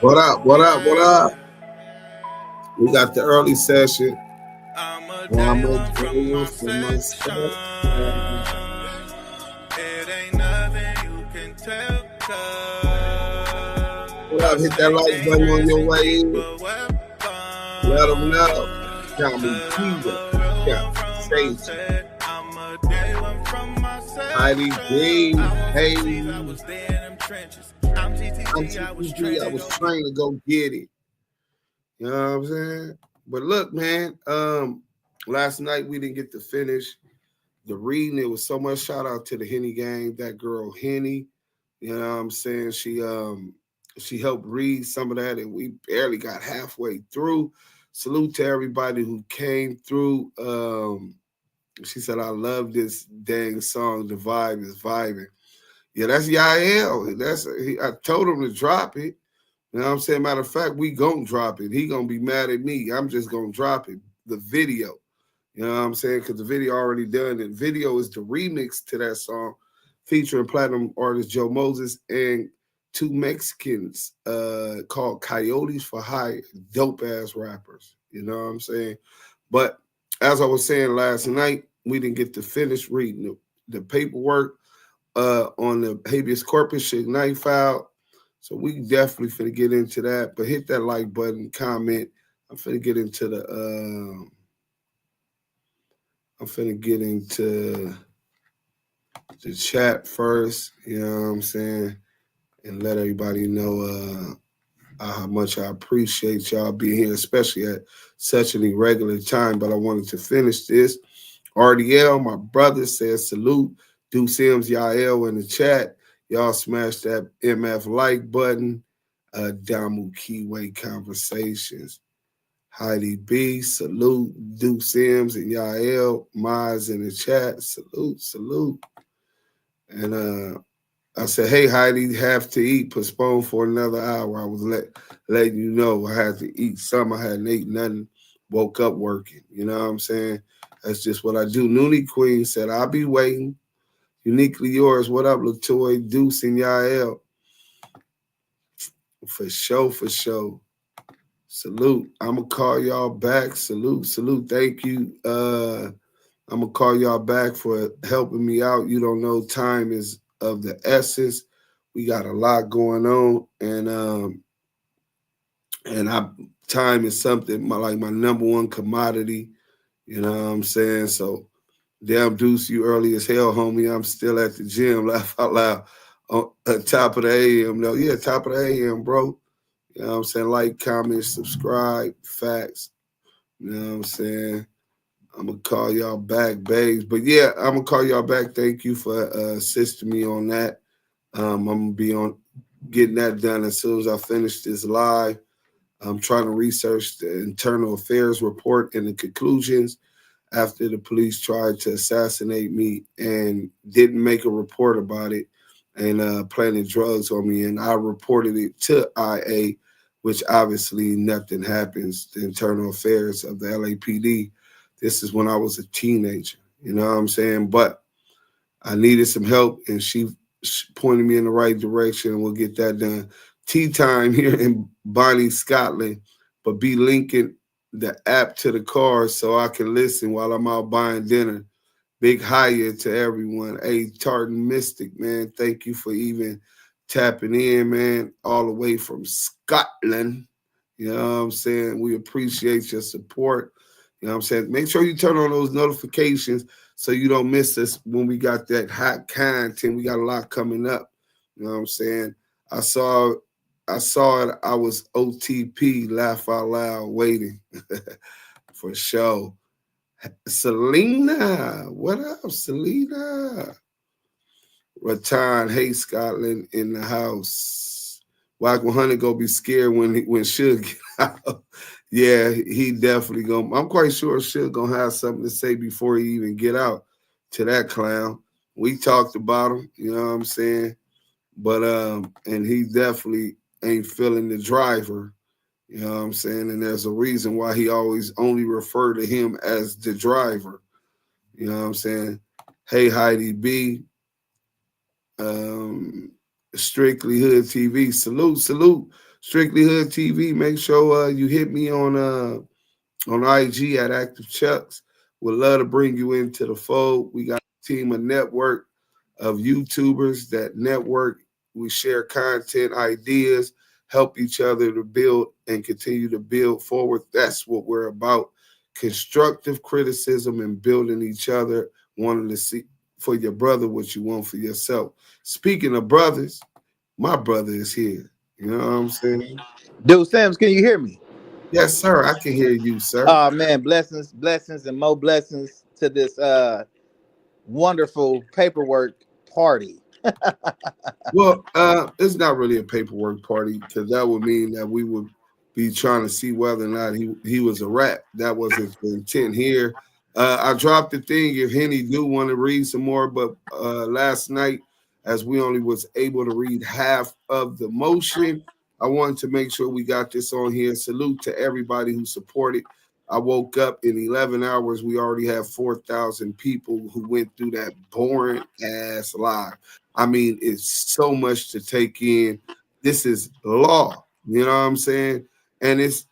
What up? What up? What up? We got the early session. I'm a day one from myself. It ain't nothing you can tell. What up? Hit that like button on your way in. Let them know. Damu Kiwe Conversations. Heidi B. Hey. I'm TTG. I was trying to go get it. You know what I'm saying? But look, man, last night we didn't get to finish the reading. It was so much. Shout out to the Henny gang, that girl Henny. You know what I'm saying? She helped read some of that, and we barely got halfway through. Salute to everybody who came through. She said, I love this dang song. The vibe is vibing. Yeah, that's Yael. I told him to drop it. You know what I'm saying? Matter of fact, we gonna drop it. He gonna be mad at me. I'm just gonna drop it. The video. You know what I'm saying? Because the video already done. The video is the remix to that song featuring platinum artist Joe Moses and two Mexicans called Coyotes for Hire. Dope-ass rappers. You know what I'm saying? But as I was saying last night, we didn't get to finish reading the paperwork on the Habeas Corpus Suge Knight filed. So we definitely finna get into that. But hit that like button, comment. I'm finna get into the chat first, you know what I'm saying? And let everybody know how much I appreciate y'all being here, especially at such an irregular time. But I wanted to finish this. RDL, my brother, says salute. DuseM, Yael in the chat. Y'all smash that MF like button. Damu Kiwe Conversations. Heidi B, salute. DuseM and Yael. Maz in the chat. Salute. And I said, hey, Heidi, have to eat. Postpone for another hour. I was letting you know I had to eat some. I hadn't eaten nothing. Woke up working. You know what I'm saying? That's just what I do. Noonie Queen said, I'll be waiting. Uniquely yours. What up, Latoy, Deuce, and Yael? For sure. Salute. I'm going to call y'all back. Salute. Thank you. I'm going to call y'all back for helping me out. You don't know, time is of the essence. We got a lot going on. And time is something, my number one commodity. You know what I'm saying? So, damn, Deuce, you early as hell, homie. I'm still at the gym. Laugh out loud. On top of the AM, though. Yeah, top of the AM, bro. You know what I'm saying? Like, comment, subscribe, facts. You know what I'm saying? I'm going to call y'all back, babes. But, yeah, I'm going to call y'all back. Thank you for assisting me on that. I'm going to be on getting that done as soon as I finish this live. I'm trying to research the internal affairs report and the conclusions after the police tried to assassinate me and didn't make a report about it and planted drugs on me. And I reported it to IA, which obviously nothing happens. The internal affairs of the LAPD. This is when I was a teenager. You know what I'm saying? But I needed some help, and she pointed me in the right direction, and we'll get that done. Tea time here in Bonnie, Scotland, but be linking the app to the car so I can listen while I'm out buying dinner. Big hiya to everyone. Hey, Tartan Mystic, man, thank you for even tapping in, man, all the way from Scotland. You know what I'm saying? We appreciate your support. You know what I'm saying? Make sure you turn on those notifications so you don't miss us when we got that hot content. We got a lot coming up. You know what I'm saying? I saw it. I was OTP, laugh out loud, waiting for sure. Selena, what up, Selena? Ratan, hey, Scotland in the house. Wack 100 gonna be scared when Suge get out. Yeah, he definitely gonna. I'm quite sure Suge gonna have something to say before he even get out to that clown. We talked about him, you know what I'm saying? But and he definitely ain't feeling the driver, you know what I'm saying? And there's a reason why he always only refer to him as the driver, you know what I'm saying? Hey, Heidi B, Strictly Hood TV, salute. Strictly Hood TV. Make sure you hit me on IG at Active Chucks. Would love to bring you into the fold. We got a team, a network of YouTubers that network. We share content, ideas, help each other to build and continue to build forward. That's what we're about. Constructive criticism and building each other, wanting to see for your brother what you want for yourself. Speaking of brothers, my brother is here. You know what I'm saying? DuseM, can you hear me? Yes, sir. I can hear you, sir. Oh man, blessings, blessings, and more blessings to this wonderful paperwork party. Well, it's not really a paperwork party because that would mean that we would be trying to see whether or not he was a rat. That wasn't the intent here. I dropped the thing if Henny do want to read some more, but last night, as we only was able to read half of the motion, I wanted to make sure we got this on here. Salute to everybody who supported. I woke up in 11 hours. We already have 4,000 people who went through that boring ass live. I mean, it's so much to take in. This is law, you know what I'm saying? And it's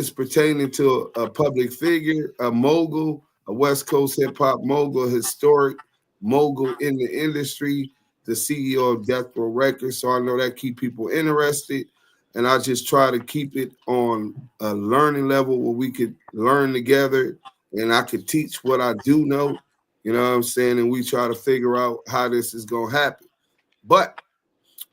pertaining to a public figure, a mogul, a West Coast hip hop mogul, historic mogul in the industry, the CEO of Death Row Records. So I know that keep people interested. And I just try to keep it on a learning level where we could learn together and I could teach what I do know. You know what I'm saying? And we try to figure out how this is going to happen. But,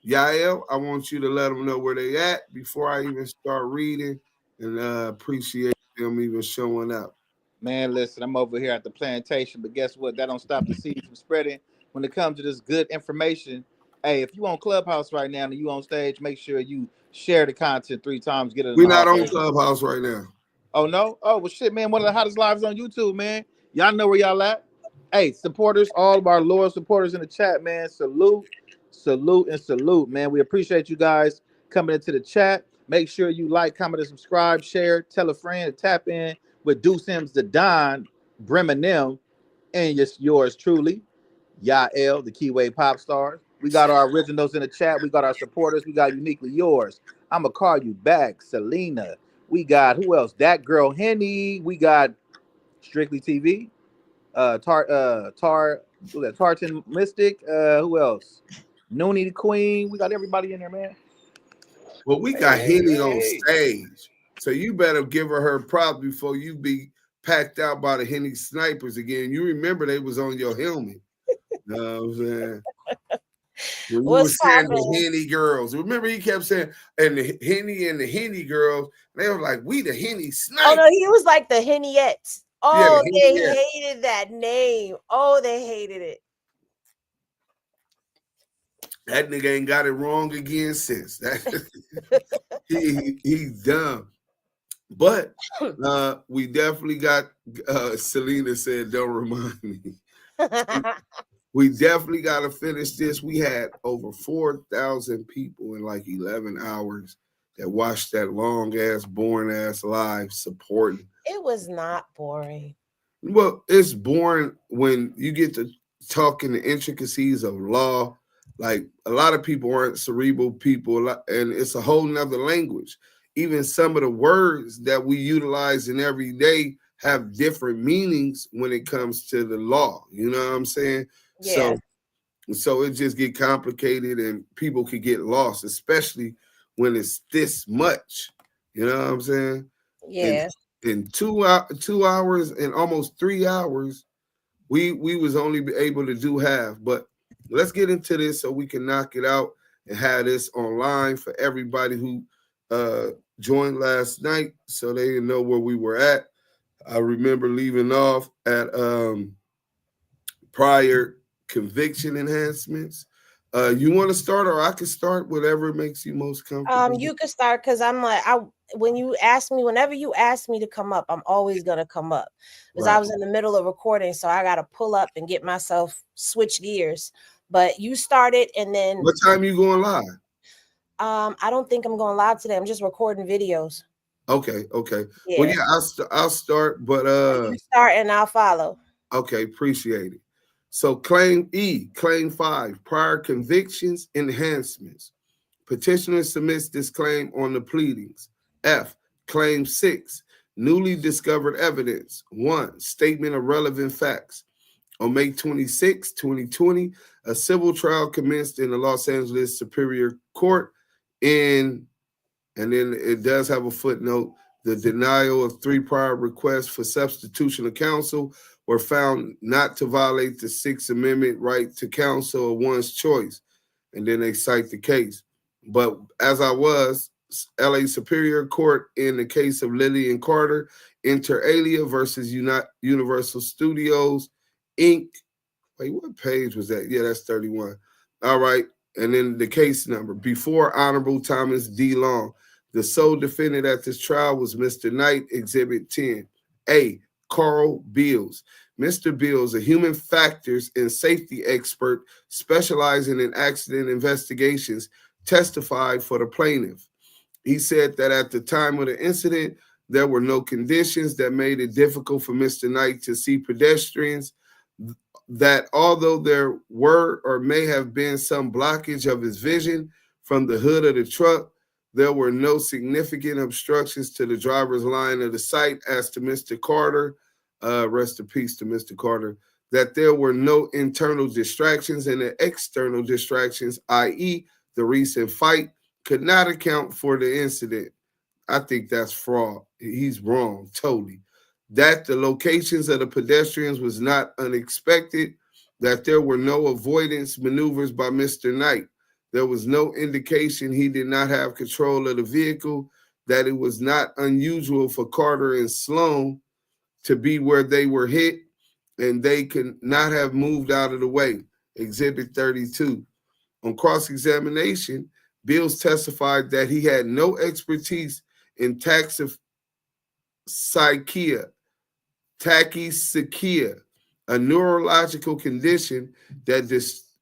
Yael, I want you to let them know where they at before I even start reading and appreciate them even showing up. Man, listen, I'm over here at the plantation, but guess what? That don't stop the seed from spreading. When it comes to this good information, hey, if you on Clubhouse right now and you on stage, make sure you share the content 3 times, get it in We're the not on hallway. Clubhouse right now. Oh no? Oh well, shit, man. One of the hottest lives on YouTube, man. Y'all know where y'all at. Hey, supporters, all of our loyal supporters in the chat, man. Salute, salute, and salute, man. We appreciate you guys coming into the chat. Make sure you like, comment, and subscribe, share, tell a friend, and tap in with DuseM's the Don, Bremenem, and yours truly, Yael, the Kiwe Pop Stars. We got our originals in the chat. We got our supporters. We got uniquely yours. I'ma call you back, Selena. We got who else? That girl Henny. We got Strictly TV. Who that? Tartan Mystic. Who else? Noonie the Queen. We got everybody in there, man. Well, we Hey, got hey, Henny on hey. stage. So you better give her props before you be packed out by the Henny snipers again. You remember they was on your helmet. You know what I'm saying? When you were What's saying the poppin'? Henny girls. Remember he kept saying, and the Henny girls, they were like, we the Henny Oh snipers. no, he was like the Henniettes. Yeah, Oh, the they Henniettes. hated that name. Oh, they hated it. That nigga ain't got it wrong again since. That he's dumb. But we definitely got Selena said, don't remind me. We definitely got to finish this. We had over 4,000 people in like 11 hours that watched that long ass, boring ass live supporting. It was not boring. Well, it's boring when you get to talking the intricacies of law. Like a lot of people aren't cerebral people, and it's a whole nother language. Even some of the words that we utilize in every day have different meanings when it comes to the law. You know what I'm saying? Yeah. So it just get complicated and people could get lost, especially when it's this much. You know what I'm saying? Yeah. In 2 hours and almost 3 hours, we was only able to do half. But let's get into this so we can knock it out and have this online for everybody who joined last night so they know where we were at. I remember leaving off at prior conviction enhancements. You want to start, or I can start, whatever makes you most comfortable. You could start because I'm like whenever you ask me to come up, I'm always gonna come up because I was in the middle of recording, so I gotta pull up and get myself switch gears. But you started, and then what time you going live? I don't think I'm going live today. I'm just recording videos. Okay. Yeah. Well, yeah, I'll start, but you start and I'll follow. Okay, appreciate it. So claim 5, prior convictions enhancements. Petitioner submits this claim on the pleadings. F. Claim 6. Newly discovered evidence. 1. Statement of relevant facts. On May 26, 2020, a civil trial commenced in the Los Angeles Superior Court and then it does have a footnote. The denial of 3 prior requests for substitution of counsel were found not to violate the Sixth Amendment right to counsel of one's choice. And then they cite the case. But as I was, LA Superior Court in the case of Lillian Carter, inter alia versus Universal Studios, Inc. Wait, what page was that? Yeah, that's 31. All right. And then the case number. Before Honorable Thomas D. Long, the sole defendant at this trial was Mr. Knight, Exhibit 10. A. Carl Beals. Mr. Beals, a human factors and safety expert specializing in accident investigations, testified for the plaintiff. He said that at the time of the incident, there were no conditions that made it difficult for Mr. Knight to see pedestrians, that although there were or may have been some blockage of his vision from the hood of the truck, there were no significant obstructions to the driver's line of the sight. As to Mr. Carter, rest in peace to Mr. Carter, that there were no internal distractions, and the external distractions, i.e. the recent fight, could not account for the incident. I think that's fraud. He's wrong, totally. That the locations of the pedestrians was not unexpected, that there were no avoidance maneuvers by Mr. Knight. There was no indication he did not have control of the vehicle, that it was not unusual for Carter and Sloan to be where they were hit, and they could not have moved out of the way. Exhibit 32. On cross-examination, Beals testified that he had no expertise in tachypsychia, a neurological condition that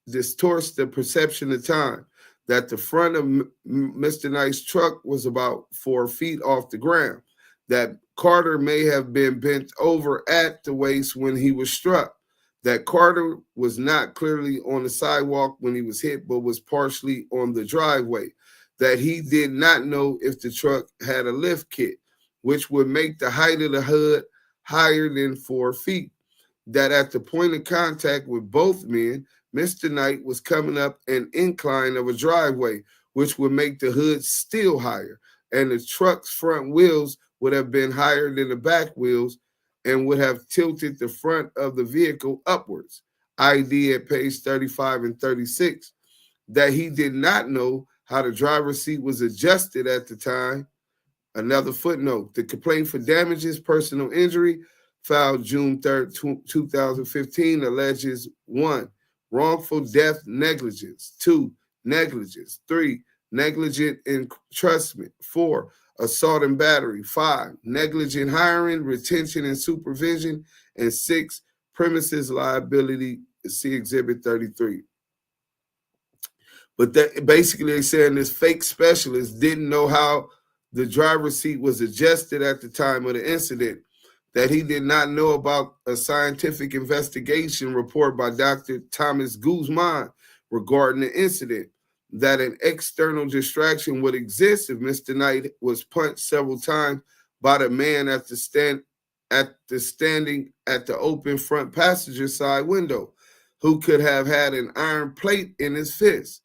distorts the perception of time, that the front of Mr. Knight's truck was about 4 feet off the ground, that Carter may have been bent over at the waist when he was struck, that Carter was not clearly on the sidewalk when he was hit, but was partially on the driveway, that he did not know if the truck had a lift kit, which would make the height of the hood higher than 4 feet, that at the point of contact with both men, Mr. Knight was coming up an incline of a driveway, which would make the hood still higher, and the truck's front wheels would have been higher than the back wheels and would have tilted the front of the vehicle upwards. ID at page 35 and 36, that he did not know how the driver's seat was adjusted at the time. Another footnote, the complaint for damages, personal injury, filed June 3rd, 2015, alleges 1, wrongful death negligence, 2, negligence, 3, negligent entrustment, 4, assault and battery, 5, negligent hiring, retention, and supervision, and 6, premises liability. See Exhibit 33. But that basically they're saying this fake specialist didn't know how the driver's seat was adjusted at the time of the incident, that he did not know about a scientific investigation report by Dr. Thomas Guzman regarding the incident, that an external distraction would exist if Mr. Knight was punched several times by the man standing at the open front passenger side window, who could have had an iron plate in his fist.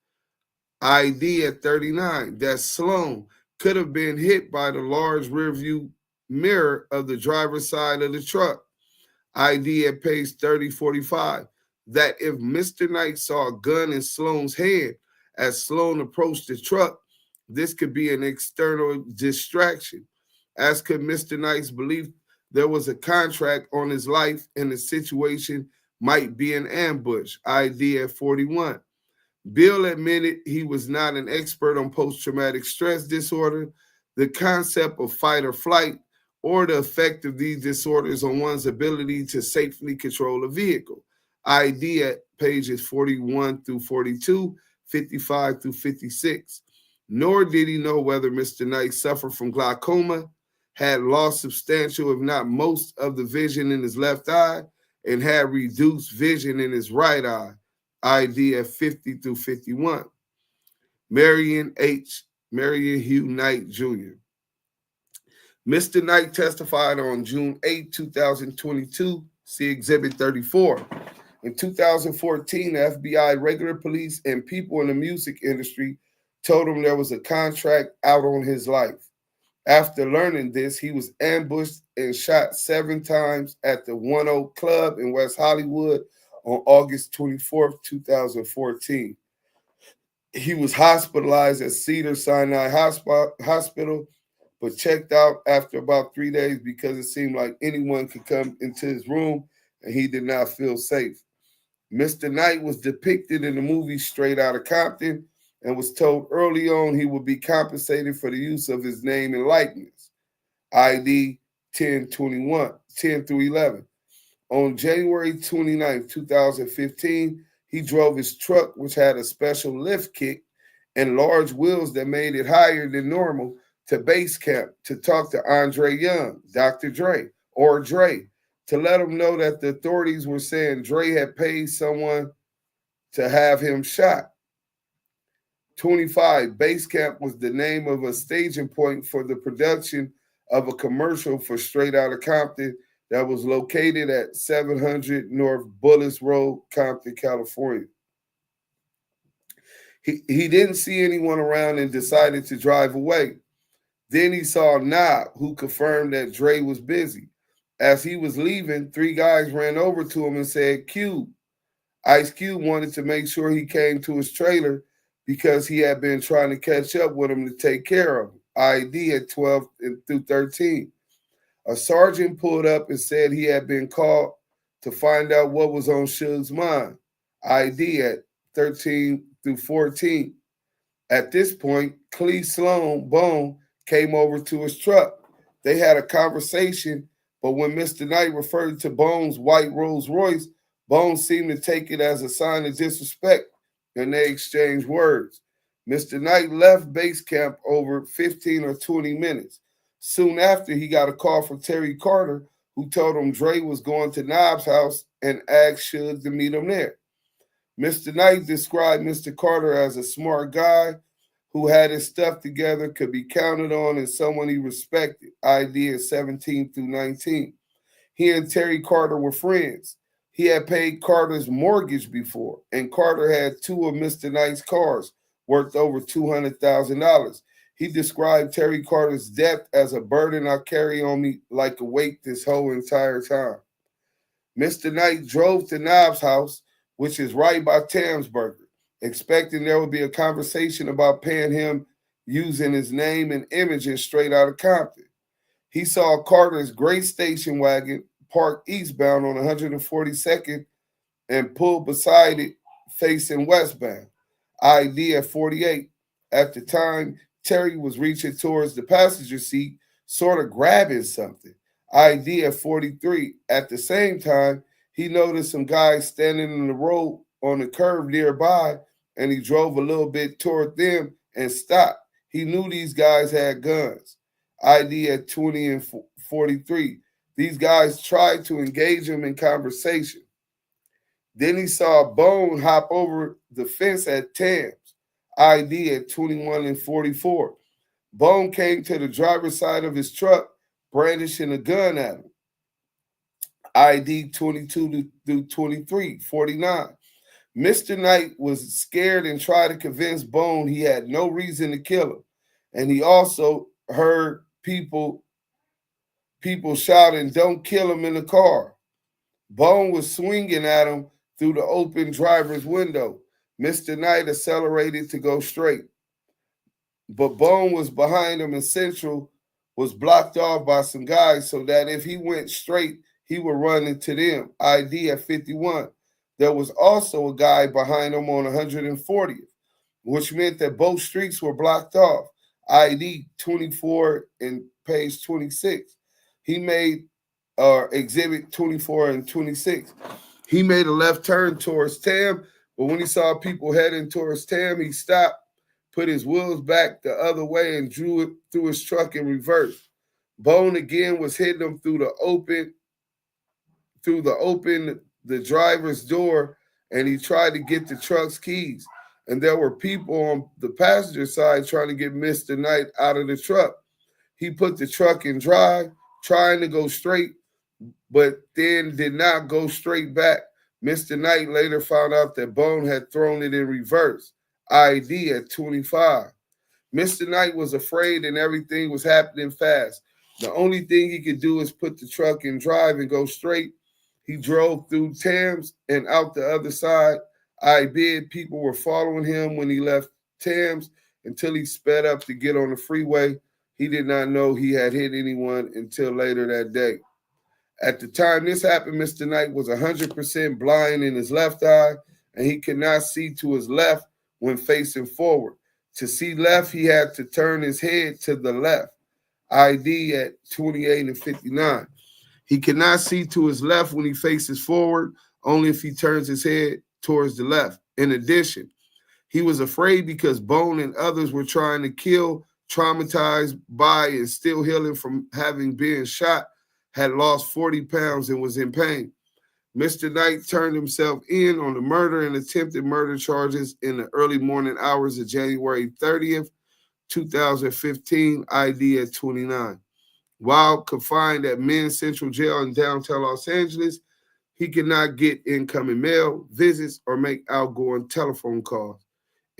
ID at 39, that Sloan could have been hit by the large rear view mirror of the driver's side of the truck. ID at page 3045, that if Mr. Knight saw a gun in Sloan's hand as Sloan approached the truck, this could be an external distraction, as could Mr. Knight's belief there was a contract on his life and the situation might be an ambush. ID at 41. Bill admitted he was not an expert on post-traumatic stress disorder, the concept of fight or flight, or the effect of these disorders on one's ability to safely control a vehicle. ID at pages 41 through 42, 55 through 56. Nor did he know whether Mr. Knight suffered from glaucoma, had lost substantial, if not most, of the vision in his left eye, and had reduced vision in his right eye. ID at 50 through 51. Marion Hugh Knight Jr. Mr. Knight testified on June 8, 2022. See Exhibit 34. In 2014, the FBI, regular police, and people in the music industry told him there was a contract out on his life. After learning this, he was ambushed and shot 7 times at the 10 Club in West Hollywood on August 24, 2014. He was hospitalized at Cedars-Sinai Hospital, but checked out after about 3 days because it seemed like anyone could come into his room and he did not feel safe. Mr. Knight was depicted in the movie Straight Outta Compton and was told early on he would be compensated for the use of his name and likeness. ID 10 through 11. On January 29, 2015, he drove his truck, which had a special lift kit and large wheels that made it higher than normal, to base camp to talk to Andre Young, Dr. Dre, or Dre, to let him know that the authorities were saying Dre had paid someone to have him shot. 25, Base Camp was the name of a staging point for the production of a commercial for Straight Outta Compton that was located at 700 North Bullis Road, Compton, California. He didn't see anyone around and decided to drive away. Then he saw Knob, who confirmed that Dre was busy. As he was leaving, 3 guys ran over to him and said, Cube. Ice Cube wanted to make sure he came to his trailer because he had been trying to catch up with him to take care of him. ID at 12 through 13. A sergeant pulled up and said he had been called to find out what was on Suge's mind. ID at 13 through 14. At this point, Clee Sloan Bone came over to his truck. They had a conversation, but when Mr. Knight referred to Bone's white Rolls Royce, Bone seemed to take it as a sign of disrespect, and they exchanged words. Mr. Knight left base camp over 15 or 20 minutes. Soon after, he got a call from Terry Carter, who told him Dre was going to Knob's house and asked Suge to meet him there. Mr. Knight described Mr. Carter as a smart guy who had his stuff together, could be counted on, and someone he respected. ID at 17 through 19. He and Terry Carter were friends. He had paid Carter's mortgage before, and Carter had 2 of Mr. Knight's cars worth over $200,000. He described Terry Carter's debt as a burden I carry on me like a weight this whole entire time. Mr. Knight drove to Knob's house, which is right by Tamsburger, expecting there would be a conversation about paying him using his name and image in Straight Outta Compton. He saw Carter's gray station wagon parked eastbound on 142nd and pulled beside it facing westbound. ID at 48. At the time, Terry was reaching towards the passenger seat, sort of grabbing something. ID at 43. At the same time, he noticed some guys standing in the road on the curb nearby, and he drove a little bit toward them and stopped. He knew these guys had guns. ID at 20 and 43. These guys tried to engage him in conversation. Then he saw Bone hop over the fence at Tams. ID at 21 and 44. Bone came to the driver's side of his truck, brandishing a gun at him. ID 22 through 23, 49. Mr. Knight was scared and tried to convince Bone he had no reason to kill him. And he also heard people shouting, "Don't kill him," in the car. Bone was swinging at him through the open driver's window. Mr. Knight accelerated to go straight, but Bone was behind him, and Central was blocked off by some guys so that if he went straight, he would run into them. ID at 51. There was also a guy behind him on 140th, which meant that both streets were blocked off. ID 24 and page 26. He made exhibit 24 and 26. He made a left turn towards Tam, but when he saw people heading towards Tam, he stopped, put his wheels back the other way, and drew it through his truck in reverse. Bone again was hitting him through the driver's door, and he tried to get the truck's keys. and there were people on the passenger side trying to get Mr. Knight out of the truck. He put the truck in drive, trying to go straight, but then did not go straight back. Mr. Knight later found out that Bone had thrown it in reverse, ID at 25. Mr. Knight was afraid and everything was happening fast. The only thing he could do is put the truck in drive and go straight. He drove through Tams and out the other side. I bid people were following him when he left Tams until he sped up to get on the freeway. He did not know he had hit anyone until later that day. At the time this happened, Mr. Knight was 100% blind in his left eye, and he could not see to his left when facing forward. To see left, he had to turn his head to the left, ID at 28 and 59. He cannot see to his left when he faces forward, only if he turns his head towards the left. In addition, he was afraid because Bone and others were trying to kill, traumatized by, and still healing from having been shot, had lost 40 pounds and was in pain. Mr. Knight turned himself in on the murder and attempted murder charges in the early morning hours of January 30th, 2015, ID at 29. While confined at Men's Central Jail in downtown Los Angeles, he could not get incoming mail, visits, or make outgoing telephone calls.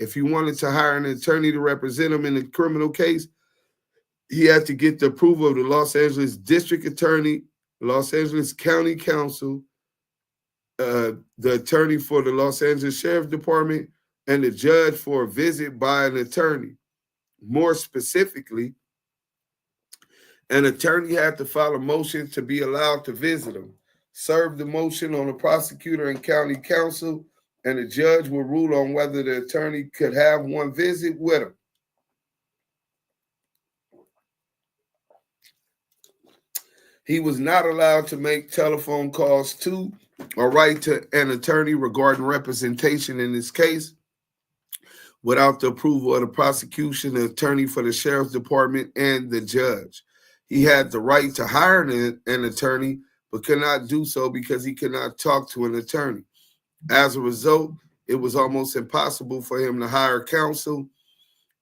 If he wanted to hire an attorney to represent him in a criminal case, he had to get the approval of the Los Angeles District Attorney, Los Angeles County Counsel, the attorney for the Los Angeles Sheriff Department, and the judge for a visit by an attorney. More specifically, an attorney had to file a motion to be allowed to visit him, serve the motion on the prosecutor and county counsel, and the judge will rule on whether the attorney could have one visit with him. He was not allowed to make telephone calls to or write to an attorney regarding representation in this case without the approval of the prosecution, the attorney for the sheriff's department, and the judge. He had the right to hire an attorney, but could not do so because he could not talk to an attorney. As a result, it was almost impossible for him to hire counsel,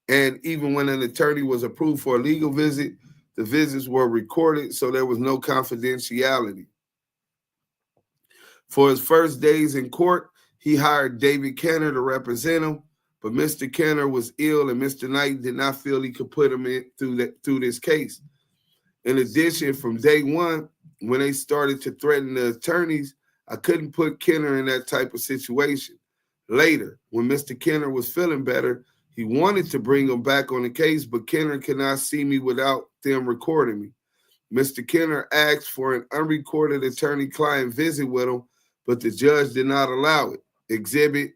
and even when an attorney was approved for a legal visit, the visits were recorded, so there was no confidentiality. For his first days in court, he hired David Kenner to represent him, but Mr. Kenner was ill, and Mr. Knight did not feel he could put him in through this case. In addition, from day one, when they started to threaten the attorneys, I couldn't put Kenner in that type of situation. Later, when Mr. Kenner was feeling better, he wanted to bring him back on the case, but Kenner could not see me without them recording me. Mr. Kenner asked for an unrecorded attorney-client visit with him, but the judge did not allow it. Exhibit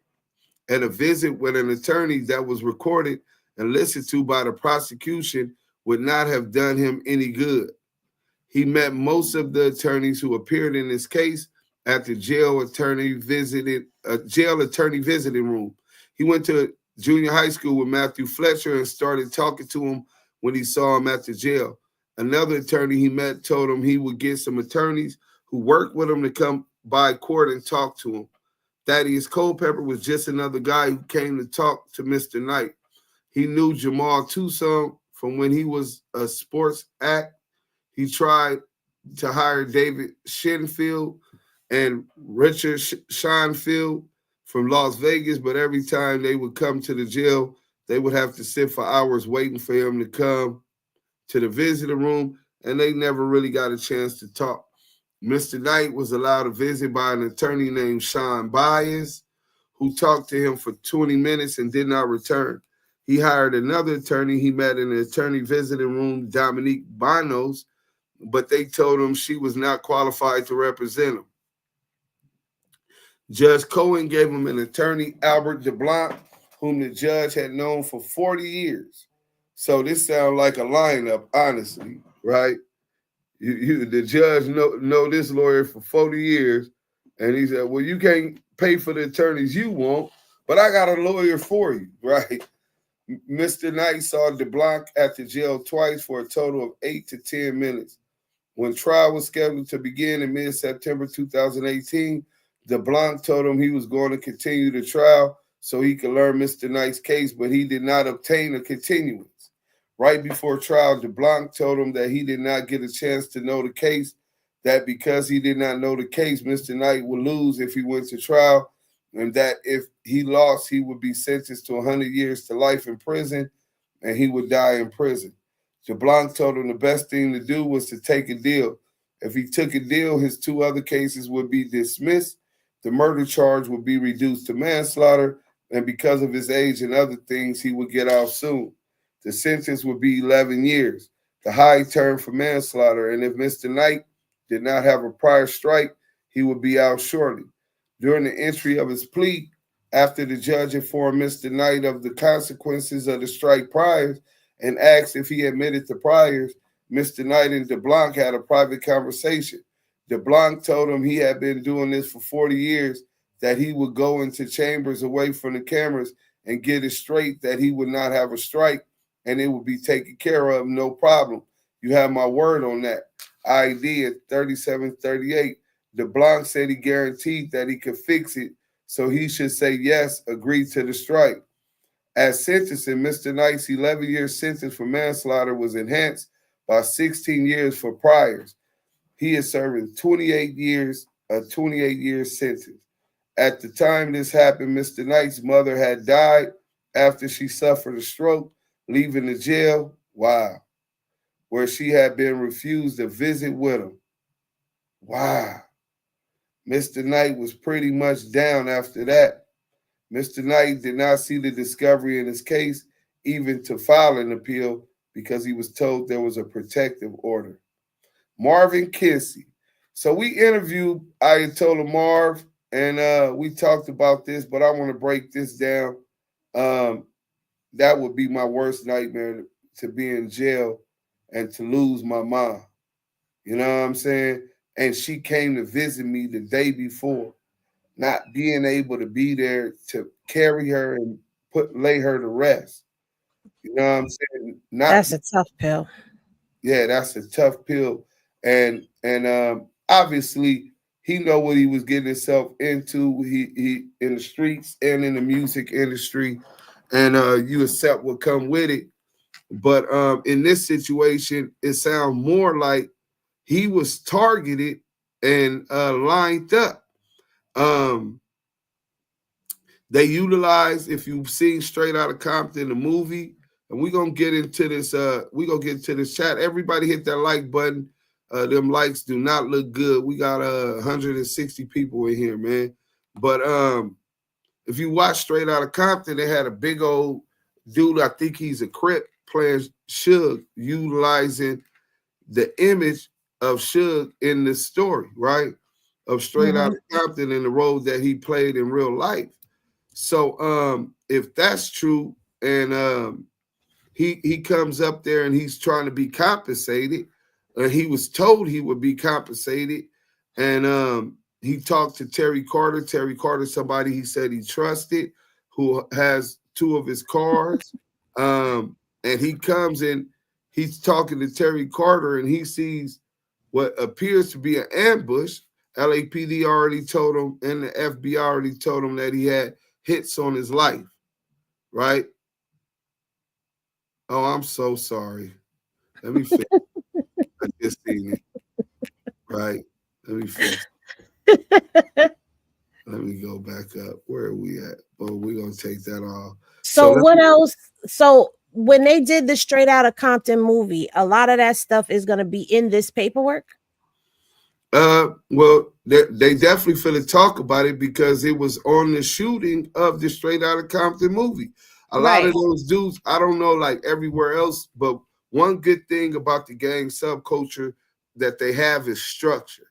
at a visit with an attorney that was recorded and listened to by the prosecution would not have done him any good. He met most of the attorneys who appeared in this case at the jail attorney visiting room. He went to junior high school with Matthew Fletcher and started talking to him when he saw him at the jail. Another attorney he met told him he would get some attorneys who worked with him to come by court and talk to him. Thaddeus Culpepper was just another guy who came to talk to Mr. Knight. He knew Jamal Tucson from when he was a sports act. He tried to hire David Shenfield and Richard Scheinfeld from Las Vegas, but every time they would come to the jail, they would have to sit for hours waiting for him to come to the visitor room, and they never really got a chance to talk. Mr. Knight was allowed a visit by an attorney named Sean Baez, who talked to him for 20 minutes and did not return. He hired another attorney he met in the attorney visiting room, Dominique Banos, but they told him she was not qualified to represent him. Judge Cohen gave him an attorney, Albert DeBlanc, whom the judge had known for 40 years. So this sounds like a lineup, honestly, right? The judge know this lawyer for 40 years, and he said, well, you can't pay for the attorneys you want, but I got a lawyer for you, right? Mr. Knight saw DeBlanc at the jail twice for a total of 8 to 10 minutes. When trial was scheduled to begin in mid-September 2018, DeBlanc told him he was going to continue the trial so he could learn Mr. Knight's case, but he did not obtain a continuance. Right before trial, DeBlanc told him that he did not get a chance to know the case, that because he did not know the case, Mr. Knight would lose if he went to trial, and that if he lost, he would be sentenced to 100 years to life in prison, and he would die in prison. DeBlanc told him the best thing to do was to take a deal. If he took a deal, his 2 other cases would be dismissed, the murder charge would be reduced to manslaughter, and because of his age and other things, he would get out soon. The sentence would be 11 years, the high term for manslaughter, and if Mr. Knight did not have a prior strike, he would be out shortly. During the entry of his plea, after the judge informed Mr. Knight of the consequences of the strike priors and asked if he admitted the priors, Mr. Knight and DeBlanc had a private conversation. DeBlanc told him he had been doing this for 40 years, that he would go into chambers away from the cameras and get it straight that he would not have a strike and it would be taken care of, no problem. You have my word on that. ID at 3738. DeBlanc said he guaranteed that he could fix it, so he should say yes, agree to the strike. As sentencing, Mr. Knight's 11-year sentence for manslaughter was enhanced by 16 years for priors. He is serving 28 years, a 28-year sentence. At the time this happened, Mr. Knight's mother had died after she suffered a stroke, leaving the jail, where she had been refused a visit with him. Mr. Knight was pretty much down after that. Mr. Knight did not see the discovery in his case, even to file an appeal, because he was told there was a protective order. Marvin Kinsey. So we interviewed Ayatolla Marv, and we talked about this, but I want to break this down. That would be my worst nightmare, to be in jail and to lose my mom. You know what I'm saying? And she came to visit me the day before, not being able to be there to carry her and lay her to rest. You know what I'm saying? That's a tough pill. Yeah, that's a tough pill. And obviously he know what he was getting himself into. He in the streets and in the music industry, and you accept what come with it. But in this situation, it sounds more like he was targeted and lined up. They utilize, if you've seen Straight Outta Compton, the movie, and we're gonna get into this. We're gonna get into this chat. Everybody hit that like button. Them likes do not look good. We got 160 people in here, man. But if you watch Straight Outta Compton, they had a big old dude, I think he's a Crip, playing Suge, utilizing the image of Suge in this story, right? Of Straight Outta Compton and the role that he played in real life. So if that's true, and he comes up there and he's trying to be compensated, he was told he would be compensated, and he talked to Terry Carter. Terry Carter, somebody he said he trusted, who has 2 of his cars, and he comes in, he's talking to Terry Carter, and he sees what appears to be an ambush. LAPD already told him, and the FBI already told him that he had hits on his life, right? Oh, I'm so sorry. Let me fix it. I just seen it. Right. Let me fix it. Let me go back up. Where are we at? Oh, we're going to take that off. So what else? So when they did the Straight Outta Compton movie, a lot of that stuff is going to be in this paperwork? Well, they definitely finna talk about it because it was on the shooting of the Straight Outta Compton movie. A lot of those dudes, I don't know, like everywhere else, but one good thing about the gang subculture that they have is structure.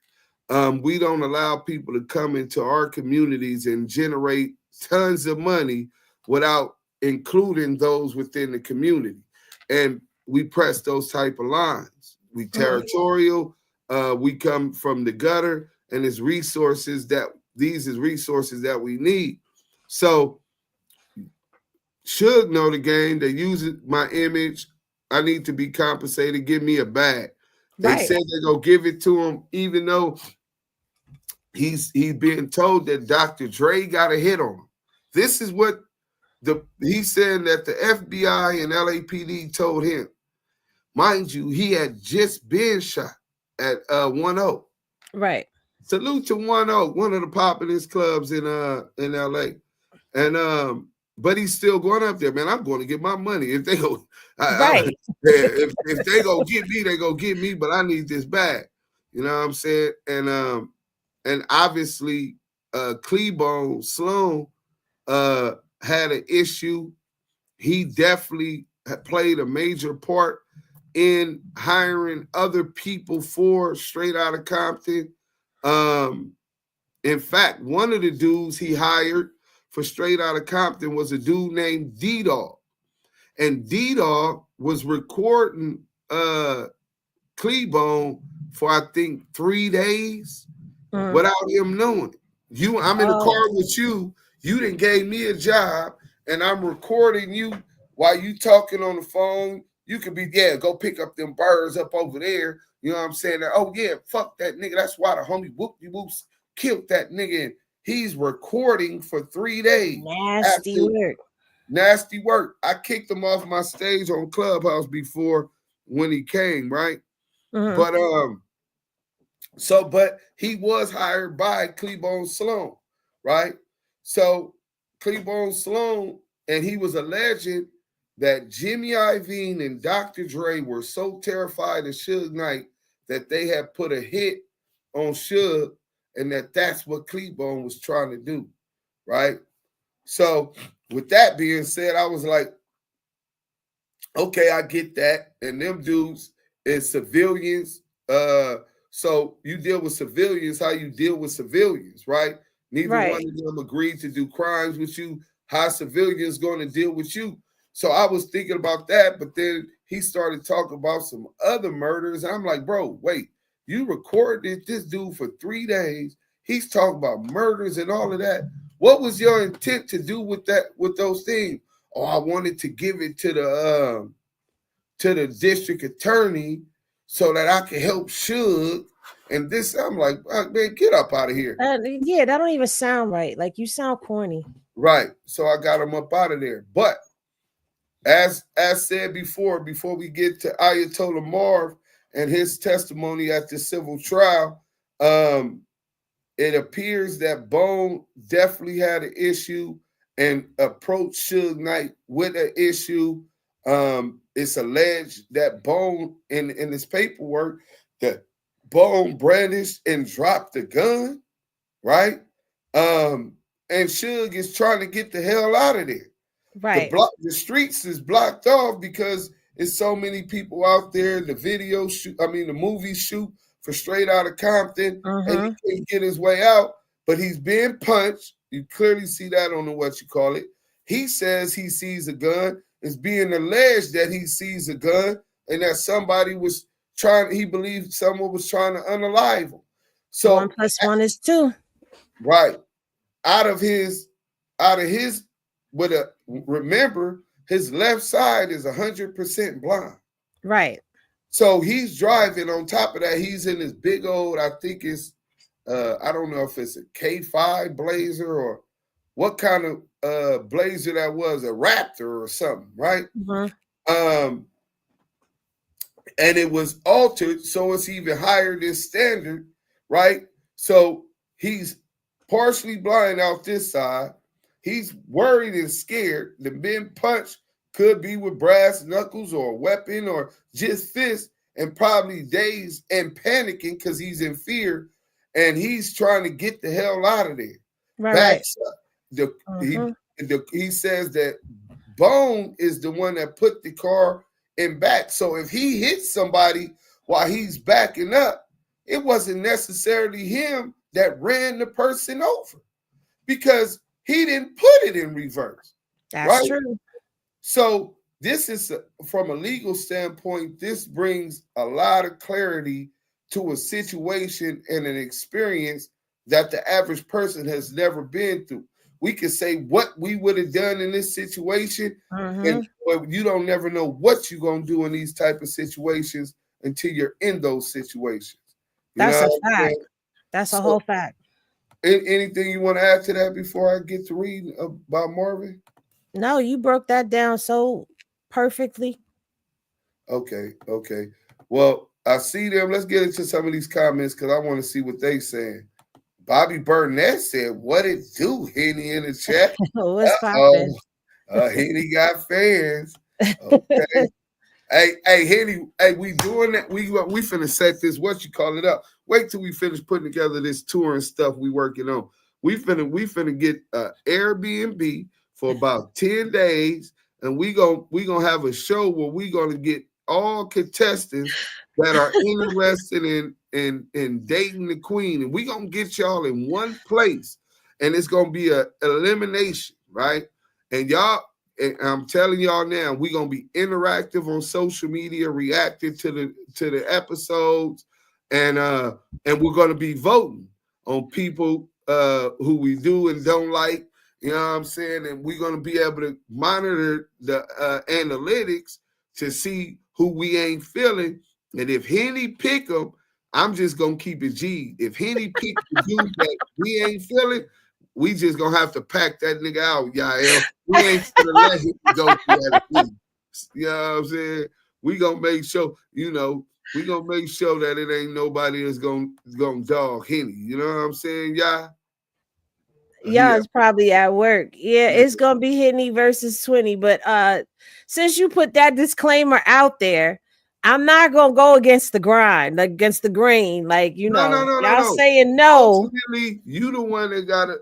We don't allow people to come into our communities and generate tons of money without including those within the community. And we press those type of lines. We territorial. We come from the gutter, and these is resources that we need. So should know the game. They use my image. I need to be compensated. Give me a bag. They said they're gonna give it to him, even though he's being told that Dr. Dre got a hit on him. This is what he said that the FBI and LAPD told him. Mind you, he had just been shot at 1-0. Right. Salute to 1-0, one of the populous clubs in LA. And but he's still going up there, man. I'm going to get my money. If they go, if they go get me, they go get me. But I need this back. You know what I'm saying? And obviously, Cleabone Sloan had an issue. He definitely played a major part in hiring other people for Straight Outta Compton. In fact, one of the dudes he hired for Straight Outta Compton was a dude named D-Dog. And D-Dog was recording Cleabone for, I think, 3 days without him knowing. I'm in the car with you. You done gave me a job, and I'm recording you while you talking on the phone. You could be, go pick up them birds up over there. You know what I'm saying? Oh, yeah, fuck that nigga. That's why the homie whoop-de-whoops killed that nigga. And he's recording for 3 days. Nasty work. Nasty work. I kicked him off my stage on Clubhouse before when he came, right? But but he was hired by Cleabone Sloan, right? So Cleabone Sloan, and he was alleging that Jimmy Iovine and Dr. Dre were so terrified of Suge Knight that they had put a hit on Suge, and that's what Cleabone was trying to do, right? So with that being said, I was like, okay, I get that. And them dudes is civilians. So you deal with civilians how you deal with civilians, right? Neither one of them agreed to do crimes with you. How civilians going to deal with you? So I was thinking about that, but then he started talking about some other murders. I'm like, bro, wait, you recorded this dude for 3 days. He's talking about murders and all of that. What was your intent to do with those things? Oh, I wanted to give it to the district attorney so that I could help Suge. And this, I'm like, man, get up out of here. That don't even sound right. Like, you sound corny. Right. So I got him up out of there. But as said before we get to Ayatolla Marv and his testimony at the civil trial, it appears that Bone definitely had an issue and approached Suge Knight with an issue. It's alleged that Bone, in his paperwork, that Bone brandished and dropped the gun, right? And Suge is trying to get the hell out of there. Right. The streets is blocked off because there's so many people out there. The movie shoot for Straight Outta Compton, and he can't get his way out, but he's being punched. You clearly see that on the He says he sees a gun. It's being alleged that he sees a gun and that he believes someone was trying to unalive him. So 1 + 1 is 2. Right. Remember, his left side is 100% blind. Right. So he's driving. On top of that, he's in this big old, I think it's, I don't know if it's a K5 Blazer or what kind of Blazer that was, a Raptor or something, right? And it was altered, so it's even higher than standard, right? So he's partially blind out this side. He's worried and scared. The being punched could be with brass knuckles or a weapon or just fists, and probably dazed and panicking because he's in fear, and he's trying to get the hell out of there. Right. He says that Bone is the one that put the car in back. So if he hits somebody while he's backing up, it wasn't necessarily him that ran the person over because he didn't put it in reverse. That's true. So this is, from a legal standpoint, this brings a lot of clarity to a situation and an experience that the average person has never been through. We could say what we would have done in this situation, and you don't never know what you're going to do in these type of situations until you're in those situations. That's a fact. That's a whole fact. Anything you want to add to that before I get to reading about Marvin? No, you broke that down so perfectly. Okay. Well, I see them. Let's get into some of these comments because I want to see what they saying. Bobby Burnett said, "What it do, Henny in the chat?" What's poppin'? Henny got fans. Okay. Hey, Henny, hey, we doing that. We finna set this, what you call it up. Wait till we finish putting together this tour and stuff we working on. We finna get Airbnb for about 10 days, and we gonna have a show where we gonna get all contestants that are interested in dating the queen, and we gonna get y'all in one place, and it's gonna be a elimination, right? And y'all. And I'm telling y'all now, we're gonna be interactive on social media, reacting to the episodes, and we're gonna be voting on people who we do and don't like. You know what I'm saying? And we're gonna be able to monitor the analytics to see who we ain't feeling. And if Henny pick them, I'm just gonna keep it G. If Henny pick the dude that we ain't feeling, we just gonna have to pack that nigga out, y'all. We ain't gonna let him go through that again. You know what I'm saying? We gonna make sure, we gonna make sure that it ain't nobody that's gonna dog Henny. You know what I'm saying, y'all? Yeah, it's probably at work. Yeah, it's gonna be Henny versus 20. But since you put that disclaimer out there, I'm not gonna go against the grind, against the grain. Like, y'all saying no. Ultimately, you the one that gotta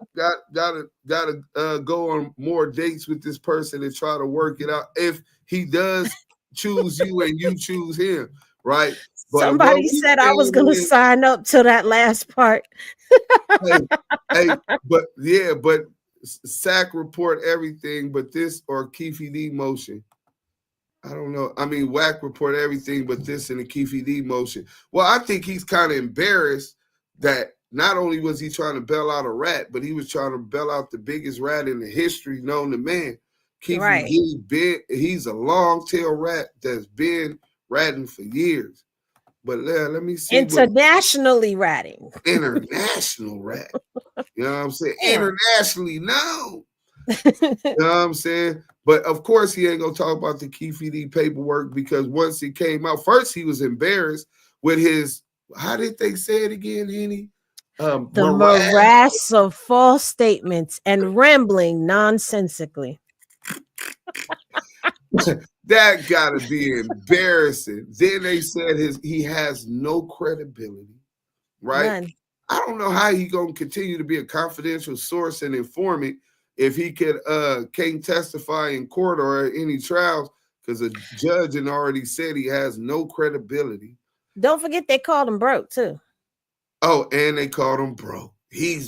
go on more dates with this person and try to work it out. If he does choose you and you choose him, right? But somebody said I was gonna sign up to that last part. but SAC report everything, but this or Keefe D motion. I don't know. I mean, WAC report everything but this in the Keefe D motion. Well, I think he's kind of embarrassed that not only was he trying to bail out a rat, but he was trying to bail out the biggest rat in the history known to man. Keefe D, he's a long-tail rat that's been ratting for years. But let me see. Internationally ratting. International rat. You know what I'm saying? Internationally known. You know what I'm saying? But of course, he ain't gonna talk about the Keefe D paperwork because once it came out, first he was embarrassed with his. How did they say it again, Henny? The morass of false statements and rambling nonsensically. That gotta be embarrassing. Then they said he has no credibility, right? None. I don't know how he gonna continue to be a confidential source and informant if he can't testify in court or at any trials because a judge had already said he has no credibility. Don't forget they called him broke too. Oh, and they called him broke. Hey,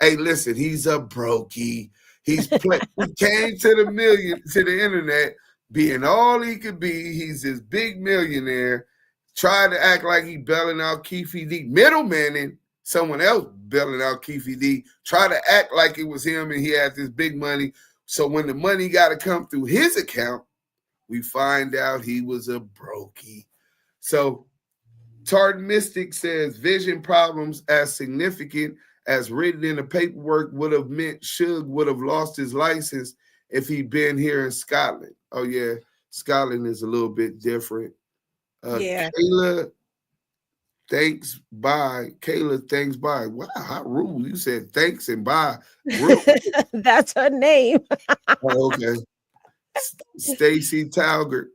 listen, he's a brokey. He came to the internet being all he could be. He's this big millionaire, tried to act like he bailing out Keefe D, middlemaning someone else bailing out Keefe D, try to act like it was him and he had this big money. So when the money got to come through his account, we find out he was a brokey. So Tart Mystic says vision problems as significant as written in the paperwork would have meant Suge would have lost his license if he'd been here in Scotland. Oh, yeah. Scotland is a little bit different. Kayla, thanks, bye. Kayla, thanks, bye. Wow, how rude. You said thanks and bye. That's her name. Okay. Stacy Talgert.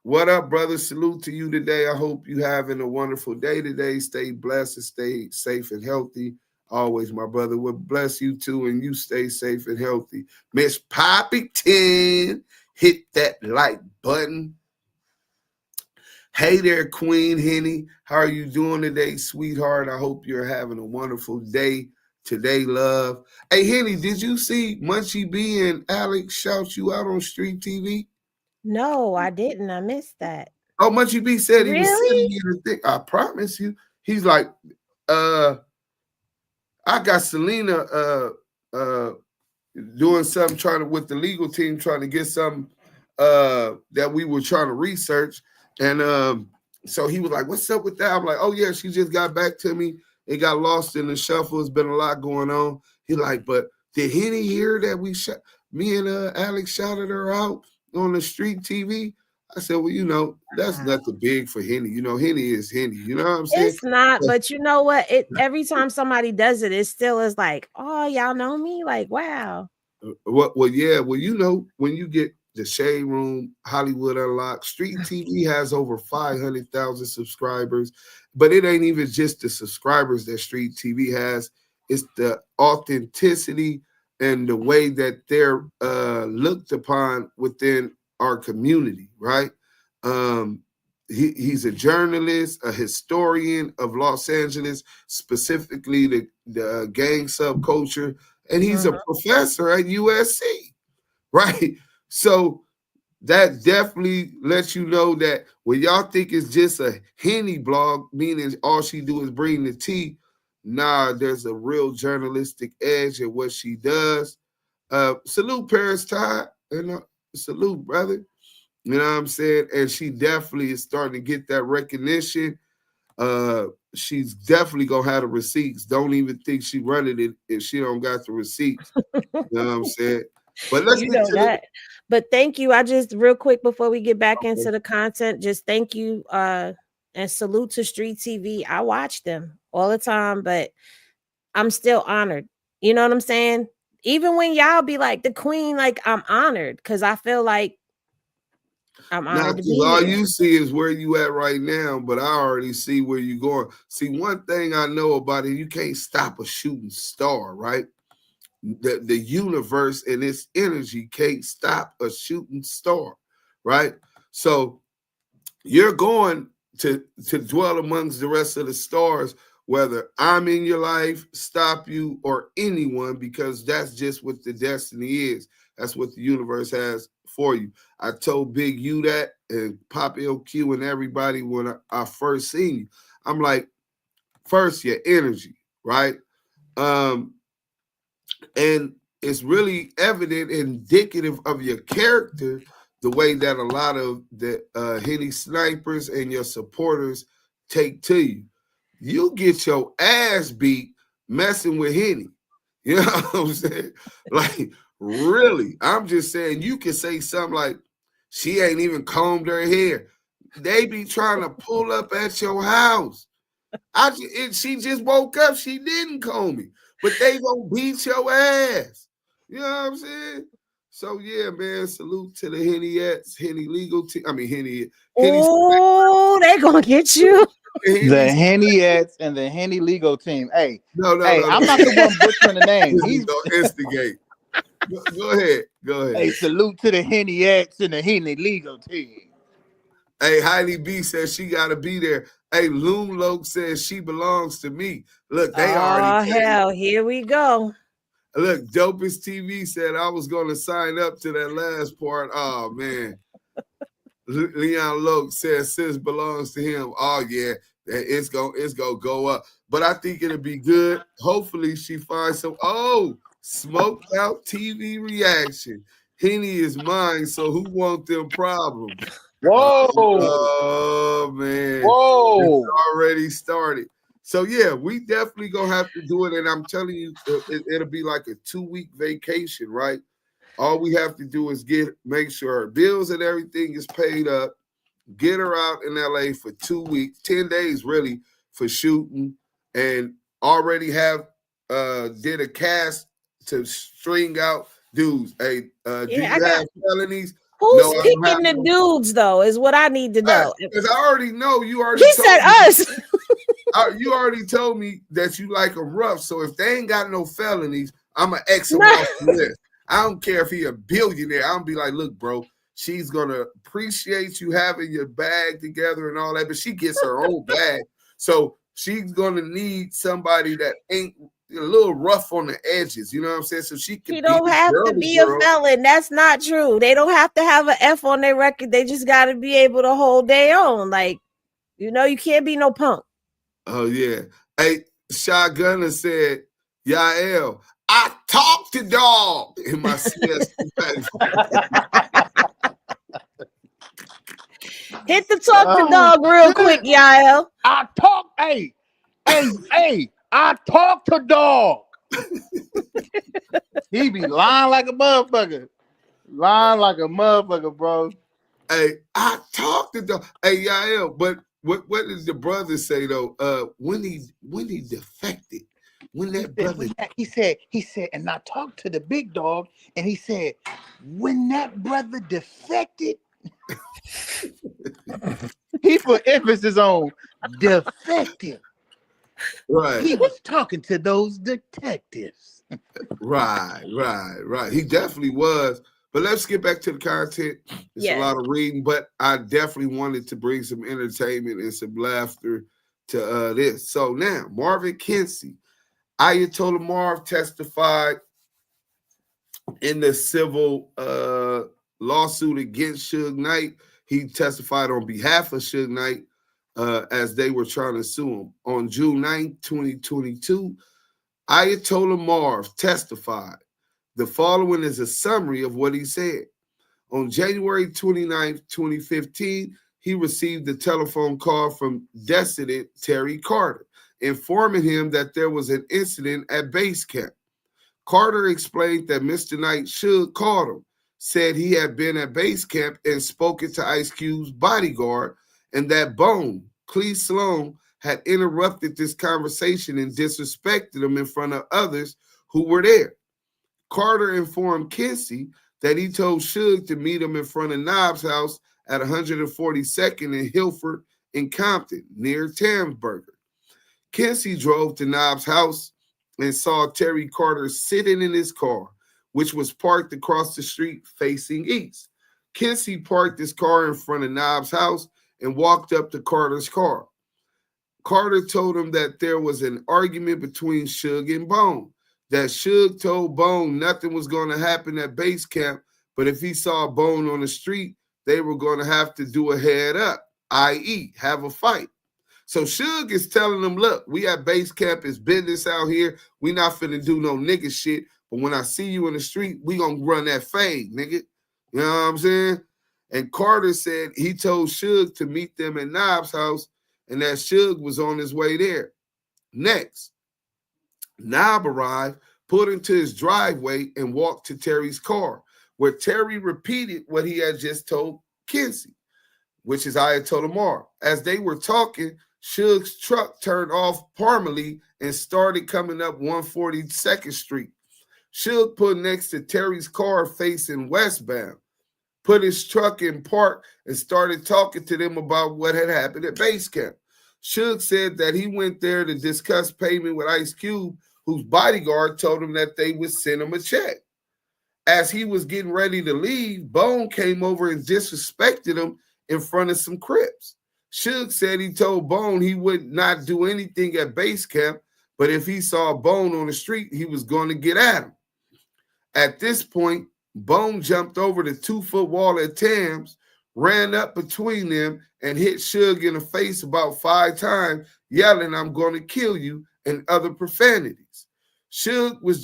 What up, brother? Salute to you today. I hope you having a wonderful day today. Stay blessed and stay safe and healthy. Always, my brother. Will bless you too, and you stay safe and healthy. Miss Poppington, hit that like button. Hey there, Queen Henny. How are you doing today, sweetheart? I hope you're having a wonderful day today, love. Hey, Henny, did you see Munchie B and Alex shout you out on Street TV? No, I didn't. I missed that. Oh, Munchie B said he was sending you the thing. I promise you. He's like, I got Selena doing something with the legal team trying to get something that we were trying to research. And so he was like, what's up with that? I'm like, oh, yeah, she just got back to me It got lost in the shuffle. It's been a lot going on. He like, but did Henny hear that we shot? Me and Alex shouted her out on the street TV. I said, well, you know, that's nothing big for Henny. You know, Henny is Henny. You know what I'm saying? It's not, but you know what? Every time somebody does it, it still is like, oh, y'all know me? Like, wow. Well, yeah. Well, you know, when you get the Shade Room, Hollywood Unlocked, Street TV has over 500,000 subscribers, but it ain't even just the subscribers that Street TV has. It's the authenticity and the way that they're looked upon within our community, right? He's a journalist, a historian of Los Angeles, specifically the gang subculture, and he's a professor at USC, right? So that definitely lets you know that when y'all think it's just a Henny blog, meaning all she do is bring the tea, nah, there's a real journalistic edge in what she does. Salute Paris Todd, and salute, brother. You know what I'm saying? And she definitely is starting to get that recognition. She's definitely gonna have the receipts. Don't even think she running it if she don't got the receipts. You know what I'm saying? But let's get to that. But thank you. I just real quick before we get back into the content, just thank you and salute to Street TV. I watch them all the time, but I'm still honored. You know what I'm saying? Even when y'all be like the queen, like I'm honored because I feel like I'm honored to be all here. you see is where you at right now, but I already see where you going. See, one thing I know about it, you can't stop a shooting star, right? The universe and its energy can't stop a shooting star, right? So you're going to dwell amongst the rest of the stars, whether I'm in your life, stop you, or anyone, because that's just what the destiny is. That's what the universe has for you. I told Big U that, and Pop LQ and everybody when I first seen you. I'm like, first, your energy, right? And it's really evident, indicative of your character, the way that a lot of the Henny snipers and your supporters take to you. You get your ass beat messing with Henny. You know what I'm saying? Like, really, I'm just saying you can say something like, she ain't even combed her hair. They be trying to pull up at your house. She just woke up. She didn't comb me. But they gonna beat your ass. You know what I'm saying? So yeah, man, salute to the Henniettes, Henny legal team. I mean Henny. Oh, they gonna get you. The Henniettes and the Henny legal team. Hey, no, I'm not the one butchering the name. He's gonna instigate. Go ahead. Hey, salute to the Henniettes and the Henny legal team. Hey, Heidi B says she gotta be there. Hey, Loom Loke says she belongs to me. Look, they already. Oh hell, here we go. Look, Dopest TV said I was gonna sign up to that last part. Oh man. Leon Loke says sis belongs to him. Oh yeah, it's gonna go up. But I think it'll be good. Hopefully she finds some smoked out TV reaction. Henny is mine, so who want them problems? Whoa! Oh man! Whoa! It's already started. So yeah, we definitely gonna have to do it, and I'm telling you, it'll be like a 2-week vacation, right? All we have to do is make sure her bills and everything is paid up, get her out in LA for 2 weeks, 10 days really for shooting, and already have did a cast to string out dudes. Hey, do you have felonies? Who's picking the dudes though? Is what I need to know. Because I already know you already. He said us. You already told me that you like them rough. So if they ain't got no felonies, I'm an X them off the list. I don't care if he a billionaire. I'm be like, look, bro, she's gonna appreciate you having your bag together and all that, but she gets her own bag. So she's gonna need somebody that ain't a little rough on the edges, you know what I'm saying? So she can. You don't have to be a felon. That's not true. They don't have to have an F on their record. They just got to be able to hold their own. Like, you know, you can't be no punk. Oh yeah. Hey, Shotgunner said, Yael, I talk to dog in my CS. Hit the talk to dog real quick, Yael. I talk. Hey. I talk to dog. He be lying like a motherfucker. Lying like a motherfucker, bro. Hey, I talked to dog. Hey, Yael, but what did the brother say though? When he defected, when that brother He said, and I talked to the big dog, and he said, when that brother defected, he put emphasis on defective. right. He was talking to those detectives. Right. He definitely was. But let's get back to the content. It's a lot of reading, but I definitely wanted to bring some entertainment and some laughter to this. So now, Marvin Kinsey, Ayatolla Marv testified in the civil lawsuit against Suge Knight. He testified on behalf of Suge Knight as they were trying to sue him. On June 9, 2022, Ayatolla Marv testified. The following is a summary of what he said. On January 29, 2015, he received a telephone call from dissident Terry Carter, informing him that there was an incident at base camp. Carter explained that Mr. Knight should call him, said he had been at base camp and spoken to Ice Cube's bodyguard, and that Bone, Plea Sloan, had interrupted this conversation and disrespected him in front of others who were there. Carter informed Kinsey that he told Suge to meet him in front of Knobs' house at 142nd and Hilford in Compton, near Tamsburger. Kinsey drove to Knobs' house and saw Terry Carter sitting in his car, which was parked across the street facing east. Kinsey parked his car in front of Knobs' house and walked up to Carter's car. Carter told him that there was an argument between Suge and Bone, that Suge told Bone nothing was going to happen at base camp, but if he saw Bone on the street, they were going to have to do a head up, i.e., have a fight. So Suge is telling them, look, we at base camp, it's business out here. We not finna do no nigga shit, but when I see you in the street, we gonna run that fade, nigga. You know what I'm saying? And Carter said he told Suge to meet them at Knobs' house and that Suge was on his way there. Next, Knob arrived, pulled into his driveway, and walked to Terry's car, where Terry repeated what he had just told Kinsey, which is Ayatollah Marv. As they were talking, Suge's truck turned off permanently and started coming up 142nd Street. Suge put next to Terry's car facing westbound, put his truck in park, and started talking to them about what had happened at base camp. Suge said that he went there to discuss payment with Ice Cube, whose bodyguard told him that they would send him a check. As he was getting ready to leave, Bone came over and disrespected him in front of some Crips. Suge said he told Bone he would not do anything at base camp, but if he saw Bone on the street, he was going to get at him. At this point, Bone jumped over the 2-foot wall at Tams, ran up between them, and hit Suge in the face about 5 times, yelling, "I'm going to kill you," and other profanities. Suge was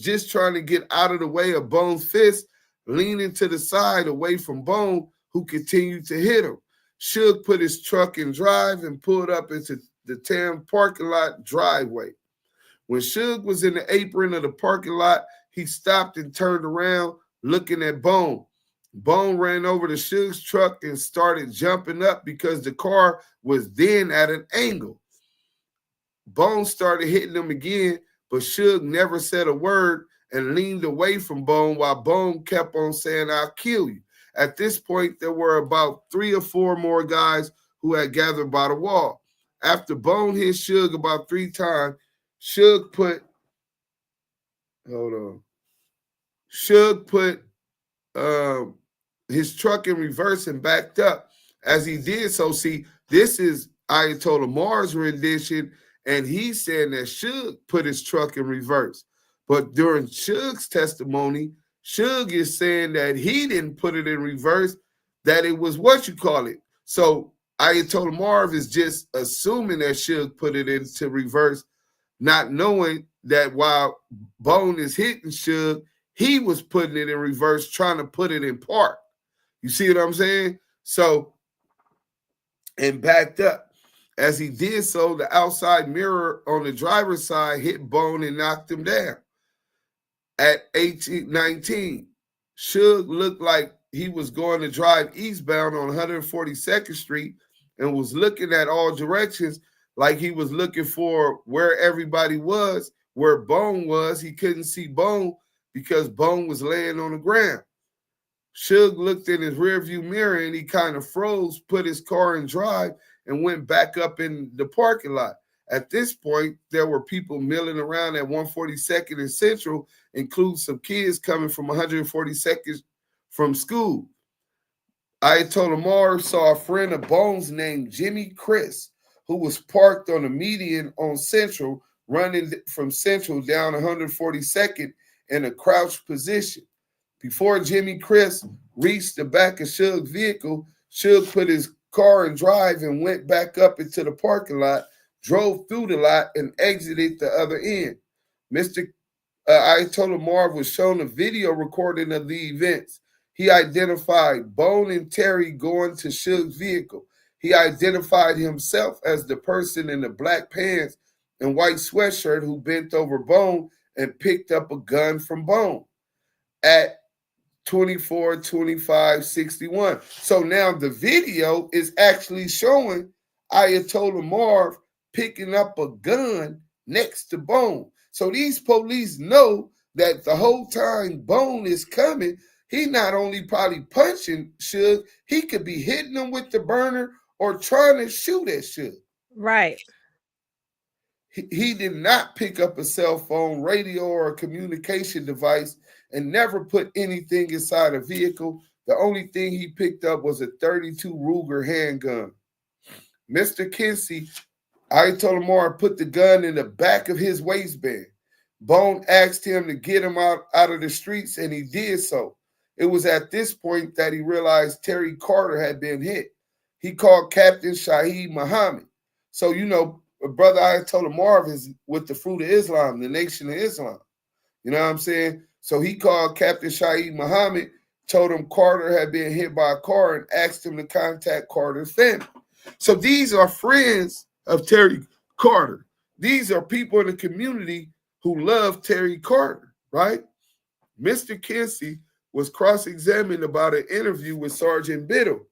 just trying to get out of the way of Bone's fist, leaning to the side away from Bone, who continued to hit him. Suge put his truck in drive and pulled up into the Tam parking lot driveway. When Suge was in the apron of the parking lot, he stopped and turned around, looking at Bone. Bone ran over to Suge's truck and started jumping up because the car was then at an angle. Bone started hitting him again, but Suge never said a word and leaned away from Bone while Bone kept on saying, "I'll kill you." At this point, there were about 3 or 4 more guys who had gathered by the wall. After Bone hit Suge about 3 times, Suge put his truck in reverse and backed up. As he did so, see, this is Ayatollah Marv's rendition, and he's saying that Suge put his truck in reverse. But during Suge's testimony, Suge is saying that he didn't put it in reverse, that it was what you call it. So Ayatollah Marv is just assuming that Suge put it into reverse, not knowing that while Bone is hitting Suge, he was putting it in reverse, trying to put it in park. You see what I'm saying? So, and backed up. As he did so, the outside mirror on the driver's side hit Bone and knocked him down. At 19, Suge looked like he was going to drive eastbound on 142nd Street and was looking at all directions like he was looking for where everybody was, where Bone was. He couldn't see Bone because Bone was laying on the ground. Suge looked in his rearview mirror and he kind of froze, put his car in drive, and went back up in the parking lot. At this point, there were people milling around at 142nd and Central, including some kids coming from 142nd from school. Ayatolla Marv saw a friend of Bones named Jimmy Chris, who was parked on the median on Central, running from Central down 142nd in a crouched position. Before Jimmy Chris reached the back of Suge's vehicle, Suge put his car in drive and went back up into the parking lot, drove through the lot, and exited the other end. Mr. Ayatollah Marv was shown a video recording of the events. He identified Bone and Terry going to Suge's vehicle. He identified himself as the person in the black pants and white sweatshirt who bent over Bone and picked up a gun from Bone at 24, 25, 61. So now the video is actually showing Ayatollah Marv picking up a gun next to Bone. So these police know that the whole time Bone is coming, he not only probably punching Suge, he could be hitting him with the burner or trying to shoot at Suge. Right. He did not pick up a cell phone, radio, or a communication device and never put anything inside a vehicle. The only thing he picked up was a .32 Ruger handgun. Mr. Kinsey, Ayatollah Marv put the gun in the back of his waistband. Bone asked him to get him out of the streets, and he did so. It was at this point that he realized Terry Carter had been hit. He called Captain Shaheed Muhammad. So, you know, Brother Ayatollah Marv is with the Fruit of Islam, the Nation of Islam. You know what I'm saying? So he called Captain Shaheed Muhammad, told him Carter had been hit by a car, and asked him to contact Carter's family. So these are friends of Terry Carter. These are people in the community who love Terry Carter, right? Mr. Kinsey was cross-examined about an interview with Sergeant Biddle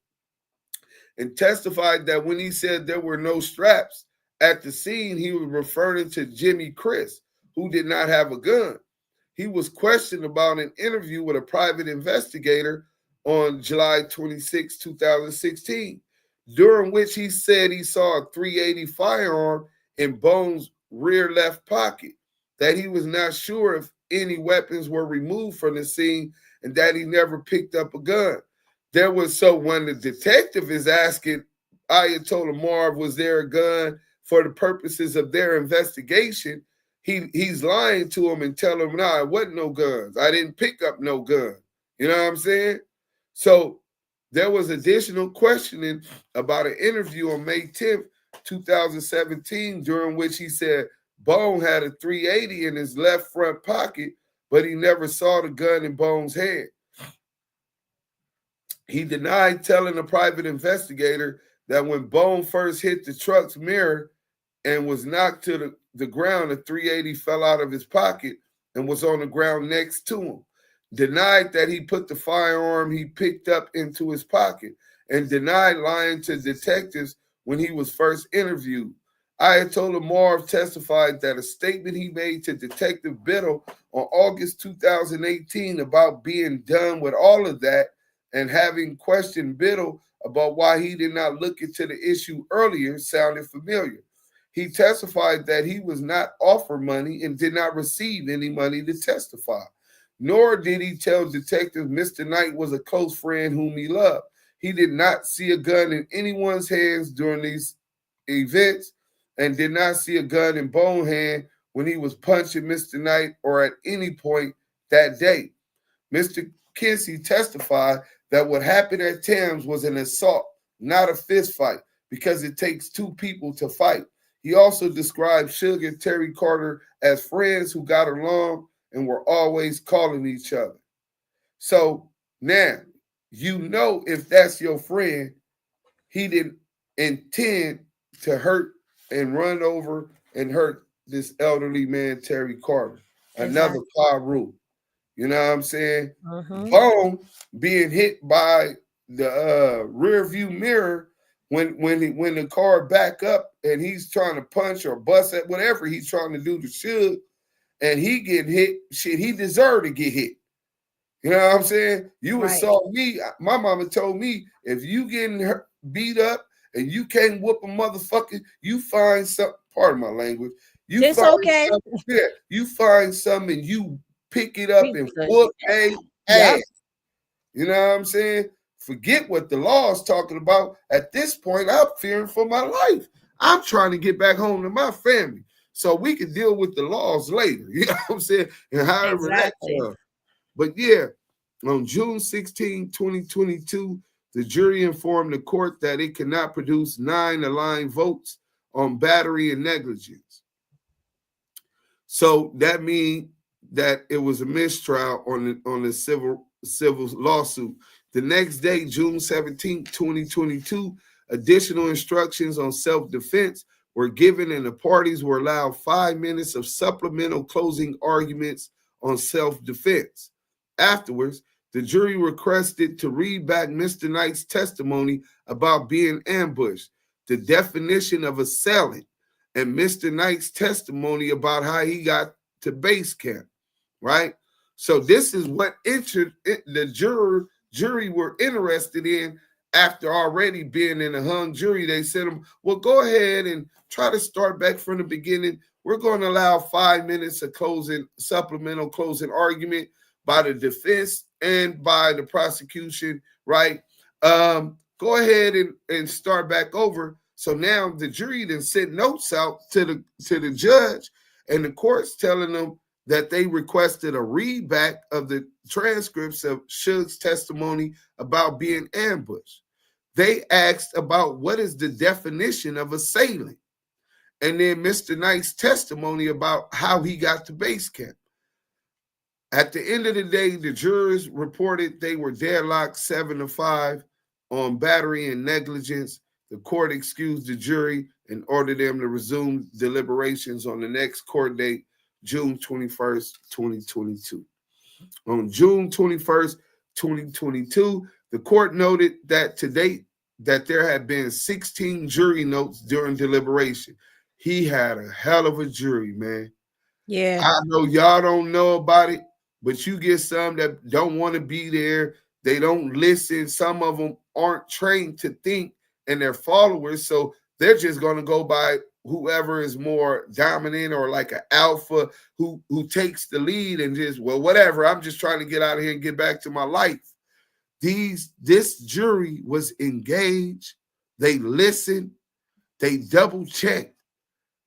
and testified that when he said there were no straps at the scene, he was referring to Jimmy Chris, who did not have a gun. He was questioned about an interview with a private investigator on July 26, 2016, during which he said he saw a .380 firearm in Bone's rear left pocket, that he was not sure if any weapons were removed from the scene, and that he never picked up a gun. So when the detective is asking Ayatollah Marv, was there a gun for the purposes of their investigation, he's lying to him and telling him, nah, it wasn't no guns. I didn't pick up no gun. You know what I'm saying? So there was additional questioning about an interview on May 10th, 2017, during which he said Bone had a .380 in his left front pocket, but he never saw the gun in Bone's hand. He denied telling a private investigator that when Bone first hit the truck's mirror and was knocked to the ground, a .380 fell out of his pocket and was on the ground next to him. Denied that he put the firearm he picked up into his pocket, and denied lying to detectives when he was first interviewed. Ayatollah Marv testified that a statement he made to Detective Biddle on August 2018 about being done with all of that and having questioned Biddle about why he did not look into the issue earlier sounded familiar. He testified that he was not offered money and did not receive any money to testify. Nor did he tell detectives Mr. Knight was a close friend whom he loved. He did not see a gun in anyone's hands during these events and did not see a gun in Bone's hand when he was punching Mr. Knight or at any point that day. Mr. Kinsey testified that what happened at Tams was an assault, not a fist fight, because it takes two people to fight. He also described Suge and Terry Carter as friends who got along and were always calling each other. So now, you know, if that's your friend, he didn't intend to hurt and run over and hurt this elderly man, Terry Carter. Another Paru. You know what I'm saying? Bone being hit by the rear view mirror when the car back up and he's trying to punch or bust at whatever he's trying to do to Suge, and he getting hit. Shit, he deserved to get hit. You know what I'm saying? You assault me. My mama told me if you getting hurt, beat up and you can't whoop a motherfucker, you find something. Pardon my language. You find something and you pick it up and whoop a ass. You know what I'm saying? Forget what the law is talking about. At this point, I'm fearing for my life. I'm trying to get back home to my family so we can deal with the laws later. You know what I'm saying? And however that comes. But yeah, on June 16, 2022, the jury informed the court that it cannot produce 9 aligned votes on battery and negligence. So that means that it was a mistrial on the civil lawsuit. The next day, June 17, 2022, additional instructions on self-defense were given and the parties were allowed 5 minutes of supplemental closing arguments on self-defense. Afterwards, the jury requested to read back Mr. Knight's testimony about being ambushed, the definition of assailant, and Mr. Knight's testimony about how he got to base camp, right? So this is what the jury were interested in after already being in a hung jury. They said, well, go ahead and try to start back from the beginning. We're going to allow 5 minutes of supplemental closing argument by the defense and by the prosecution, right? Go ahead and start back over. So now the jury then sent notes out to the judge, and the court's telling them that they requested a read back of the transcripts of Suge's testimony about being ambushed. They asked about what is the definition of assailant, and then Mr. Knight's testimony about how he got to base camp. At the end of the day, the jurors reported they were deadlocked 7-5 on battery and negligence. The court excused the jury and ordered them to resume deliberations on the next court date, June 21st, 2022. On June 21st, 2022, the court noted that to date that there had been 16 jury notes during deliberation. He had a hell of a jury, man. Yeah. I know y'all don't know about it, but you get some that don't want to be there. They don't listen. Some of them aren't trained to think, and they're followers, so they're just going to go by whoever is more dominant or like an alpha who takes the lead and just, well, whatever. I'm just trying to get out of here and get back to my life. This jury was engaged. They listened. They double checked.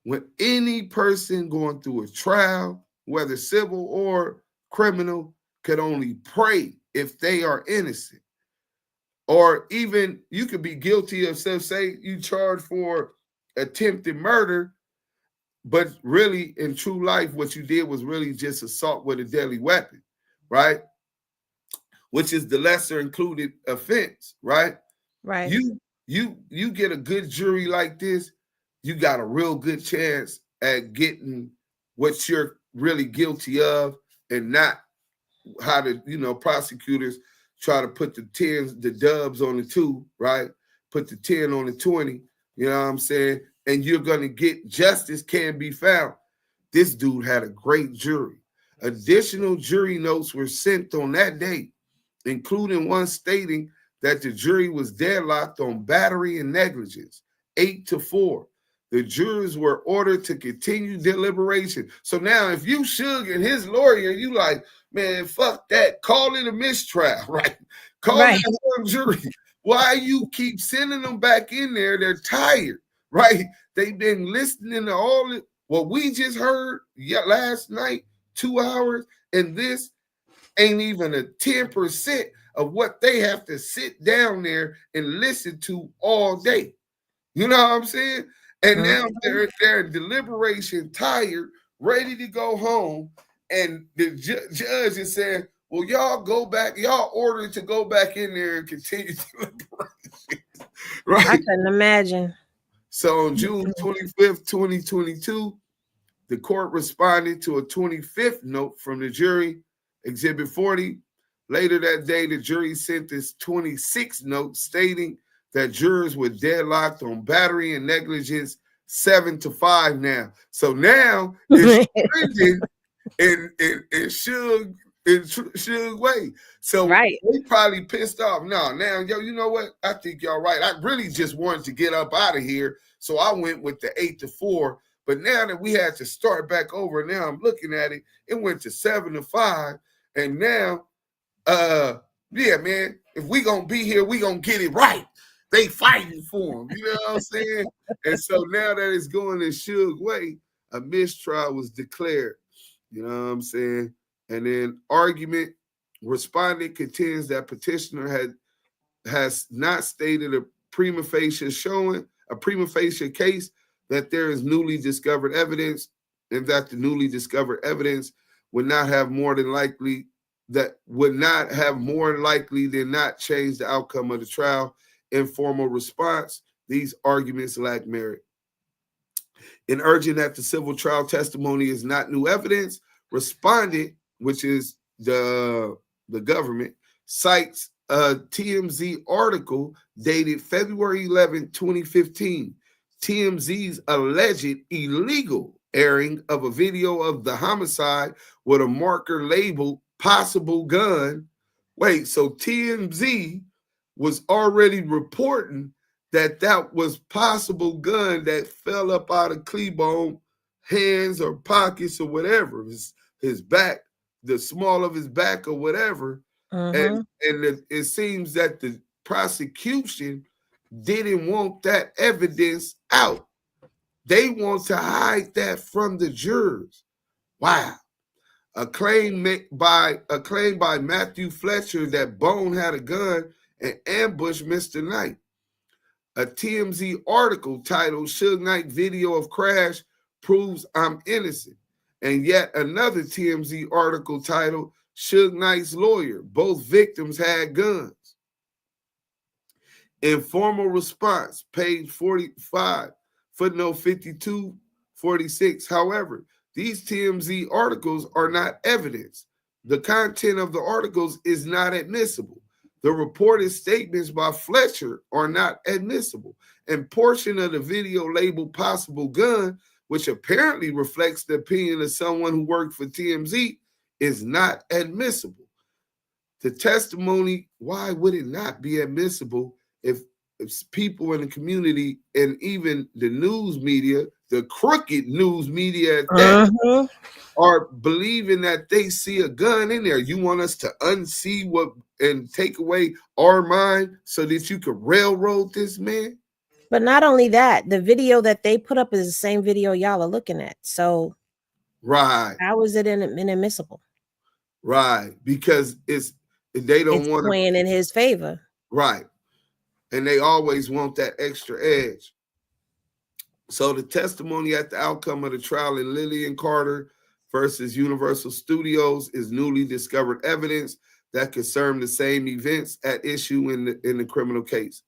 When any person going through a trial, whether civil or criminal, could only pray if they are innocent. Or even you could be guilty of, say you charged for attempted murder, but really in true life, what you did was really just assault with a deadly weapon, right? Which is the lesser included offense, right? Right. You get a good jury like this, you got a real good chance at getting what you're really guilty of, and not how the prosecutors try to put the dubs on the 2, right? Put the 10 on the 20, you know what I'm saying? And you're going to get justice can be found. This dude had a great jury. Additional jury notes were sent on that day, including one stating that the jury was deadlocked on battery and negligence, 8-4. The jurors were ordered to continue deliberation. So now if you Suge and his lawyer, you like, man, fuck that. Call it a mistrial, right? Call it a hung jury. Why you keep sending them back in there? They're tired, right? They've been listening to all what we just heard last night, 2 hours, and this ain't even a 10% of what they have to sit down there and listen to all day. You know what I'm saying? And now they're in deliberation, tired, ready to go home. And the judge is saying, well, y'all go back, y'all ordered to go back in there and continue deliberation. Right? I couldn't imagine. So on June 25th, 2022, the court responded to a 25th note from the jury, Exhibit 40. Later that day, the jury sent this 26th note stating that jurors were deadlocked on battery and negligence 7-5 now. So now it's trending in Suge way. So right. they probably pissed off. No, now, yo, you know what? I think y'all right. I really just wanted to get up out of here. So I went with the 8-4. But now that we had to start back over, now I'm looking at it, it went to 7-5. And now, yeah, man, if we gonna be here, we gonna get it right. They fighting for him, you know what I'm saying? And so now that it's going in Suge way, a mistrial was declared. You know what I'm saying? And then argument, respondent contends that petitioner has not stated a prima facie case that there is newly discovered evidence, and that the newly discovered evidence would not have more than likely than not change the outcome of the trial. In formal response, these arguments lack merit. In urging that the civil trial testimony is not new evidence, respondent, which is the government, cites a TMZ article dated February 11, 2015. TMZ's alleged illegal airing of a video of the homicide with a marker labeled possible gun. Wait, so TMZ was already reporting that was possible gun that fell up out of Cleabone hands or pockets or whatever, his back, the small of his back or whatever. And it seems that the prosecution didn't want that evidence out. They want to hide that from the jurors. Wow. A claim by Matthew Fletcher that Bone had a gun and ambushed Mr. Knight. A TMZ article titled Suge Knight Video of Crash Proves I'm Innocent. And yet another TMZ article titled Suge Knight's Lawyer. Both victims had guns. In formal response, page 45, footnote 52, 46. However, these TMZ articles are not evidence. The content of the articles is not admissible. The reported statements by Fletcher are not admissible. And portion of the video labeled possible gun, which apparently reflects the opinion of someone who worked for TMZ, is not admissible. The testimony, why would it not be admissible if people in the community and even the news media, the crooked news media at that, are believing that they see a gun in there? You want us to unsee what and take away our mind so that you could railroad this man? But not only that, the video that they put up is the same video y'all are looking at. So right, how is it inadmissible? Right, because they don't want to playing in his favor. Right. And they always want that extra edge. So the testimony at the outcome of the trial in Lillian Carter versus Universal Studios is newly discovered evidence that concern the same events at issue in the criminal case.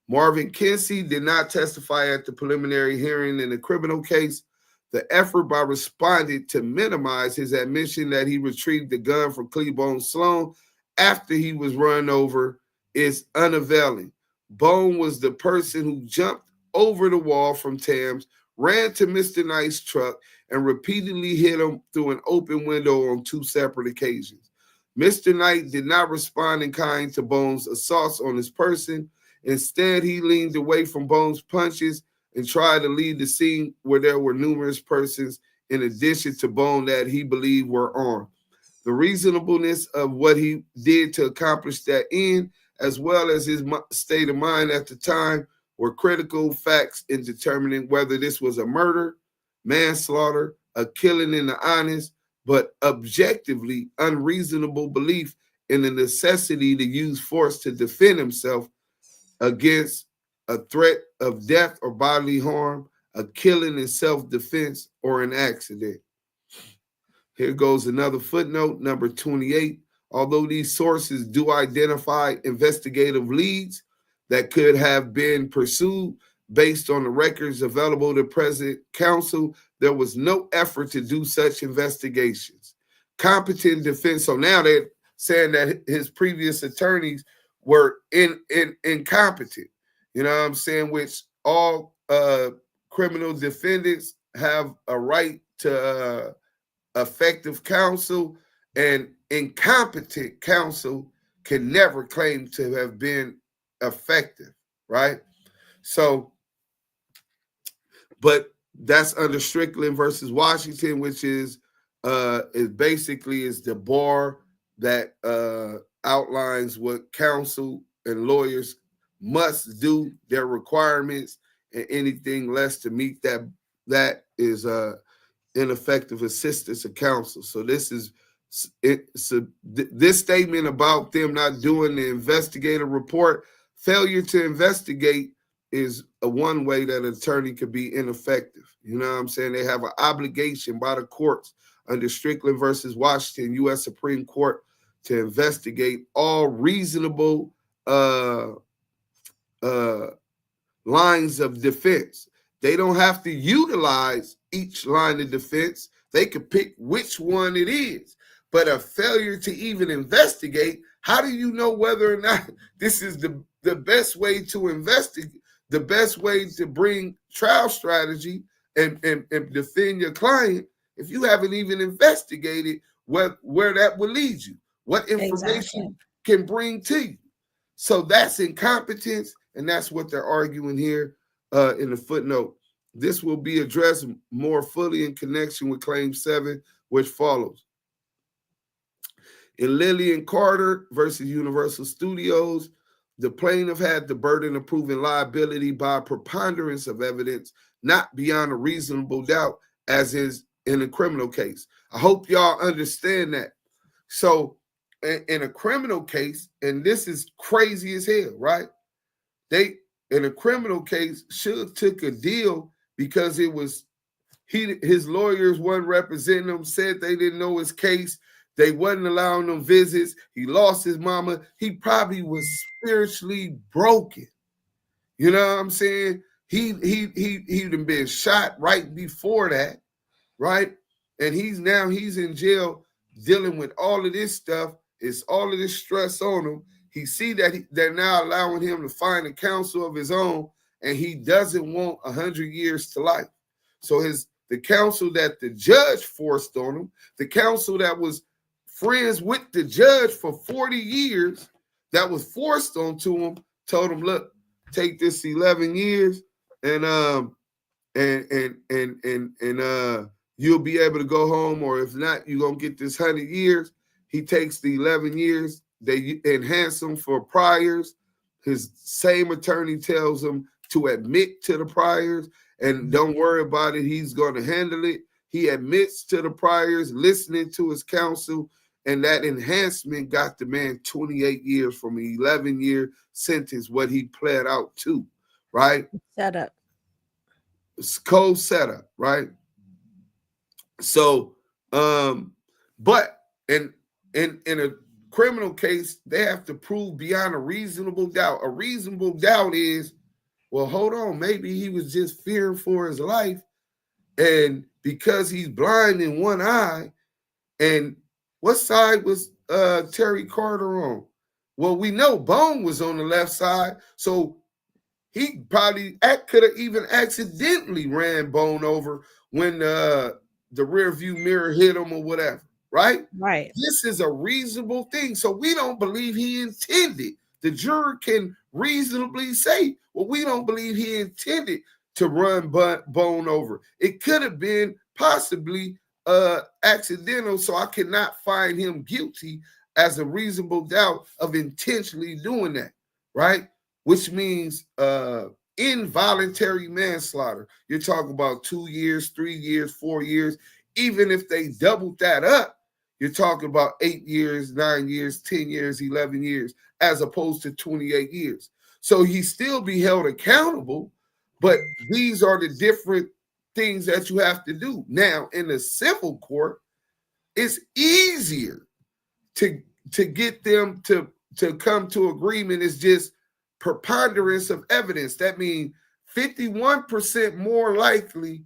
Marvin Kinsey did not testify at the preliminary hearing in the criminal case. The effort by respondent to minimize his admission that he retrieved the gun from Cleabone Sloan after he was run over is unavailing. Bone was the person who jumped over the wall from Tams, ran to Mr. Knight's truck, and repeatedly hit him through an open window on 2 separate occasions. Mr. Knight did not respond in kind to Bone's assaults on his person. Instead, he leaned away from Bone's punches and tried to leave the scene where there were numerous persons in addition to Bone that he believed were armed. The reasonableness of what he did to accomplish that end, as well as his state of mind at the time, were critical facts in determining whether this was a murder, manslaughter, a killing in the honest, but objectively unreasonable belief in the necessity to use force to defend himself against a threat of death or bodily harm, a killing in self-defense, or an accident. Here goes another footnote, number 28. Although these sources do identify investigative leads that could have been pursued, based on the records available to present counsel, there was no effort to do such investigations. Competent defense. So now they're saying that his previous attorneys were incompetent. You know what I'm saying? Which all criminal defendants have a right to effective counsel, and incompetent counsel can never claim to have been effective, right? So, but that's under Strickland versus Washington, which is basically is the bar that outlines what counsel and lawyers must do, their requirements, and anything less to meet that is ineffective assistance of counsel. So this is this statement about them not doing the investigative report. Failure to investigate is a one way that an attorney could be ineffective. You know what I'm saying? They have an obligation by the courts under Strickland versus Washington, U.S. Supreme Court, to investigate all reasonable lines of defense. They don't have to utilize each line of defense. They could pick which one it is. But a failure to even investigate, how do you know whether or not this is the best way to investigate, the best way to bring trial strategy and defend your client if you haven't even investigated where that will lead you, what information can bring to you? So that's incompetence, and that's what they're arguing here in the footnote. This will be addressed more fully in connection with Claim 7, which follows. In Lillian Carter versus Universal Studios, the plaintiff had the burden of proving liability by preponderance of evidence, not beyond a reasonable doubt, as is in a criminal case. I hope y'all understand that. So in a criminal case, and this is crazy as hell, right? In a criminal case, Suge took a deal because it was his lawyers weren't representing him, said they didn't know his case. They wasn't allowing him visits. He lost his mama. He probably was spiritually broken. You know what I'm saying? He'd been shot right before that, right? And he's in jail dealing with all of this stuff. It's all of this stress on him. He see that they're now allowing him to find a counsel of his own, and he doesn't want 100 years to life. So the counsel that the judge forced on him, the counsel that was friends with the judge for 40 years, that was forced onto him, told him, look, take this 11 years and you'll be able to go home, or if not, you're gonna get this 100 years. He takes the 11 years, they enhance him for priors. His same attorney tells him to admit to the priors and don't worry about it, he's gonna handle it. He admits to the priors, listening to his counsel, and that enhancement got the man 28 years from an 11-year sentence, what he pled out to, right? Setup. It's cold setup, right? So, but in a criminal case, they have to prove beyond a reasonable doubt. A reasonable doubt is, well, hold on, maybe he was just fearing for his life, and because he's blind in one eye, and what side was Terry Carter on? Well, we know Bone was on the left side, so he probably could have even accidentally ran Bone over when the rear view mirror hit him or whatever, right? Right. This is a reasonable thing, so we don't believe he intended. The juror can reasonably say, well, we don't believe he intended to run Bone over. It could have been possibly accidental, so I cannot find him guilty as a reasonable doubt of intentionally doing that, right? Which means involuntary manslaughter. You're talking about 2 years, 3 years, 4 years. Even if they doubled that up, you're talking about 8 years, 9 years, 10 years, 11 years, as opposed to 28 years. So he still be held accountable, but these are the different things that you have to do. Now, in the civil court, it's easier to get them to come to agreement. It's just preponderance of evidence. That means 51% more likely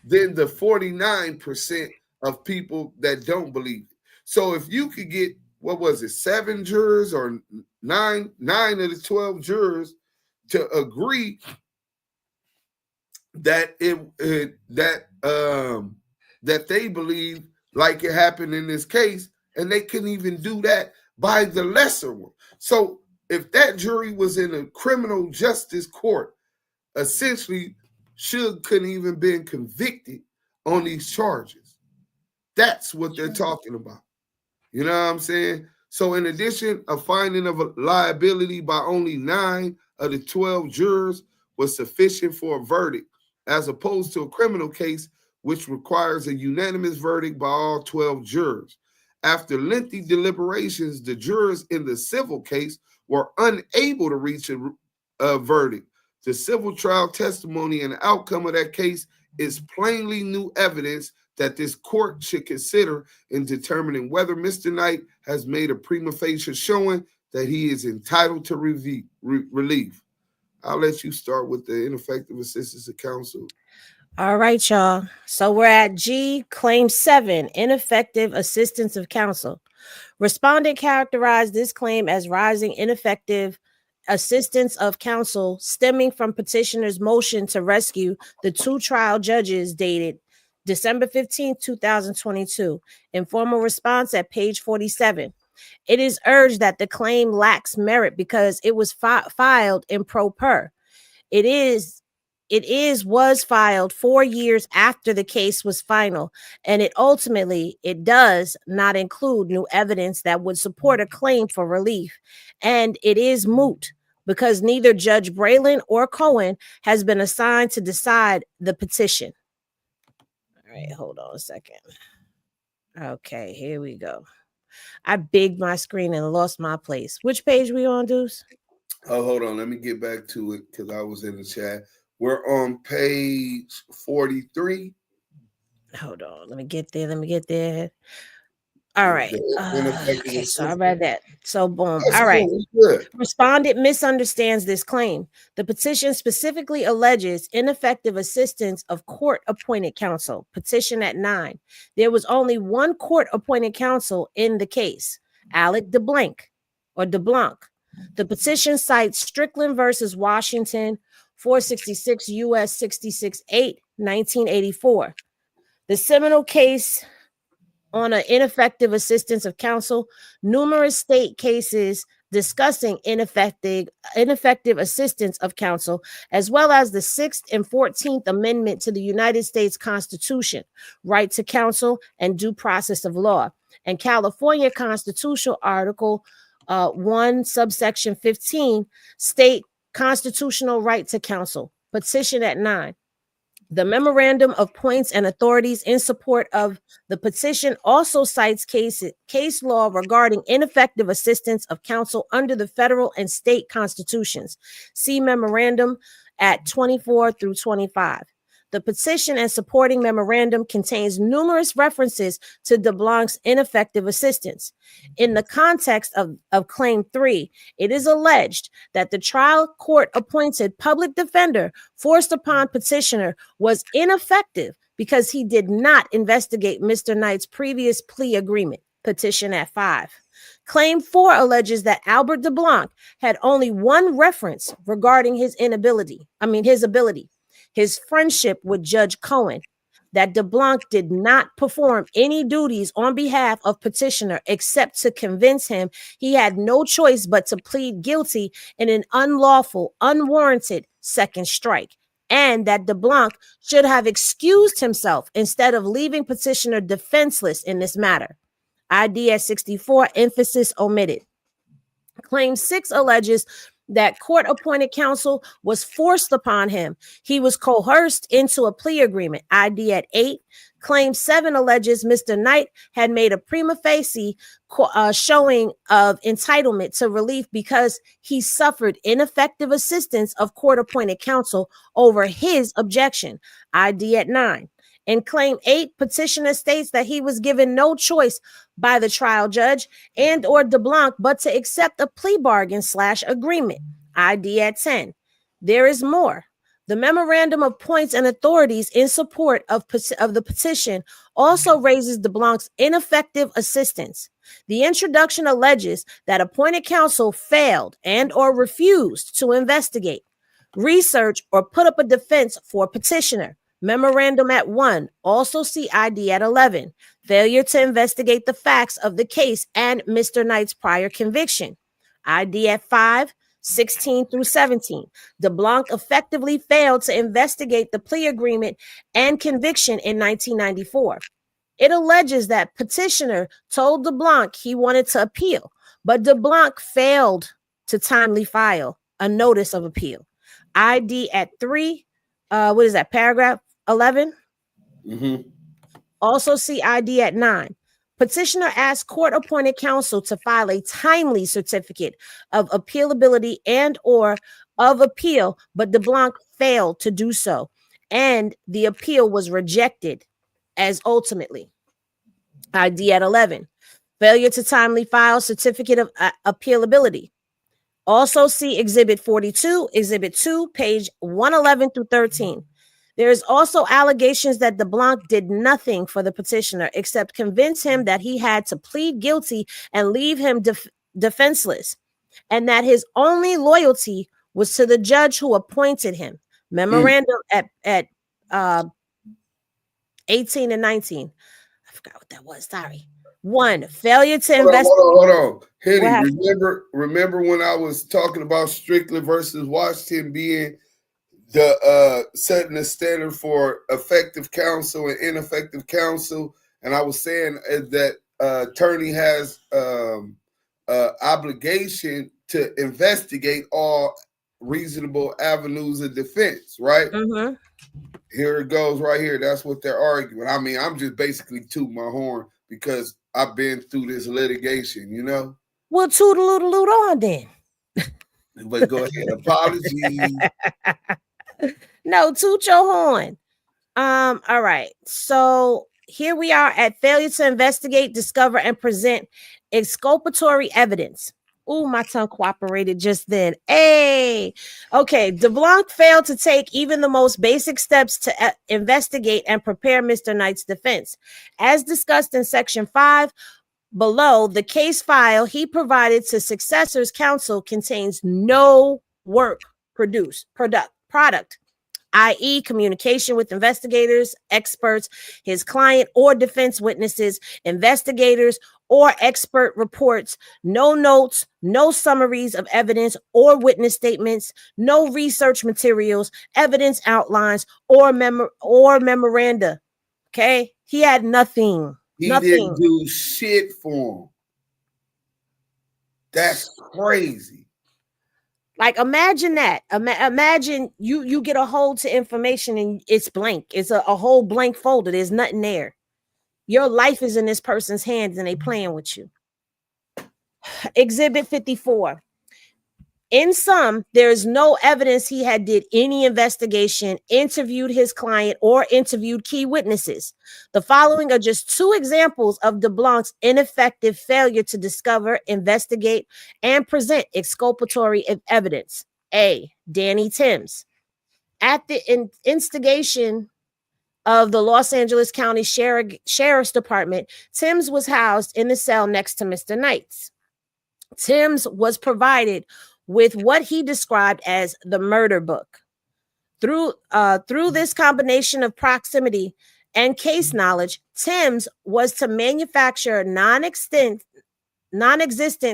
than the 49% of people that don't believe it. So if you could get, what was it, 7 jurors or nine of the 12 jurors to agree that that they believe like it happened in this case, and they couldn't even do that by the lesser one. So if that jury was in a criminal justice court, essentially Suge couldn't even been convicted on these charges. That's what they're talking about. You know what I'm saying? So in addition, a finding of a liability by only 9 of the 12 jurors was sufficient for a verdict, as opposed to a criminal case which requires a unanimous verdict by all 12 jurors. After lengthy deliberations, the jurors in the civil case were unable to reach a verdict. The civil trial testimony and outcome of that case is plainly new evidence that this court should consider in determining whether Mr. Knight has made a prima facie showing that he is entitled to relief. I'll let you start with the ineffective assistance of counsel. All right, y'all. So we're at G, claim 7, ineffective assistance of counsel. Respondent characterized this claim as rising ineffective assistance of counsel stemming from petitioner's motion to rescue the 2 trial judges dated December 15, 2022. In formal response at page 47. It is urged that the claim lacks merit because it was filed in pro per. It was filed 4 years after the case was final, and it does not include new evidence that would support a claim for relief, and it is moot because neither Judge Braylon or Cohen has been assigned to decide the petition. All right, hold on a second. Okay, here we go. I bigged my screen and lost my place. Which page we on, Deuce? Oh, hold on. Let me get back to it because I was in the chat. We're on page 43. Hold on. Let me get there. All right. Okay, so I read that. So boom. All right. Respondent misunderstands this claim. The petition specifically alleges ineffective assistance of court-appointed counsel. Petition at 9. There was only one court-appointed counsel in the case, Alec DeBlanc. The petition cites Strickland versus Washington, 466 U.S. 66-8, 1984. The seminal case on an ineffective assistance of counsel, numerous state cases discussing ineffective assistance of counsel, as well as the 6th and 14th Amendment to the United States Constitution, right to counsel and due process of law, and California Constitutional Article 1, subsection 15, state constitutional right to counsel. Petition at 9. The memorandum of points and authorities in support of the petition also cites case law regarding ineffective assistance of counsel under the federal and state constitutions. See memorandum at 24 through 25. The petition and supporting memorandum contains numerous references to DeBlanc's ineffective assistance. In the context of Claim 3, it is alleged that the trial court appointed public defender forced upon petitioner was ineffective because he did not investigate Mr. Knight's previous plea agreement. Petition at 5. Claim 4 alleges that Albert DeBlanc had only one reference regarding his ability. His friendship with Judge Cohen, that DeBlanc did not perform any duties on behalf of petitioner except to convince him he had no choice but to plead guilty in an unlawful, unwarranted second strike, and that DeBlanc should have excused himself instead of leaving petitioner defenseless in this matter. ID at 64, emphasis omitted. Claim 6 alleges that court-appointed counsel was forced upon him. He was coerced into a plea agreement. ID at 8. Claim 7 alleges Mr. Knight had made a prima facie showing of entitlement to relief because he suffered ineffective assistance of court-appointed counsel over his objection. ID at 9. In Claim 8, petitioner states that he was given no choice by the trial judge and or DeBlanc but to accept a plea bargain / agreement. ID at 10. There is more. The memorandum of points and authorities in support of the petition also raises DeBlanc's ineffective assistance. The introduction alleges that appointed counsel failed and or refused to investigate, research, or put up a defense for petitioner. Memorandum at 1, also see ID at 11. Failure to investigate the facts of the case and Mr. Knight's prior conviction. ID at 5, 16 through 17. DeBlanc effectively failed to investigate the plea agreement and conviction in 1994. It alleges that petitioner told DeBlanc he wanted to appeal, but DeBlanc failed to timely file a notice of appeal. ID at 3, what is that, paragraph 11? Mm-hmm. Also see ID at 9. Petitioner asked court-appointed counsel to file a timely certificate of appealability and or of appeal, but DeBlanc failed to do so, and the appeal was rejected as ultimately. ID at 11. Failure to timely file certificate of appealability. Also see Exhibit 42, Exhibit 2, page 111 through 13. There is also allegations that DeBlanc did nothing for the petitioner except convince him that he had to plead guilty and leave him defenseless, and that his only loyalty was to the judge who appointed him. Memorandum at 18 and 19. I forgot what that was. Sorry. 1, failure to investigate. Hold on. Henny, remember when I was talking about Strickland versus Washington being the setting the standard for effective counsel and ineffective counsel, and I was saying that attorney has obligation to investigate all reasonable avenues of defense, right? Mm-hmm. Here it goes right here. That's what they're arguing. I mean, I'm just basically tooting my horn because I've been through this litigation, you know? Well, toot-a-loot-a-loot on then. But go ahead. Apologies. No, toot your horn. All right. So here we are at failure to investigate, discover, and present exculpatory evidence. Ooh, my tongue cooperated just then. Hey, okay. DeBlanc failed to take even the most basic steps to investigate and prepare Mr. Knight's defense. As discussed in Section 5 below, the case file he provided to successors counsel contains no work product, i.e. communication with investigators, experts, his client or defense witnesses, investigators, or expert reports, no notes, no summaries of evidence or witness statements, no research materials, evidence outlines, or memoranda. Okay? He had nothing. He didn't do shit for him. That's crazy. Like, imagine that. Imagine you get a hold to information and it's blank. It's a whole blank folder. There's nothing there. Your life is in this person's hands and they playing with you. Exhibit 54. In sum, there is no evidence he had did any investigation, interviewed his client, or interviewed key witnesses. The following are just 2 examples of DeBlanc's ineffective failure to discover, investigate, and present exculpatory evidence. A. Danny Timms. At the instigation of the Los Angeles County Sheriff's Department, Timms was housed in the cell next to Mr. Knight's. Timms was provided with what he described as the murder book. Through this combination of proximity and case knowledge, Timms was to manufacture non-existent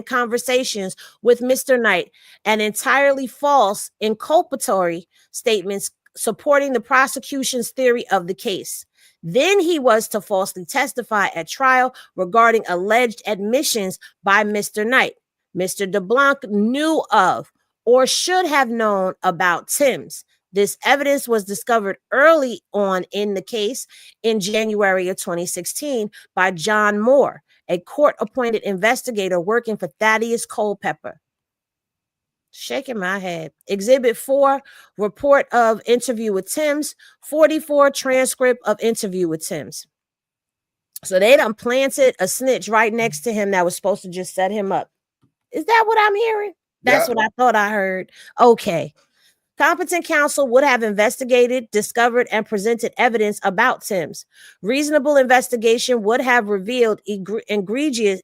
conversations with Mr. Knight and entirely false inculpatory statements supporting the prosecution's theory of the case. Then he was to falsely testify at trial regarding alleged admissions by Mr. Knight. Mr. DeBlanc knew of or should have known about Timms. This evidence was discovered early on in the case in January of 2016 by John Moore, a court-appointed investigator working for Thaddeus Culpepper. Shaking my head. Exhibit 4, report of interview with Timms. 44, transcript of interview with Timms. So they done planted a snitch right next to him that was supposed to just set him up. Is that what I'm hearing? That's what I thought I heard. Okay. Competent counsel would have investigated, discovered, and presented evidence about Timms. Reasonable investigation would have revealed egregious,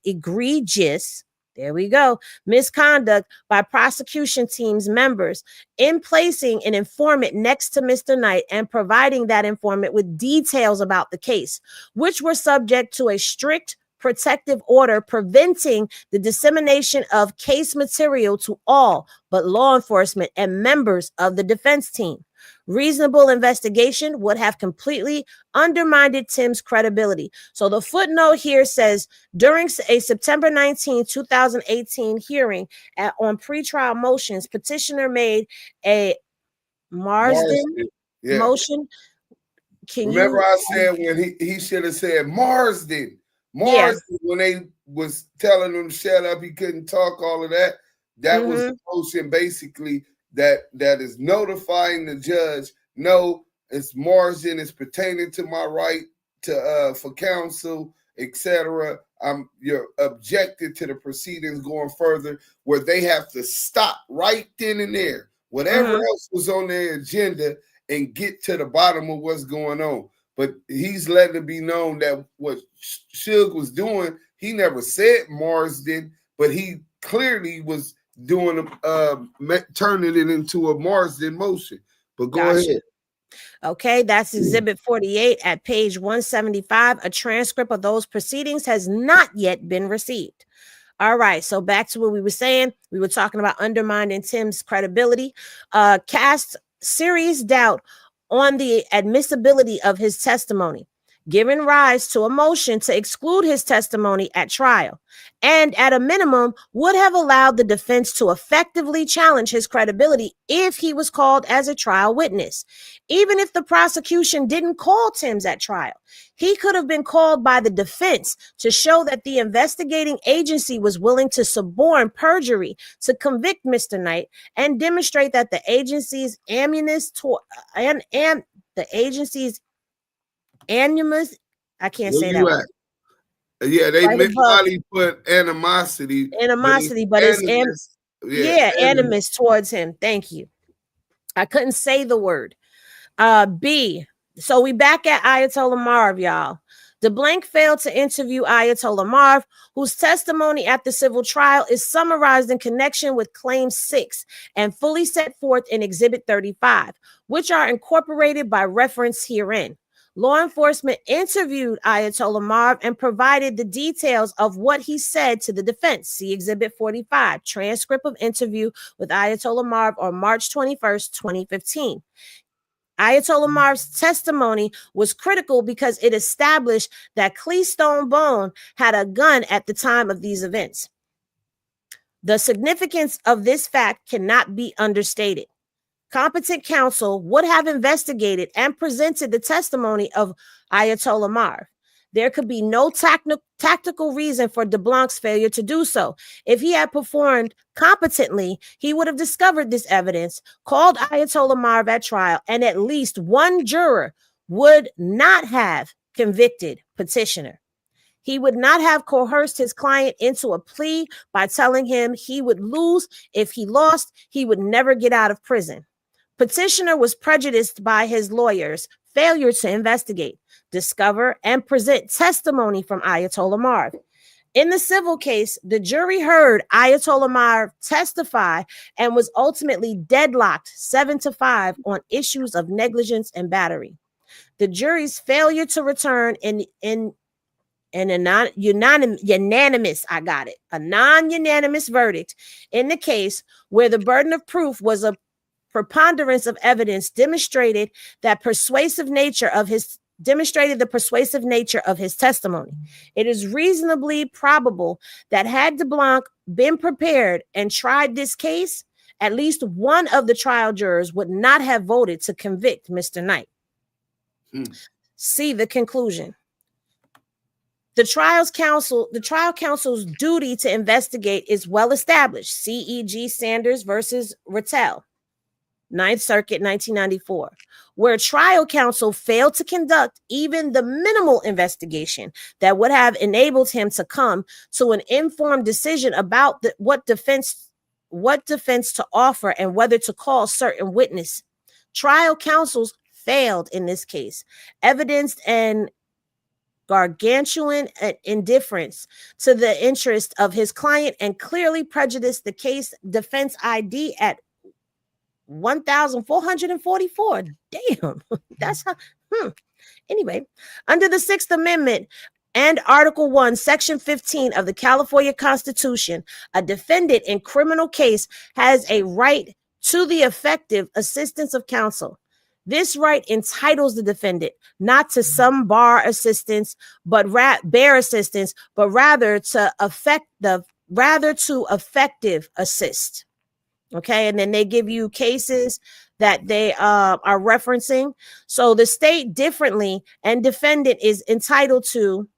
there we go, misconduct by prosecution team's members in placing an informant next to Mr. Knight and providing that informant with details about the case, which were subject to a strict protective order preventing the dissemination of case material to all but law enforcement and members of the defense team. Reasonable investigation would have completely undermined Tim's credibility. So the footnote here says, during a September 19, 2018 hearing on pretrial motions, petitioner made a Marsden motion. Remember I said when he should have said Marsden when they was telling him to shut up, he couldn't talk, all of that. That was the motion basically that is notifying the judge, no, it's Marsden, it's pertaining to my right to for counsel, etc. You're objected to the proceedings going further, where they have to stop right then and there, whatever else was on their agenda, and get to the bottom of what's going on. But he's letting it be known that what Suge was doing, he never said Marsden, but he clearly was doing turning it into a Marsden motion. But go ahead. Okay, that's Exhibit 48 at page 175. A transcript of those proceedings has not yet been received. All right, so back to what we were saying. We were talking about undermining Tim's credibility. Cast serious doubt on the admissibility of his testimony, giving rise to a motion to exclude his testimony at trial, and at a minimum would have allowed the defense to effectively challenge his credibility if he was called as a trial witness. Even if the prosecution didn't call Timms at trial, he could have been called by the defense to show that the investigating agency was willing to suborn perjury to convict Mr. Knight and demonstrate that the agency's animus, I can't say that word. Yeah, they probably put animosity, but it's animus towards him. Thank you. I couldn't say the word. B. So we back at Ayatolla Marv, y'all. DeBlanc failed to interview Ayatollah Marv, whose testimony at the civil trial is summarized in connection with Claim 6 and fully set forth in Exhibit 35, which are incorporated by reference herein. Law enforcement interviewed Ayatollah Marv and provided the details of what he said to the defense. See Exhibit 45, transcript of interview with Ayatollah Marv on March 21st, 2015. Ayatollah Marv's testimony was critical because it established that Cleystone Bone had a gun at the time of these events. The significance of this fact cannot be understated. Competent counsel would have investigated and presented the testimony of Ayatollah Marv. There could be no tactical reason for DeBlanc's failure to do so. If he had performed competently, he would have discovered this evidence, called Ayatollah Marv at trial, and at least one juror would not have convicted petitioner. He would not have coerced his client into a plea by telling him he would lose. If he lost, he would never get out of prison. Petitioner was prejudiced by his lawyers' failure to investigate, discover, and present testimony from Ayatollah Marv. In the civil case, the jury heard Ayatollah Marv testify and was ultimately deadlocked 7-5 on issues of negligence and battery. The jury's failure to return a non-unanimous verdict in the case where the burden of proof was a preponderance of evidence demonstrated the persuasive nature of his testimony. It is reasonably probable that had DeBlanc been prepared and tried this case, at least one of the trial jurors would not have voted to convict Mr. Knight. See the conclusion. The trial counsel's duty to investigate is well established. C.E.G. Sanders versus Rattel, 9th Circuit, 1994, where trial counsel failed to conduct even the minimal investigation that would have enabled him to come to an informed decision about what defense what defense to offer and whether to call certain witness. Trial counsels failed in this case, evidenced an gargantuan indifference to the interest of his client and clearly prejudiced the case defense ID at 1,444. Damn, that's how. Anyway, under the Sixth Amendment and Article 1, Section 15 of the California Constitution, a defendant in criminal case has a right to the effective assistance of counsel. This right entitles the defendant not to some bar assistance, but bare assistance, but rather to effective assist. Okay, and then they give you cases that they are referencing. So the state differently, and defendant is entitled to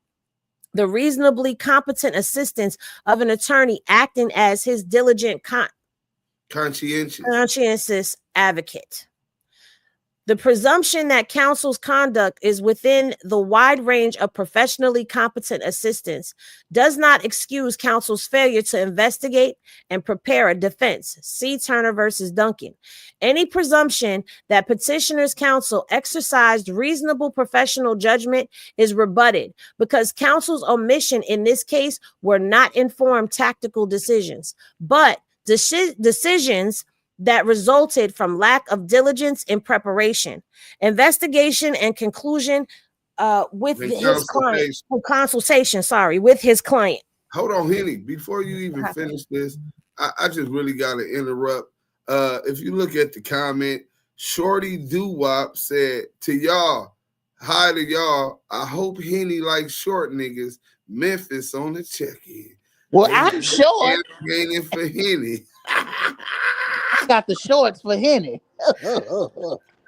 the reasonably competent assistance of an attorney acting as his diligent conscientious advocate. The presumption that counsel's conduct is within the wide range of professionally competent assistance does not excuse counsel's failure to investigate and prepare a defense. See Turner versus Duncan. Any presumption that petitioner's counsel exercised reasonable professional judgment is rebutted because counsel's omission in this case were not informed tactical decisions, but decisions that resulted from lack of diligence in preparation, investigation, and conclusion with his client, consultation, with his client. Hold on, Henny, before you even finish this, I just really got to interrupt. If you look at the comment, Shorty Doo-Wop said to y'all, hi to y'all, I hope Henny likes short niggas, Memphis on the check-in. Well, I'm short. Gaining for Henny. I got the shorts for Henny.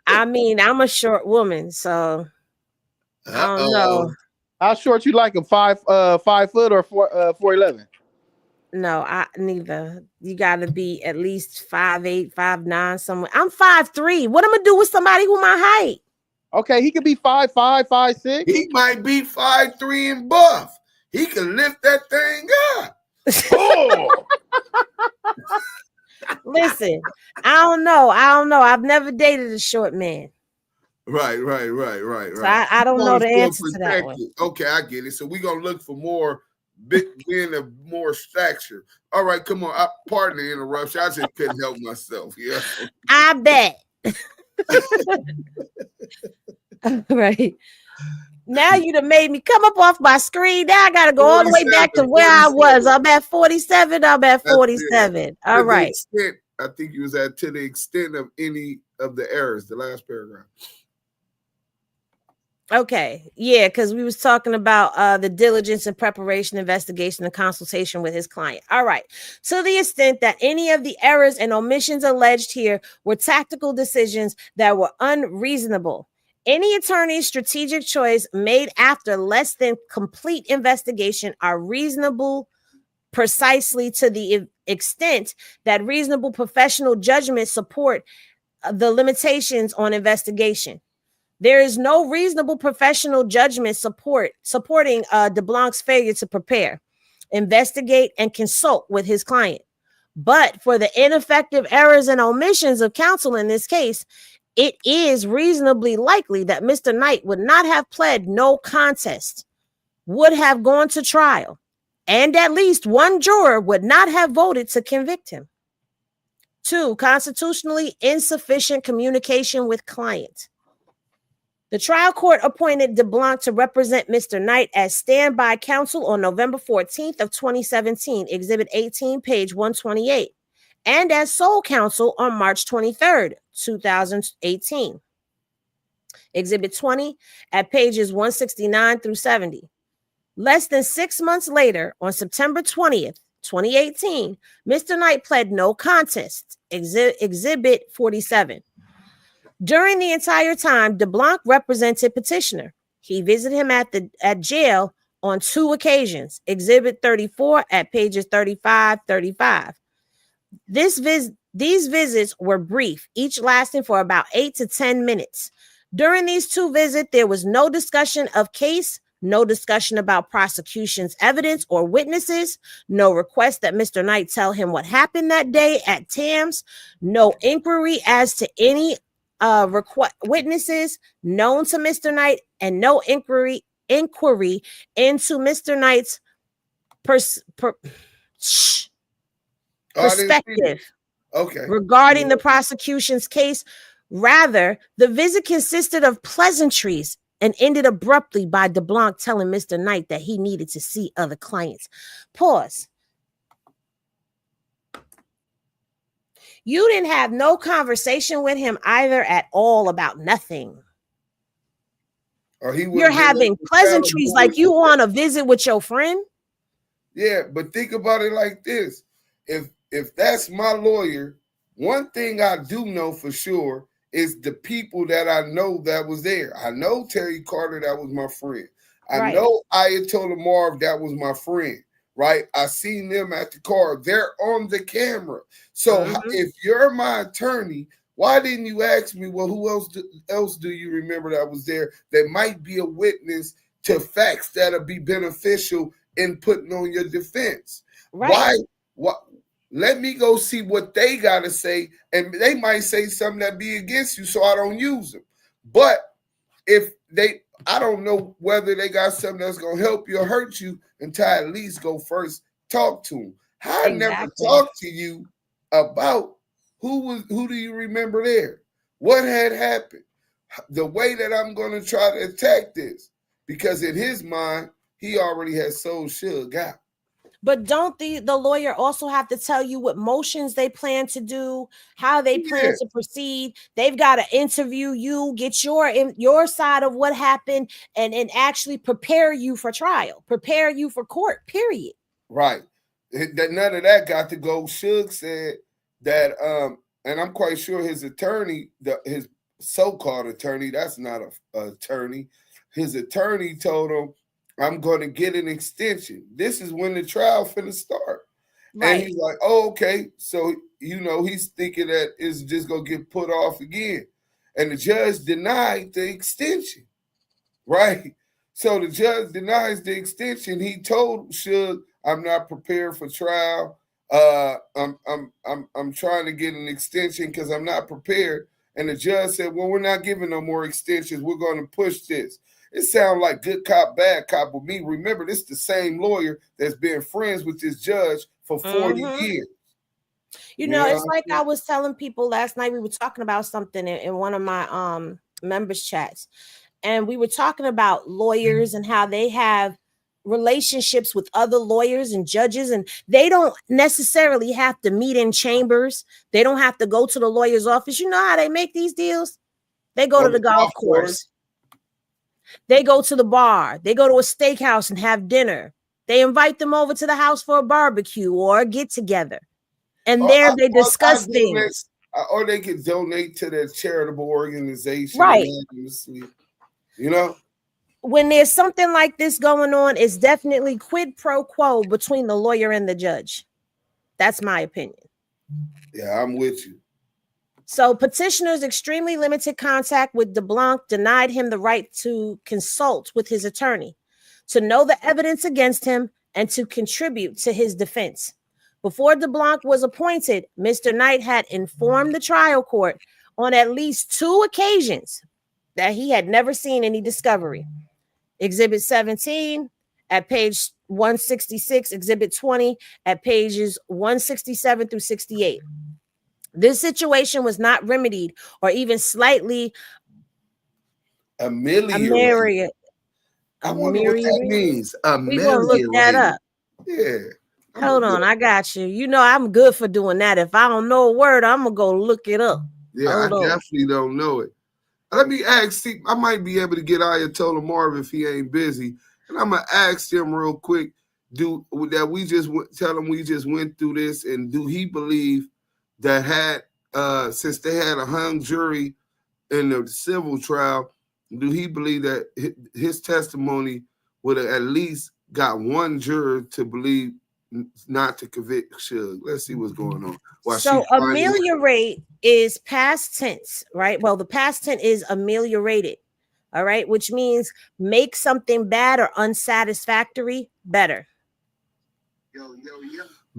I mean, I'm a short woman, so I don't know. How short you like him? 5 foot or 4'11"? No, neither. You got to be at least 5'8", 5'9", somewhere. I'm 5'3". What am I gonna do with somebody who my height? Okay, he could be 5'5", 5'6". He might be 5'3" and buff. He can lift that thing up. Oh. Listen, I don't know. I've never dated a short man. Right. So I don't know the answer to that one. Okay, I get it. So we're gonna look for more being of more stature. All right, come on. Pardon the interruption. I just couldn't help myself. Yeah. I bet. Right. Now you done made me come up off my screen. Now I got to go all the way back to where I was. I'm at 47. I'm at 47. All right. Extent, I think you was at to the extent of any of the errors, the last paragraph. Okay. Yeah, because we was talking about the diligence and preparation, investigation, and consultation with his client. All right. To the extent that any of the errors and omissions alleged here were tactical decisions that were unreasonable. Any attorney's strategic choice made after less than complete investigation are reasonable precisely to the extent that reasonable professional judgment support the limitations on investigation. There is no reasonable professional judgment supporting DeBlanc's failure to prepare, investigate, and consult with his client. But for the ineffective errors and omissions of counsel in this case, it is reasonably likely that Mr. Knight would not have pled no contest, would have gone to trial, and at least one juror would not have voted to convict him. 2, constitutionally insufficient communication with client. The trial court appointed DeBlanc to represent Mr. Knight as standby counsel on November 14th of 2017, Exhibit 18, page 128. And as sole counsel on March 23rd, 2018. Exhibit 20 at pages 169 through 70. Less than 6 months later, on September 20th, 2018, Mr. Knight pled no contest, Exhibit 47. During the entire time, DeBlanc represented petitioner. He visited him at jail on 2 occasions, Exhibit 34 at pages 35, 35. These visits were brief, each lasting for about 8 to 10 minutes. During these 2 visits, there was no discussion of case, no discussion about prosecution's evidence or witnesses, no request that Mr. Knight tell him what happened that day at Tam's, no inquiry as to any witnesses known to Mr. Knight, and no inquiry into Mr. Knight's perspective regarding the prosecution's case. Rather, the visit consisted of pleasantries and ended abruptly by DeBlanc telling Mr. Knight that he needed to see other clients. Pause. You didn't have no conversation with him either at all about nothing. Or you're having pleasantries like you on a visit with your friend. Yeah, but think about it like this. If that's my lawyer, one thing I do know for sure is the people that I know that was there. I know Terry Carter, that was my friend. I know Ayatolla Marv, that was my friend, right? I seen them at the car. They're on the camera. So if you're my attorney, why didn't you ask me, well, who else do you remember that was there that might be a witness to facts that'll be beneficial in putting on your defense? Right. Why? Let me go see what they got to say, and they might say something that be against you, so I don't use them. But if I don't know whether they got something that's going to help you or hurt you until I at least go first talk to them. I never talked to you about who do you remember there? What had happened? The way that I'm going to try to attack this, because in his mind, he already has sold Suge out. But don't the lawyer also have to tell you what motions they plan to do, how they plan to proceed? They've got to interview you, get your side of what happened, and actually prepare you for trial, prepare you for court, period. Right. None of that got to go. Suge said that, and I'm quite sure his attorney, his so-called attorney, that's not an attorney, his attorney told him, I'm going to get an extension. This is when the trial finna start. Right. And he's like, oh, okay. So, he's thinking that it's just going to get put off again. And the judge denied the extension. Right. So the judge denies the extension. He told Suge, I'm not prepared for trial. I'm trying to get an extension because I'm not prepared. And the judge said, well, we're not giving no more extensions. We're going to push this. It sounds like good cop, bad cop with me. Remember, this is the same lawyer that's been friends with this judge for 40 years. It's like I was telling people last night. We were talking about something in one of my members chats, and we were talking about lawyers and how they have relationships with other lawyers and judges, and they don't necessarily have to meet in chambers. They don't have to go to the lawyer's office. You know how they make these deals? They go to the golf course. They go to the bar. They go to a steakhouse and have dinner. They invite them over to the house for a barbecue or a get together. And there they discuss things. Or they can donate to their charitable organization. Right. When there's something like this going on, it's definitely quid pro quo between the lawyer and the judge. That's my opinion. Yeah, I'm with you. So petitioner's extremely limited contact with DeBlanc denied him the right to consult with his attorney, to know the evidence against him, and to contribute to his defense. Before DeBlanc was appointed, Mr. Knight had informed the trial court on at least 2 occasions that he had never seen any discovery. Exhibit 17 at page 166, Exhibit 20 at pages 167 through 68. This situation was not remedied or even slightly ameliorated. I wonder what that means. We're going to look that up. Yeah. Hold on, I got you. I'm good for doing that. If I don't know a word, I'm going to go look it up. Yeah, definitely don't know it. Let me ask, I might be able to get Ayatolla Marv if he ain't busy. And I'm going to ask him real quick, tell him we just went through this, and do he believe that since they had a hung jury in the civil trial, do he believe that his testimony would have at least got one juror to believe not to convict Suge? Let's see what's going on. So ameliorate is past tense, right? Well, the past tense is ameliorated. All right, which means make something bad or unsatisfactory better. Yo.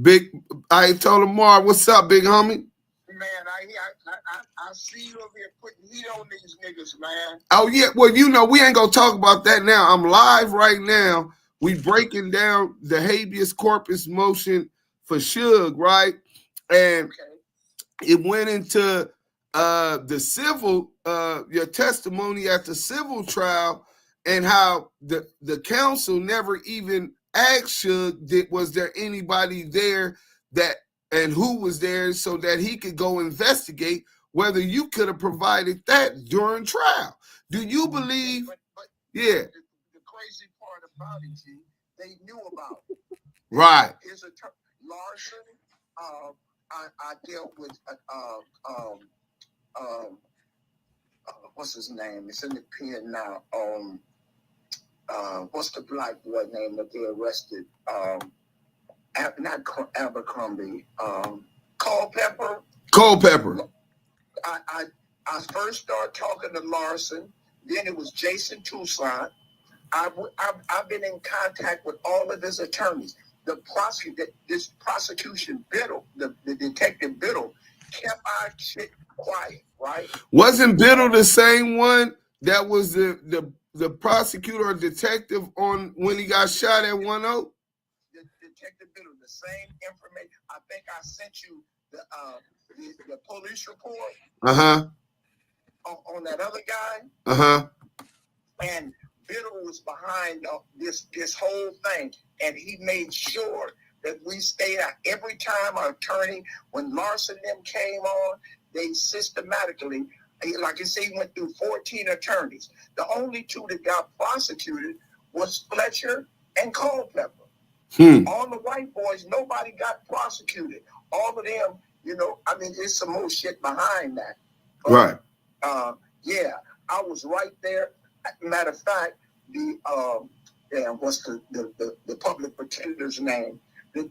Big Ayatolla Marv, what's up, big homie? Man, I see you over here putting heat on these niggas, man. Oh yeah, well, you know, we ain't gonna talk about that now. I'm live right now. We breaking down the habeas corpus motion for Suge, right? And it went into the civil, your testimony at the civil trial, and how the counsel never even asked Suge, was there anybody there that, and who was there, so that he could go investigate whether you could have provided that during trial. Do you believe? But Yeah. The crazy part about it, G, they knew about it. Right. His attorney, Larson, I dealt with what's his name? It's in the pen now. What's the black boy name that they arrested? Not Abercrombie. Culpepper. I first started talking to Larson. Then it was Jason Toussaint. I've been in contact with all of his attorneys. This prosecution Biddle, the detective Biddle, kept our shit quiet, right? Wasn't Biddle the same one that was the prosecutor or detective on when he got shot at 1-0? The detective Biddle, the same information. I think I sent you the police report. On that other guy. And Biddle was behind this whole thing, and he made sure that we stayed out. Every time our attorney, when Larson and them came on, they systematically, like I say, he went through 14 attorneys. The only two that got prosecuted was Fletcher and Culpepper. All the white boys, nobody got prosecuted. All of them, you know, I mean, there's some more shit behind that. But, right. Yeah, I was right there. Matter of fact, what's the public pretender's name?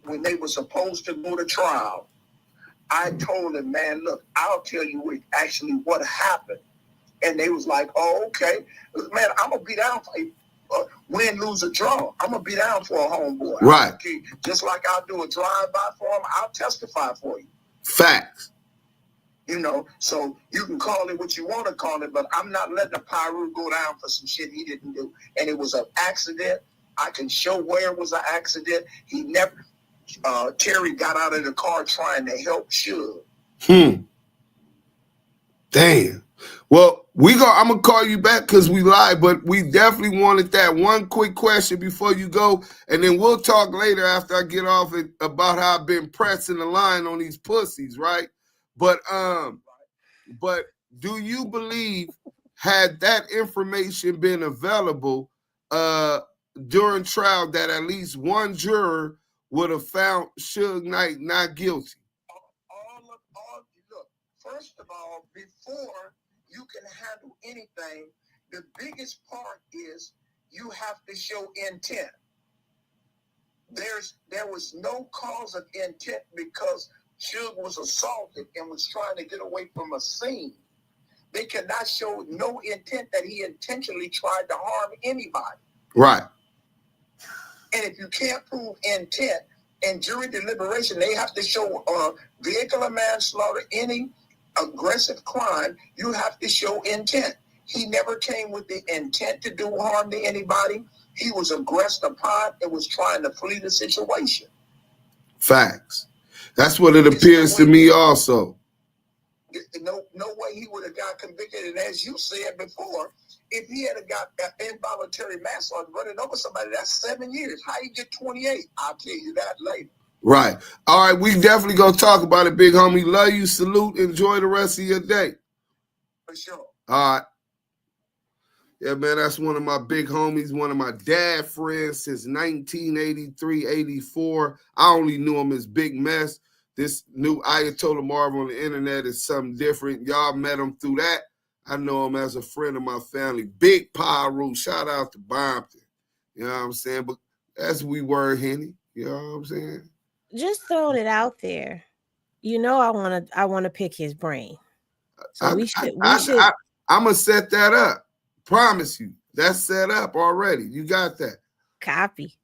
When they were supposed to go to trial, I told them, man, look, I'll tell you what happened. And they was like, oh, okay. Man, I'm going to be down for win, lose, or draw. I'm going to be down for a homeboy. Right. Okay. Just like I'll do a drive-by for him, I'll testify for you. Facts. You know, so you can call it what you want to call it, but I'm not letting a Pyru go down for some shit he didn't do. And it was an accident. I can show where it was an accident. He never, Terry got out of the car trying to help Suge. Damn. Well, I'm gonna call you back because we live, but we definitely wanted that one quick question before you go, and then we'll talk later after I get off it about how I've been pressing the line on these pussies, right? But do you believe, had that information been available during trial, that at least one juror would have found Suge Knight not guilty? Look, first of all, before you can handle anything, the biggest part is you have to show intent. There was no cause of intent because Suge was assaulted and was trying to get away from a scene. They cannot show no intent that he intentionally tried to harm anybody. Right. And if you can't prove intent in jury deliberation, they have to show vehicular manslaughter, any aggressive crime, you have to show intent. He never came with the intent to do harm to anybody. He was aggressed upon and was trying to flee the situation. Facts. That's what it appears to me also. No way he would have got convicted. And as you said before, if he had got involuntary manslaughter running over somebody, that's 7 years. How you get 28? I'll tell you that later. Right. All right, we definitely gonna talk about it, big homie. Love you, salute, enjoy the rest of your day. For sure. All right. Yeah, man, that's one of my big homies, one of my dad friends since 1983, 84. I only knew him as Big Mess. This new Ayatollah Marv on the internet is something different. Y'all met him through that. I know him as a friend of my family. Big Pyru. Shout out to Bompton. You know what I'm saying? But as we were, Henny. You know what I'm saying? Just throwing it out there. You know, I wanna pick his brain. So we should I'm gonna set that up. Promise you. That's set up already. You got that. Copy.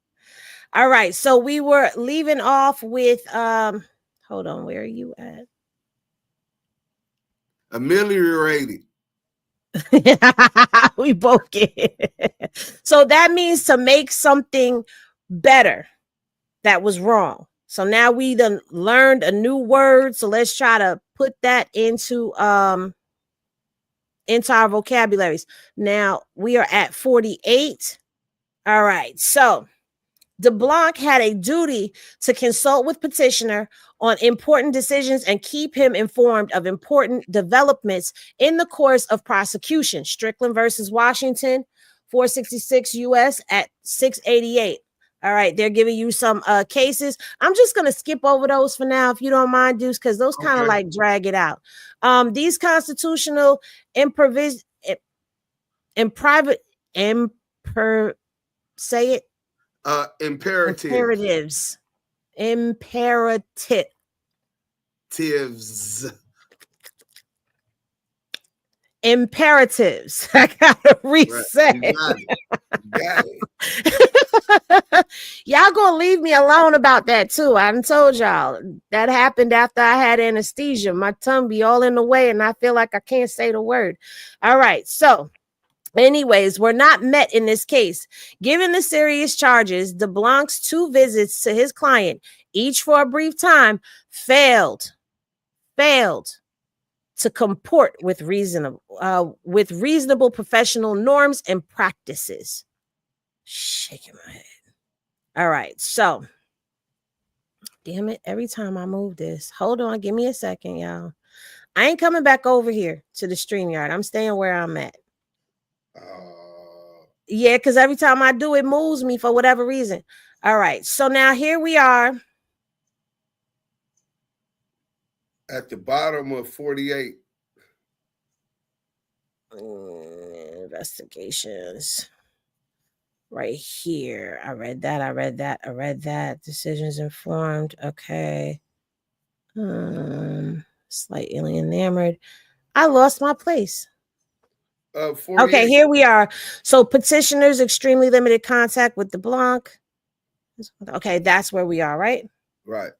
All right. So we were leaving off with hold on, where are you at? Ameliorated. We both get it. So that means to make something better that was wrong. So now we done learned a new word. So let's try to put that into our vocabularies. Now we are at 48. All right. So DeBlanc had a duty to consult with petitioner on important decisions and keep him informed of important developments in the course of prosecution. Strickland versus Washington, 466 U.S. at 688. All right, they're giving you some cases. I'm just going to skip over those for now, if you don't mind, Deuce, because those kind of like drag it out. These constitutional imperatives, imperatives. I gotta reset. Right. Got it. Y'all gonna leave me alone about that too. I done told y'all that happened after I had anesthesia. My tongue be all in the way and I feel like I can't say the word. All right, so anyways, we're not met in this case. Given the serious charges, DeBlanc's 2 visits to his client, each for a brief time, failed to comport with reasonable professional norms and practices. Shaking my head. All right, so damn it, every time I move this, hold on, give me a second, y'all. I ain't coming back over here to the StreamYard. I'm staying where I'm at. Yeah, because every time I do, it moves me for whatever reason. All right, so now here we are at the bottom of 48. Investigations. Right here. I read that. Decisions informed. Okay. Slightly enamored. I lost my place. Okay, here we are. So petitioners extremely limited contact with DeBlanc. Okay, that's where we are, right? Right.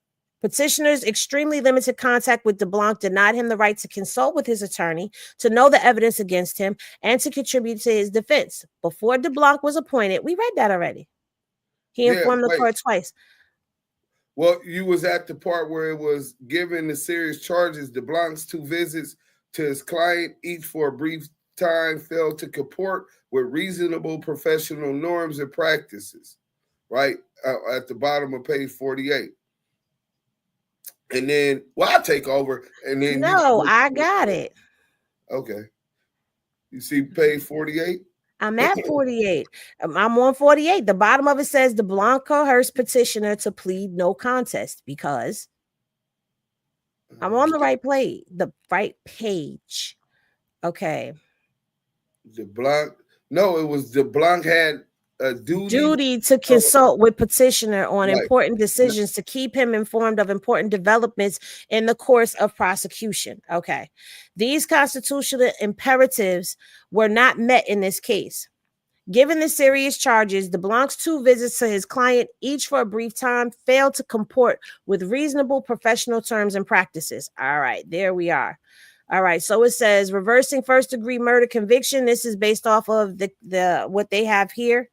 Petitioner's extremely limited contact with DeBlanc denied him the right to consult with his attorney, to know the evidence against him, and to contribute to his defense. Before DeBlanc was appointed, we read that already. He informed the court twice. Well, you was at the part where it was given the serious charges. DeBlanc's 2 visits to his client, each for a brief time, failed to comport with reasonable professional norms and practices. Right at the bottom of page 48. And then, I'll take over. And then I got it. Okay. You see page 48? I'm at 48. I'm on 48. The bottom of it says DeBlanc coerced petitioner to plead no contest because I'm on the right page. Okay. DeBlanc. No, it was DeBlanc had a duty to consult with petitioner on important decisions to keep him informed of important developments in the course of prosecution. Okay. These constitutional imperatives were not met in this case. Given the serious charges, DeBlanc's 2 visits to his client, each for a brief time, failed to comport with reasonable professional terms and practices. All right, there we are. All right, so it says reversing first-degree murder conviction. This is based off of the what they have here.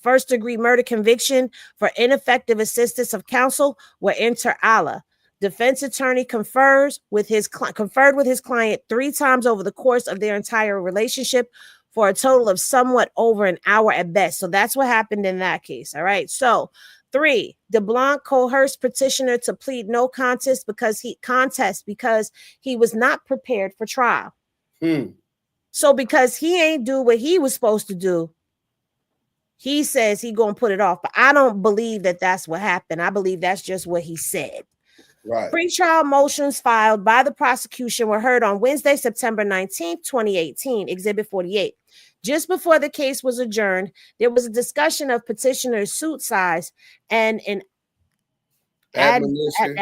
First-degree murder conviction for ineffective assistance of counsel were inter alia. Defense attorney conferred with his client 3 times over the course of their entire relationship for a total of somewhat over an hour at best. So that's what happened in that case. All right. So 3, DeBlanc coerced petitioner to plead no contest because he was not prepared for trial. So because he ain't do what he was supposed to do, he says he gonna put it off. But I don't believe that that's what happened. I believe that's just what he said. Right. Pre-trial motions filed by the prosecution were heard on Wednesday, September 19th, 2018, Exhibit 48. Just before the case was adjourned, there was a discussion of petitioner's suit size and an admonition.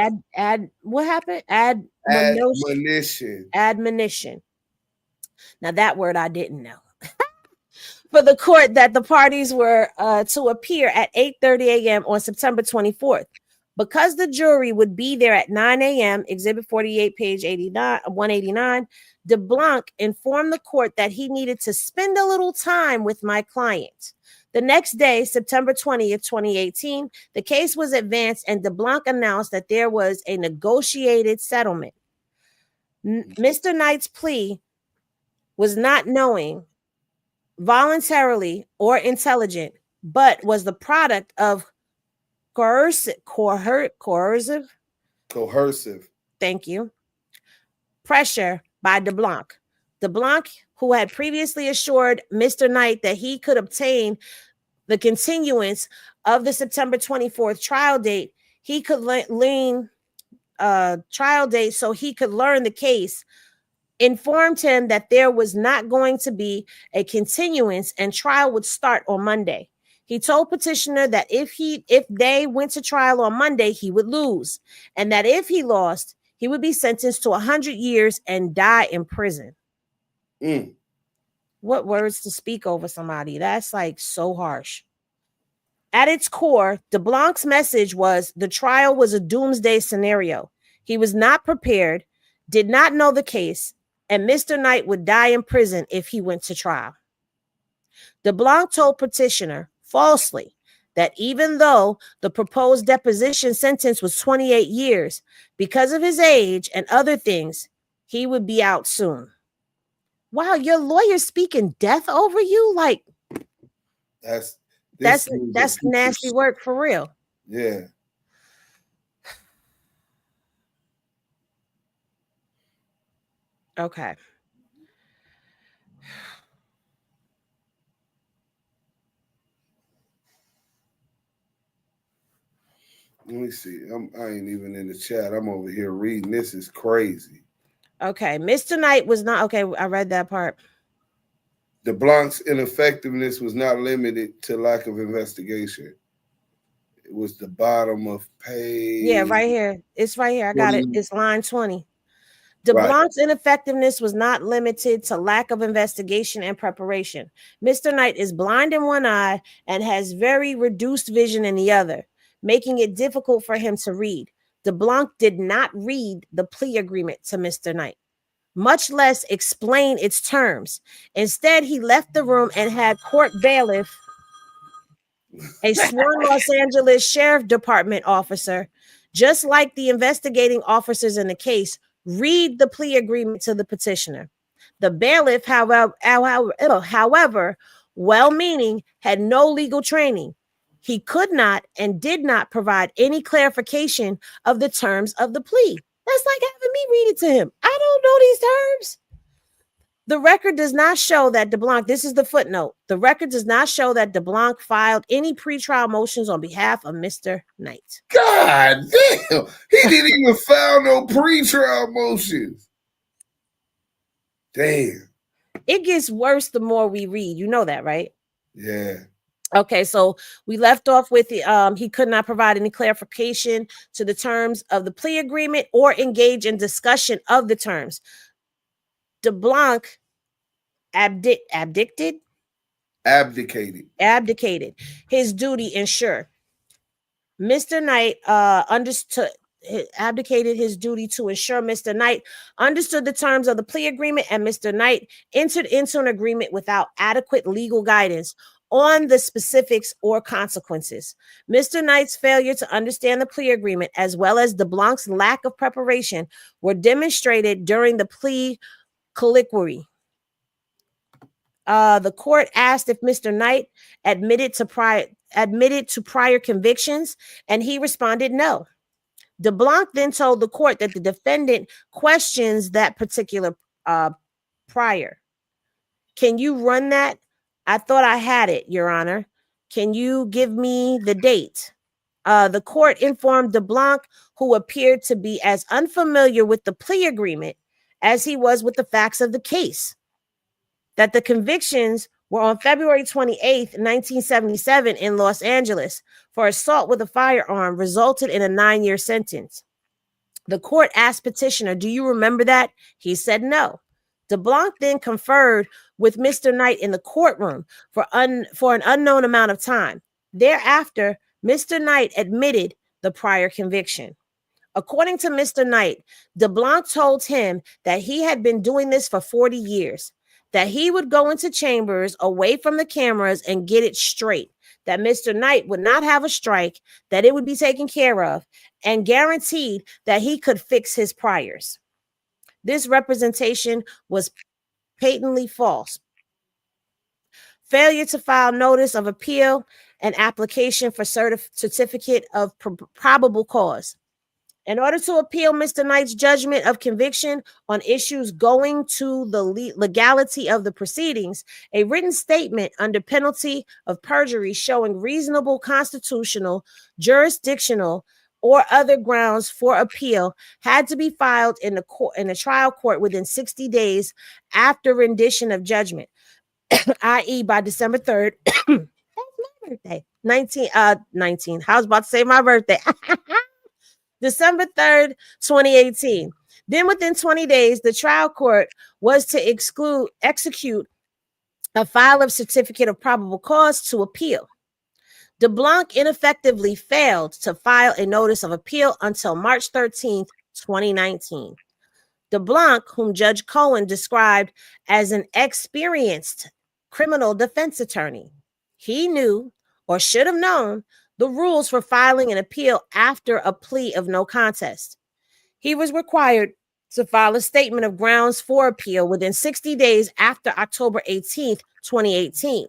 Now that word I didn't know. For the court that the parties were to appear at 8:30 a.m. on September 24th. Because the jury would be there at 9 a.m., Exhibit 48, page 189, DeBlanc informed the court that he needed to spend a little time with my client. The next day, September 20th, 2018, the case was advanced and DeBlanc announced that there was a negotiated settlement. Mr. Knight's plea was not knowing, voluntarily, or intelligent, but was the product of coercive. Thank you. Pressure by DeBlanc. DeBlanc, who had previously assured Mr. Knight that he could obtain the continuance of the September 24th trial date, he could trial date so he could learn the case, informed him that there was not going to be a continuance and trial would start on Monday. He told petitioner that if they went to trial on Monday, he would lose, and that if he lost, he would be sentenced to 100 years and die in prison. What words to speak over somebody? That's like so harsh. At its core, DeBlanc's message was the trial was a doomsday scenario. He was not prepared, did not know the case, and Mr. Knight would die in prison if he went to trial. DeBlanc told petitioner falsely that even though the proposed deposition sentence was 28 years, because of his age and other things, he would be out soon. Wow, your lawyer's speaking death over you? Like, that's nasty work for real. Yeah. Okay. Let me see. I ain't even in the chat. I'm over here reading. This is crazy. Okay. Mr. Knight was not. Okay. I read that part. DeBlanc's ineffectiveness was not limited to lack of investigation. It was the bottom of page. Yeah, right here. It's right here. I got it. It's line 20. DeBlanc's ineffectiveness was not limited to lack of investigation and preparation. Mr. Knight is blind in one eye and has very reduced vision in the other, making it difficult for him to read. DeBlanc did not read the plea agreement to Mr. Knight, much less explain its terms. Instead, he left the room and had court bailiff, a sworn Los Angeles Sheriff Department officer, just like the investigating officers in the case, read the plea agreement to the petitioner. The bailiff, however, well-meaning, had no legal training. He could not and did not provide any clarification of the terms of the plea. That's like having me read it to him. I don't know these terms. The record does not show that DeBlanc, this is the footnote, the record does not show that DeBlanc filed any pretrial motions on behalf of Mr. Knight. God damn. He didn't even file no pretrial motions. Damn. It gets worse the more we read. You know that, right? Yeah. Okay, so we left off with he could not provide any clarification to the terms of the plea agreement or engage in discussion of the terms. DeBlanc abdicated his duty ensure Mr. Knight abdicated his duty to ensure Mr. Knight understood the terms of the plea agreement, and Mr. Knight entered into an agreement without adequate legal guidance on the specifics or consequences. Mr. Knight's failure to understand the plea agreement, as well as DeBlanc's lack of preparation, were demonstrated during the plea colloquy. The court asked if Mr. Knight admitted to prior convictions, and he responded no. DeBlanc then told the court that the defendant questions that particular prior. Can you run that? I thought I had it, Your Honor. Can you give me the date? The court informed DeBlanc, who appeared to be as unfamiliar with the plea agreement as he was with the facts of the case, that the convictions were on February 28th, 1977 in Los Angeles for assault with a firearm resulted in a 9-year sentence. The court asked petitioner, do you remember that? He said no. DeBlanc then conferred with Mr. Knight in the courtroom for an unknown amount of time. Thereafter, Mr. Knight admitted the prior conviction. According to Mr. Knight, DeBlanc told him that he had been doing this for 40 years, that he would go into chambers away from the cameras and get it straight, that Mr. Knight would not have a strike, that it would be taken care of, and guaranteed that he could fix his priors. This representation was patently false. Failure to file notice of appeal and application for certificate of probable cause. In order to appeal Mr. Knight's judgment of conviction on issues going to the legality of the proceedings, a written statement under penalty of perjury showing reasonable constitutional, jurisdictional, or other grounds for appeal had to be filed in the trial court within 60 days after rendition of judgment, i.e. by December 3rd. That's my birthday. 19. I was about to say my birthday. December 3rd, 2018. Then within 20 days, the trial court was to execute a file of certificate of probable cause to appeal. DeBlanc ineffectively failed to file a notice of appeal until March 13th, 2019. DeBlanc, whom Judge Cohen described as an experienced criminal defense attorney, he knew or should have known the rules for filing an appeal after a plea of no contest. He was required to file a statement of grounds for appeal within 60 days after October 18th, 2018.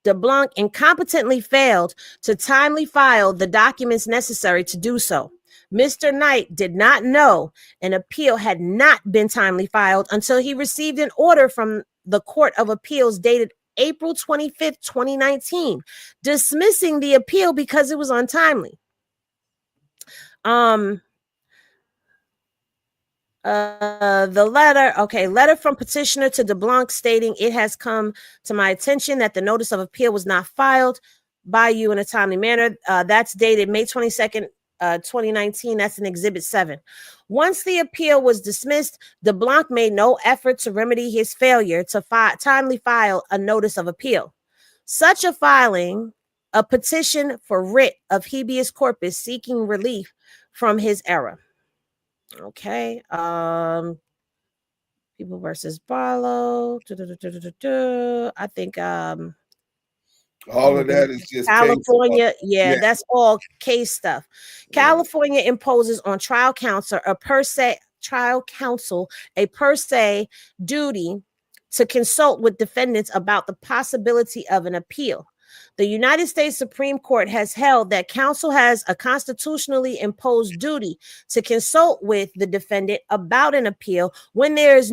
DeBlanc incompetently failed to timely file the documents necessary to do so. Mr. Knight did not know an appeal had not been timely filed until he received an order from the Court of Appeals dated April 25th, 2019, dismissing the appeal because it was untimely. The letter from petitioner to DeBlanc stating, it has come to my attention that the notice of appeal was not filed by you in a timely manner. That's dated May 22nd, 2019. That's in Exhibit 7. Once the appeal was dismissed, DeBlanc made no effort to remedy his failure to timely file a notice of appeal. Such a filing, a petition for writ of habeas corpus seeking relief from his error. Okay. People versus Barlow. I think all of that is just California. Yeah, that's all case stuff. California imposes on trial counsel a per se duty to consult with defendants about the possibility of an appeal. The United States Supreme Court has held that counsel has a constitutionally imposed duty to consult with the defendant about an appeal when there is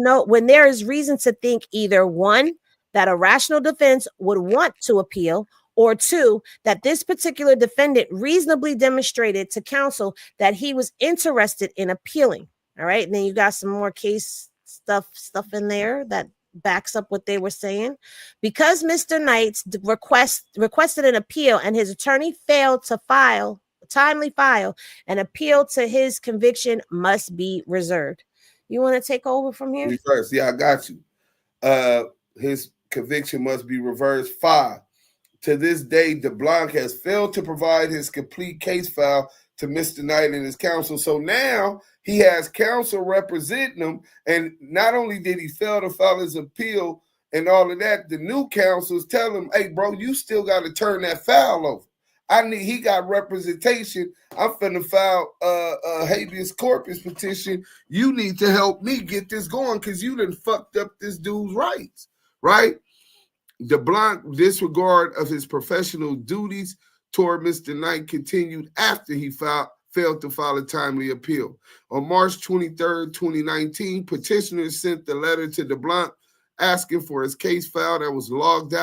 reason to think either 1, that a rational defense would want to appeal, or 2, that this particular defendant reasonably demonstrated to counsel that he was interested in appealing. All right. And then you got some more case stuff in there that backs up what they were saying. Because Mr. Knight requested an appeal and his attorney failed to timely file an appeal to his conviction must be reserved. You want to take over from here? Reverse. Yeah, I got you. His conviction must be reversed. 5. To this day, DeBlanc has failed to provide his complete case file to Mr. Knight and his counsel. So now he has counsel representing him. And not only did he fail to file his appeal and all of that, the new counsels tell him, hey, bro, you still got to turn that file over. He got representation. I'm finna file a habeas corpus petition. You need to help me get this going because you done fucked up this dude's rights, right? DeBlanc disregard of his professional duties toward Mr. Knight continued after he failed to file a timely appeal. On March 23rd, 2019, petitioner sent the letter to DeBlanc asking for his case file that was logged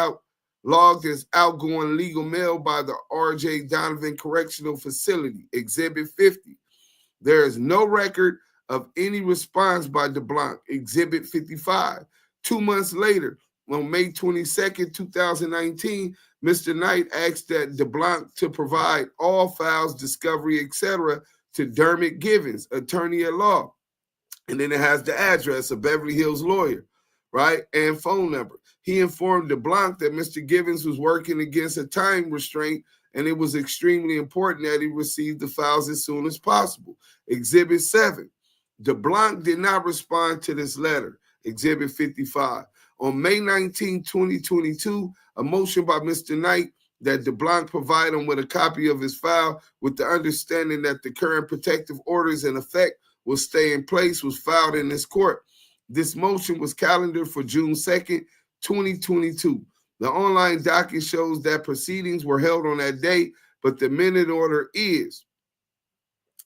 as outgoing legal mail by the R.J. Donovan Correctional Facility, Exhibit 50. There is no record of any response by DeBlanc, Exhibit 55. 2 months later, on May 22nd, 2019, Mr. Knight asked that DeBlanc to provide all files, discovery, etc. to Dermot Givens, attorney at law. And then it has the address of Beverly Hills lawyer. right, and phone number. He informed DeBlanc that Mr. Givens was working against a time restraint, and it was extremely important that he receive the files as soon as possible. Exhibit 7. DeBlanc did not respond to this letter. Exhibit 55. On May 19, 2022, a motion by Mr. Knight that DeBlanc provide him with a copy of his file with the understanding that the current protective orders in effect will stay in place was filed in this court. This motion was calendared for June 2nd, 2022. The online docket shows that proceedings were held on that day, but the minute order is,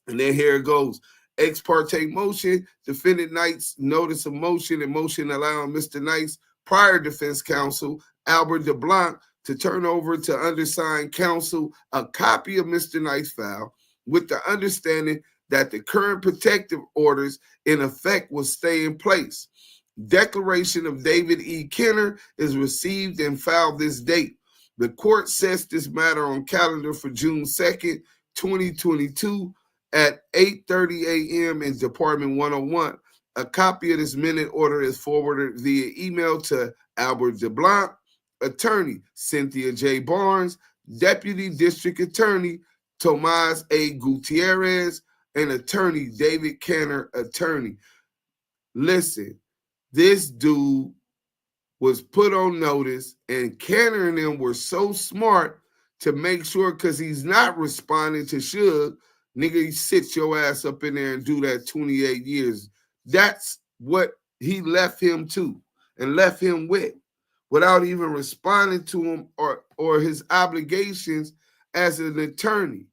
and then here it goes. Ex parte motion, defendant Knight's notice of motion and motion allowing Mr. Knight's prior defense counsel, Albert DeBlanc, to turn over to undersigned counsel a copy of Mr. Knight's file with the understanding that the current protective orders in effect will stay in place. Declaration of David E. Kenner is received and filed this date. The court sets this matter on calendar for June 2nd, 2022 at 8:30 a.m. in Department 101. A copy of this minute order is forwarded via email to Albert DeBlanc, Attorney Cynthia J. Barnes, Deputy District Attorney Tomas A. Gutierrez, and Attorney David Kenner, Attorney. Listen, this dude was put on notice, and Kenner and them were so smart to make sure, because he's not responding to Suge, nigga, you sit your ass up in there and do that 28 years. That's what he left him to and left him with, without even responding to him or his obligations as an attorney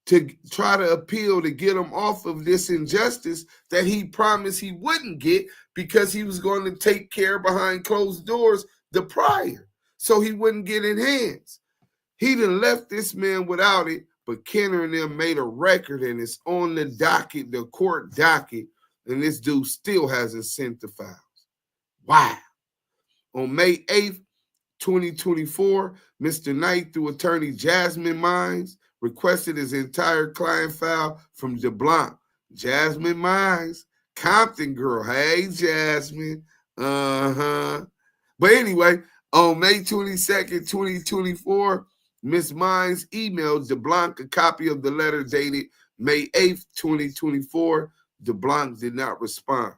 to try to appeal to get him off of this injustice that he promised he wouldn't get because he was going to take care behind closed doors the prior, so he wouldn't get in hands. He done left this man without it, but Kenner and them made a record, and it's on the docket, the court docket, and this dude still hasn't sent the files. Wow. On May 8th, 2024, Mr. Knight, through attorney Jasmine Mines, requested his entire client file from DeBlanc. Jasmine Mines, Compton girl. Hey, Jasmine. But anyway, on May 22nd, 2024, Ms. Mines emailed DeBlanc a copy of the letter dated May 8th, 2024. DeBlanc did not respond.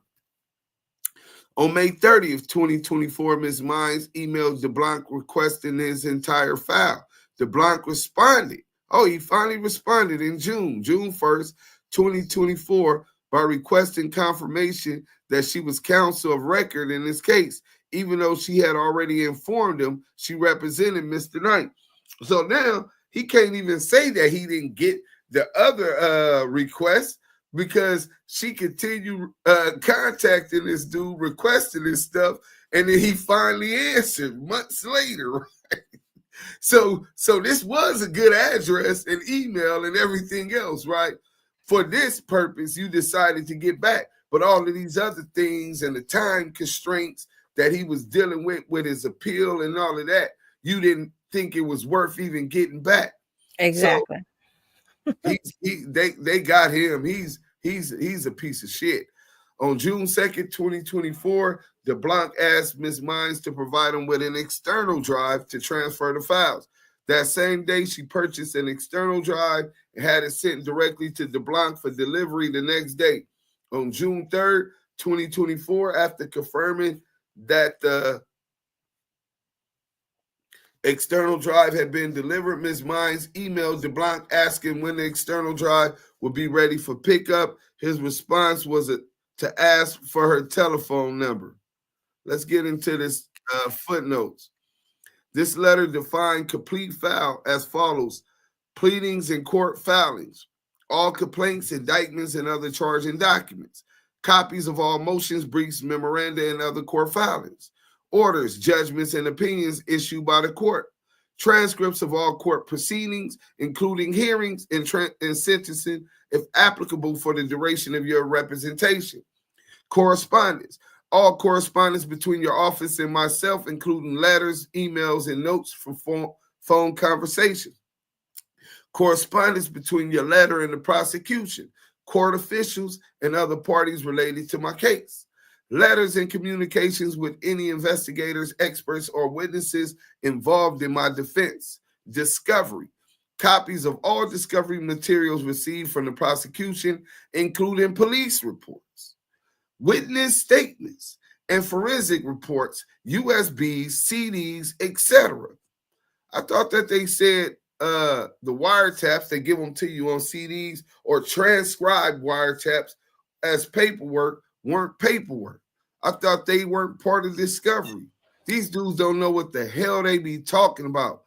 On May 30th, 2024, Ms. Mines emailed DeBlanc requesting his entire file. DeBlanc responded. Oh, he finally responded in June 1st, 2024, by requesting confirmation that she was counsel of record in this case, even though she had already informed him she represented Mr. Knight. So now he can't even say that he didn't get the other request, because she continued contacting this dude, requesting this stuff, and then he finally answered months later, right? So this was a good address and email and everything else, right? For this purpose, you decided to get back. But all of these other things and the time constraints that he was dealing with his appeal and all of that, you didn't think it was worth even getting back. Exactly. So they got him. He's a piece of shit. On June 2nd, 2024, DeBlanc asked Ms. Mines to provide him with an external drive to transfer the files. That same day, she purchased an external drive and had it sent directly to DeBlanc for delivery the next day. On June 3rd, 2024, after confirming that the external drive had been delivered, Ms. Mines emailed DeBlanc asking when the external drive would be ready for pickup. His response was to ask for her telephone number. Let's get into this footnotes. This letter defined complete file as follows: pleadings and court filings, all complaints, indictments, and other charging documents, copies of all motions, briefs, memoranda, and other court filings, orders, judgments, and opinions issued by the court, transcripts of all court proceedings, including hearings and sentencing, if applicable for the duration of your representation, correspondence, all correspondence between your office and myself, including letters, emails, and notes from phone conversations, correspondence between your letter and the prosecution, court officials, and other parties related to my case, letters and communications with any investigators, experts, or witnesses involved in my defense, discovery, copies of all discovery materials received from the prosecution, including police reports, witness statements, and forensic reports, USBs, CDs, etc. I thought that they said the wiretaps, they give them to you on CDs or transcribed wiretaps as paperwork weren't paperwork. I thought they weren't part of discovery. These dudes don't know what the hell they be talking about.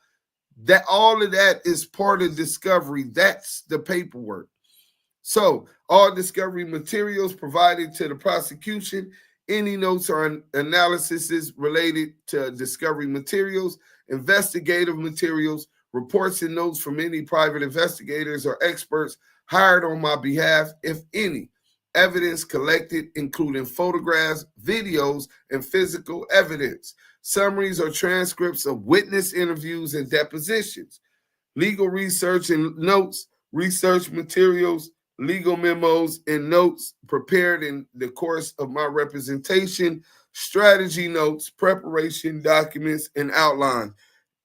That all of that is part of discovery. That's the paperwork. So all discovery materials provided to the prosecution, any notes or analyses related to discovery materials, investigative materials, reports and notes from any private investigators or experts hired on my behalf, if any, evidence collected, including photographs, videos, and physical evidence, summaries or transcripts of witness interviews and depositions, legal research and notes, research materials, legal memos and notes prepared in the course of my representation, strategy notes, preparation documents, and outline,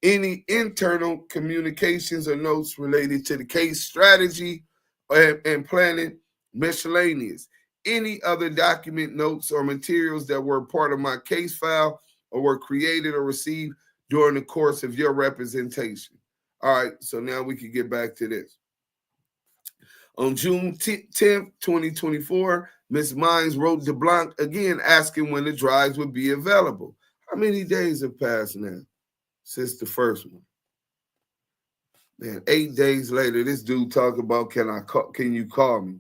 any internal communications or notes related to the case strategy and planning, miscellaneous, any other document, notes, or materials that were part of my case file or were created or received during the course of your representation. All right, so now we can get back to this. On June 10th, 2024, Ms. Mines wrote DeBlanc again asking when the drives would be available. How many days have passed now since the first one? Man, 8 days later, this dude talk about, can you call me?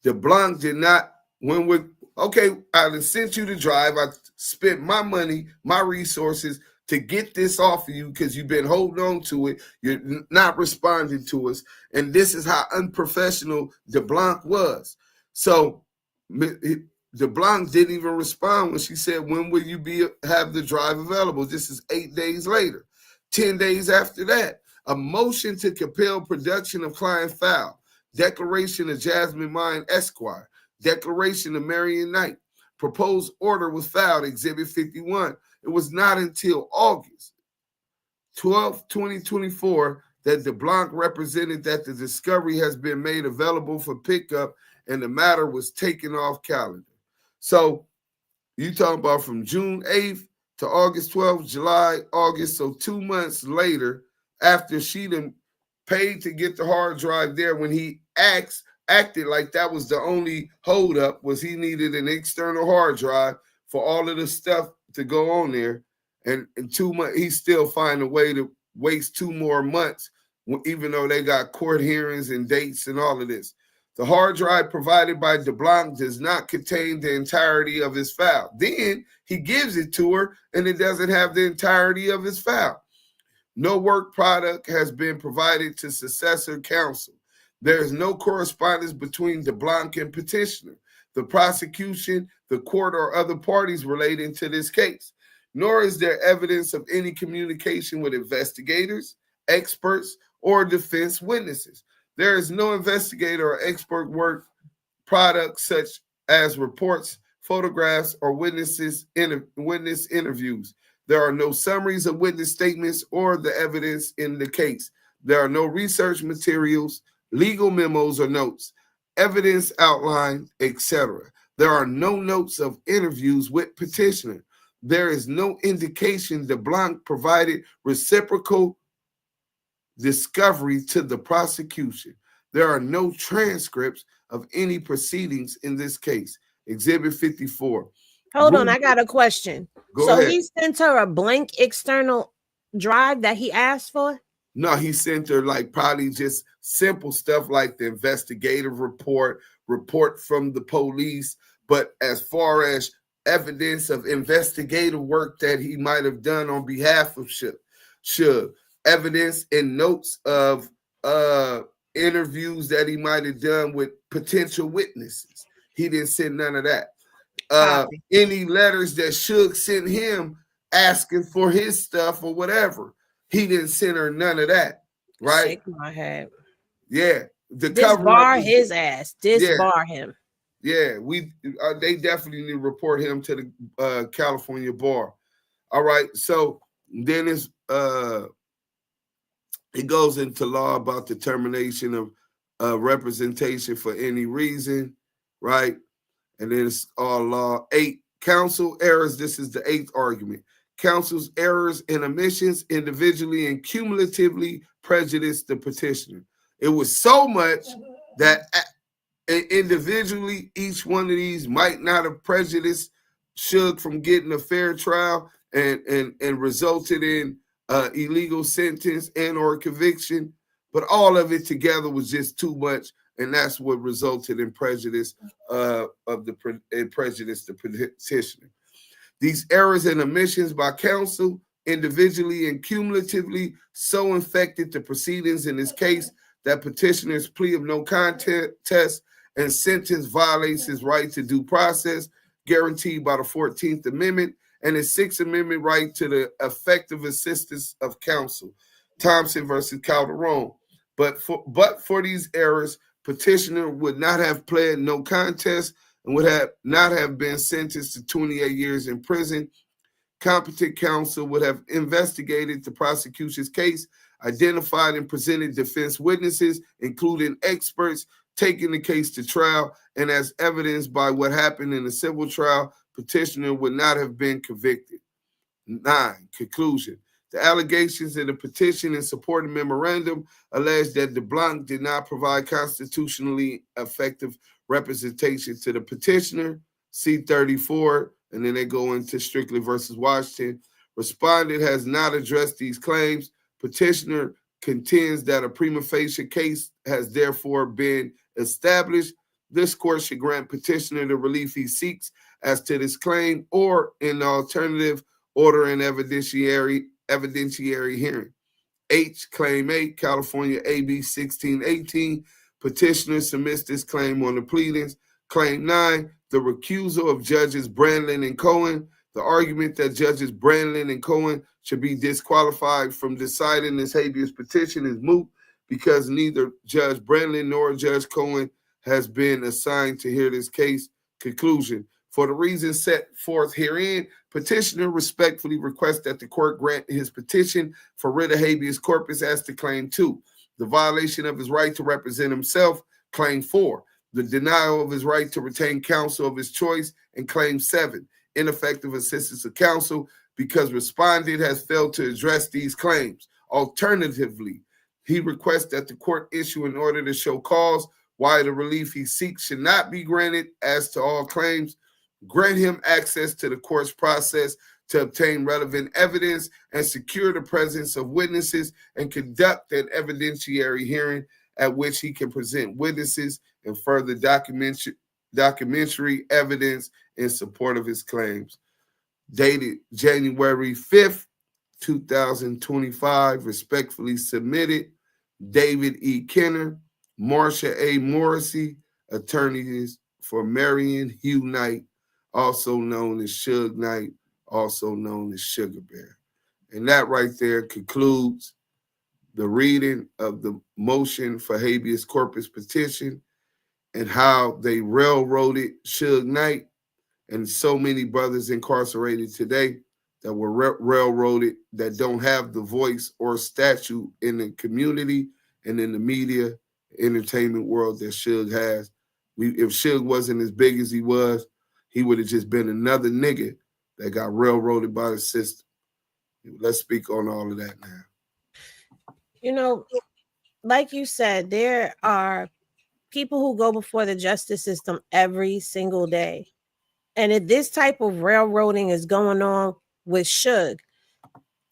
DeBlanc did not, I sent you the drive. I spent my money, my resources to get this off of you because you've been holding on to it. You're not responding to us. And this is how unprofessional DeBlanc was. So DeBlanc didn't even respond when she said, when will you have the drive available? This is 8 days later. 10 days after that, a motion to compel production of client file, declaration of Jasmine Mine Esquire, declaration of Marion Knight, proposed order was filed, Exhibit 51. It was not until August 12, 2024, that DeBlanc represented that the discovery has been made available for pickup and the matter was taken off calendar. So you talking about from June 8th to August 12th, July, August. So 2 months later, after she done paid to get the hard drive there, when he acted like that was the only holdup, was he needed an external hard drive for all of the stuff to go on there. And in 2 months, he still find a way to waste 2 more months, even though they got court hearings and dates and all of this. The hard drive provided by DeBlanc does not contain the entirety of his file. Then he gives it to her and it doesn't have the entirety of his file. No work product has been provided to successor counsel. There is no correspondence between DeBlanc and petitioner, the prosecution, the court, or other parties relating to this case, nor is there evidence of any communication with investigators, experts, or defense witnesses. There is no investigator or expert work product such as reports, photographs, or witness interviews. There are no summaries of witness statements or the evidence in the case. There are no research materials, legal memos or notes, evidence outline, etc. There are no notes of interviews with petitioner. There is no indication DeBlanc provided reciprocal discovery to the prosecution. There are no transcripts of any proceedings in this case. Exhibit 54. Hold on, I got a question. Go ahead. He sent her a blank external drive that he asked for? No, he sent her like probably just simple stuff like the investigative report from the police. But as far as evidence of investigative work that he might have done on behalf of Suge, evidence and notes of interviews that he might have done with potential witnesses, he didn't send none of that. Any letters that Suge sent him asking for his stuff or whatever, he didn't send her none of that, right? Shake my head. Yeah. Disbar his ass. Disbar him. Yeah, they definitely need to report him to the California bar. All right, so then it goes into law about determination of representation for any reason, right? And then it's all law. 8, counsel errors. This is the 8th argument. Counsel's errors and omissions individually and cumulatively prejudice the petitioner. It was so much that individually, each one of these might not have prejudiced Suge from getting a fair trial and resulted in illegal sentence and or conviction, but all of it together was just too much, and that's what resulted in prejudice prejudice the petitioner. These errors and omissions by counsel individually and cumulatively so infected the proceedings in this case that petitioner's plea of no contest and sentence violates his right to due process guaranteed by the 14th Amendment and his 6th Amendment right to the effective assistance of counsel, Thompson versus Calderon. But for these errors, petitioner would not have pled no contest and would not have been sentenced to 28 years in prison. Competent counsel would have investigated the prosecution's case, identified and presented defense witnesses, including experts, taking the case to trial, and as evidenced by what happened in the civil trial, petitioner would not have been convicted. 9, conclusion. The allegations in the petition and supporting memorandum allege that DeBlanc did not provide constitutionally effective representation to the petitioner, C-34, and then they go into Strickland versus Washington. Respondent has not addressed these claims. Petitioner contends that a prima facie case has therefore been established. This court should grant petitioner the relief he seeks as to this claim, or in the alternative, order an evidentiary hearing. H, Claim 8, California AB 1618. Petitioner submits this claim on the pleadings. Claim 9, the recusal of Judges Branlin and Cohen. The argument that Judges Branlin and Cohen should be disqualified from deciding this habeas petition is moot because neither Judge Branlin nor Judge Cohen has been assigned to hear this case. Conclusion. For the reasons set forth herein, petitioner respectfully requests that the court grant his petition for writ of habeas corpus as to Claim 2, the violation of his right to represent himself, Claim 4, the denial of his right to retain counsel of his choice, and Claim 7, ineffective assistance of counsel, because respondent has failed to address these claims. Alternatively, he requests that the court issue an order to show cause why the relief he seeks should not be granted as to all claims, grant him access to the court's process to obtain relevant evidence and secure the presence of witnesses, and conduct an evidentiary hearing at which he can present witnesses and further documentary evidence in support of his claims. Dated January 5th, 2025, respectfully submitted, David E. Kenner, Marsha A. Morrissey, attorneys for Marion Hugh Knight, also known as Suge Knight, also known as Sugar Bear. And that right there concludes the reading of the motion for habeas corpus petition and how they railroaded Suge Knight and so many brothers incarcerated today that were railroaded, that don't have the voice or statue in the community and in the media, entertainment world that Suge has. If Suge wasn't as big as he was, he would have just been another nigga that got railroaded by the system. Let's speak on all of that now. You know, like you said, there are people who go before the justice system every single day. And if this type of railroading is going on with Suge,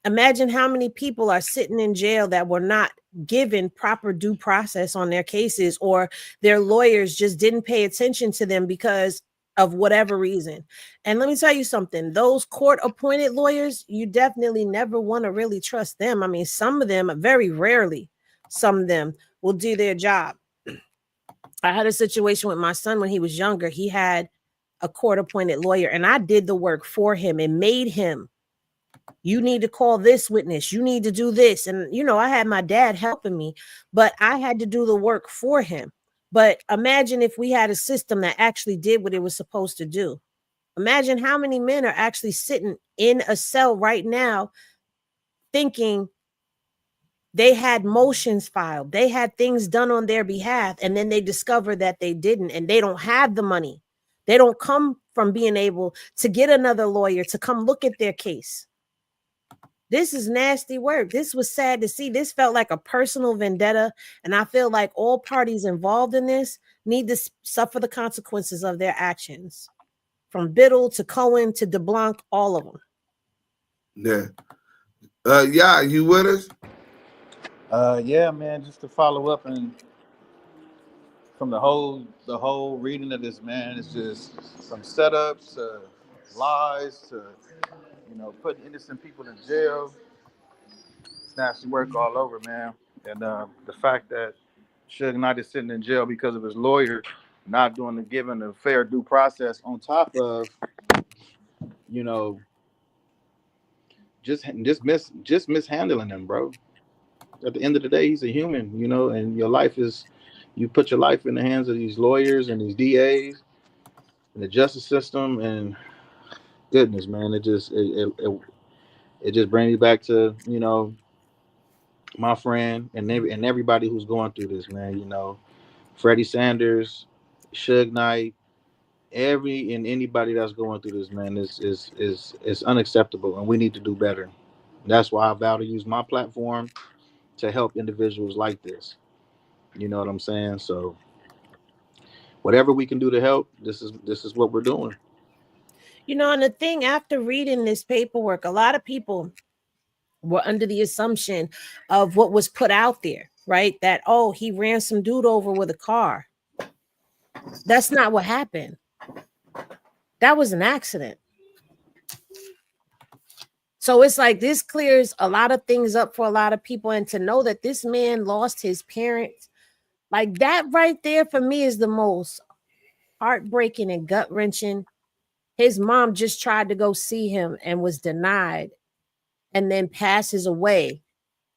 imagine how many people are sitting in jail that were not given proper due process on their cases, or their lawyers just didn't pay attention to them because of whatever reason. And let me tell you something, those court-appointed lawyers, you definitely never want to really trust them. I mean, some of them, very rarely, some of them will do their job. I had a situation with my son when he was younger. He had a court-appointed lawyer, and I did the work for him and made him. You need to call this witness. You need to do this. And, you know, I had my dad helping me, but I had to do the work for him. But imagine if we had a system that actually did what it was supposed to do. Imagine how many men are actually sitting in a cell right now thinking they had motions filed, they had things done on their behalf, and then they discover that they didn't, and they don't have the money. They don't come from being able to get another lawyer to come look at their case. This is nasty work. This was sad to see. This felt like a personal vendetta, and I feel like all parties involved in this need to suffer the consequences of their actions. From Biddle to Cohen to DeBlanc, all of them. Yeah. Yeah, you with us? Yeah, man, just to follow up and from the whole reading of this, man, it's just some setups to lies to, putting innocent people in jail. It's nasty work all over, man. And the fact that Suge Knight is sitting in jail because of his lawyer not giving a fair due process, on top of, just mishandling him, bro. At the end of the day, he's a human, and you put your life in the hands of these lawyers and these DAs and the justice system, and goodness, man, it just brings me back to, my friend and everybody who's going through this, man. Freddie Sanders, Suge Knight, anybody that's going through this, man, is unacceptable, and we need to do better. That's why I vow to use my platform to help individuals like this. You know what I'm saying? So whatever we can do to help, this is what we're doing. And the thing, after reading this paperwork, a lot of people were under the assumption of what was put out there, right? That, oh, he ran some dude over with a car. That's not what happened. That was an accident. So it's like this clears a lot of things up for a lot of people. And to know that this man lost his parents, like that right there for me is the most heartbreaking and gut-wrenching. His mom just tried to go see him and was denied, and then passes away.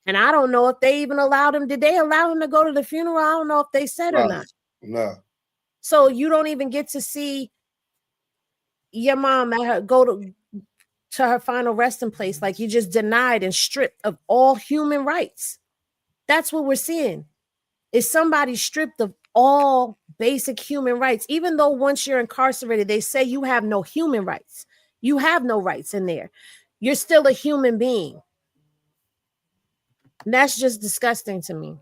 And I don't know if they even allowed him. Did they allow him to go to the funeral? I don't know if they said or not. No. So you don't even get to see your mom go to her final resting place. Like, you just denied and stripped of all human rights. That's what we're seeing. Is somebody stripped of all basic human rights, even though once you're incarcerated, they say you have no human rights. You have no rights in there. You're still a human being. And that's just disgusting to me.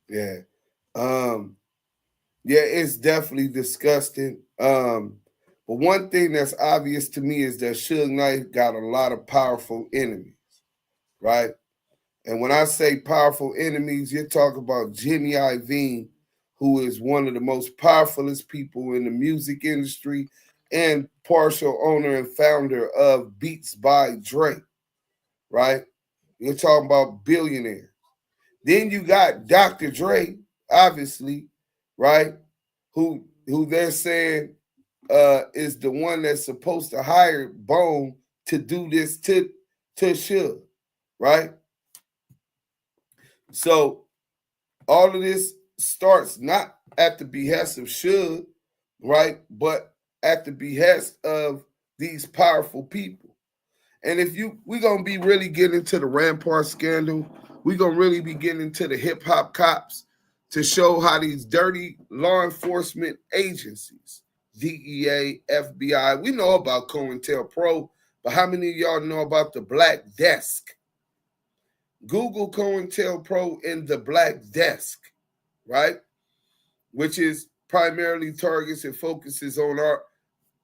Yeah. Yeah, it's definitely disgusting. But one thing that's obvious to me is that Suge Knight got a lot of powerful enemies, right? And when I say powerful enemies, you're talking about Jimmy Iovine, who is one of the most powerfulest people in the music industry and partial owner and founder of Beats by Dre, right? You're talking about billionaires. Then you got Dr. Dre, obviously, right? Who they're saying is the one that's supposed to hire Bone to do this to Suge, right? So all of this starts not at the behest of Suge, right? But at the behest of these powerful people. And we're going to be really getting into the Rampart scandal. We're going to really be getting into the hip hop cops to show how these dirty law enforcement agencies, DEA, FBI, we know about COINTELPRO, but how many of y'all know about the Black Desk? Google COINTELPRO and the Black Desk, right? Which is primarily targets and focuses on our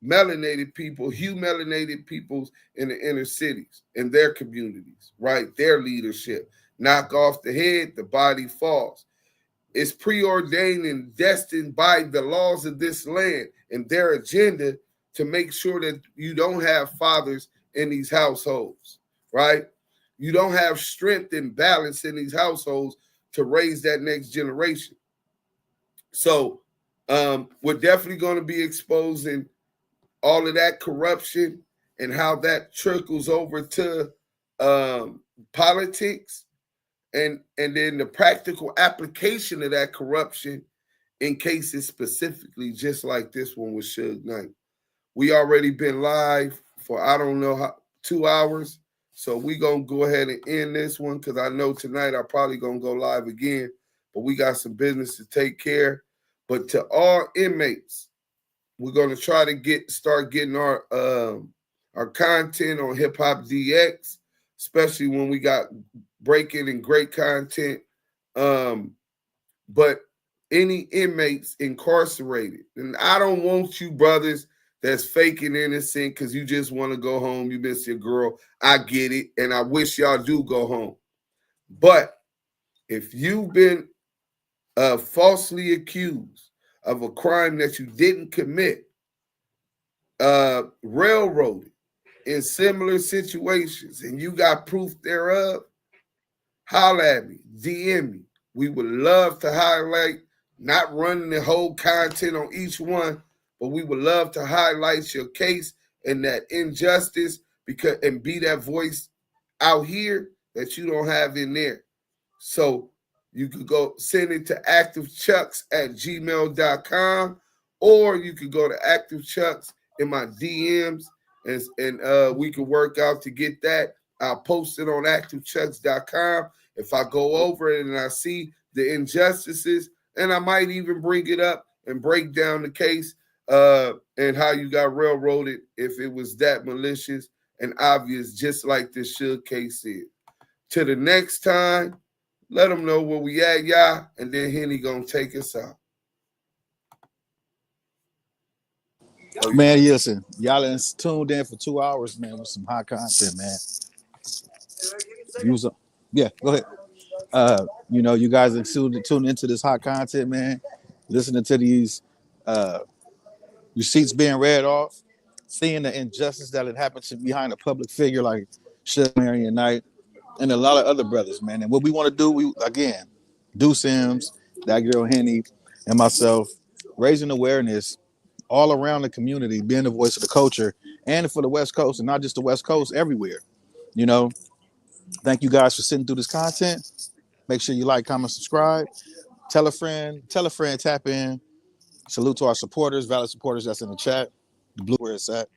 melanated people, melanated peoples in the inner cities, in their communities, right? Their leadership. Knock off the head, the body falls. It's preordained and destined by the laws of this land and their agenda to make sure that you don't have fathers in these households, right? You don't have strength and balance in these households to raise that next generation. So we're definitely going to be exposing all of that corruption and how that trickles over to politics and then the practical application of that corruption in cases specifically just like this one with Suge Knight. We already been live for I don't know how 2 hours. So we gonna go ahead and end this one because I know tonight I'm probably gonna go live again, but we got some business to take care. But to all inmates, we're gonna try to start getting our content on Hip Hop DX, especially when we got breaking and great content. But any inmates incarcerated, and I don't want you brothers that's faking innocent because you just want to go home, you miss your girl. I get it, and I wish y'all do go home. But if you've been falsely accused of a crime that you didn't commit, railroaded in similar situations, and you got proof thereof, holla at me, DM me. We would love to highlight, not running the whole content on each one, but we would love to highlight your case and that injustice and be that voice out here that you don't have in there. So you could go send it to activechucks@gmail.com, or you could go to activechucks in my DMs, and we can work out to get that. I'll post it on activechucks.com. If I go over it and I see the injustices, and I might even bring it up and break down the case and how you got railroaded if it was that malicious and obvious, just like this Suge case is. Till the next time, let them know where we at, y'all, and then Henny gonna take us out. Man, listen, y'all is tuned in for 2 hours, man, with some hot content, man. Yeah, go ahead. You guys are tuned into this hot content, man. Listening to these receipts being read off, seeing the injustice that had happened behind a public figure like Suge Knight and a lot of other brothers, man. And what we want to do, DuseM, that girl Henny, and myself, raising awareness all around the community, being the voice of the culture, and for the West Coast, and not just the West Coast, everywhere. Thank you guys for sitting through this content. Make sure you like, comment, subscribe. Tell a friend, tap in. Salute to our supporters, valid supporters that's in the chat, the blue where it's at.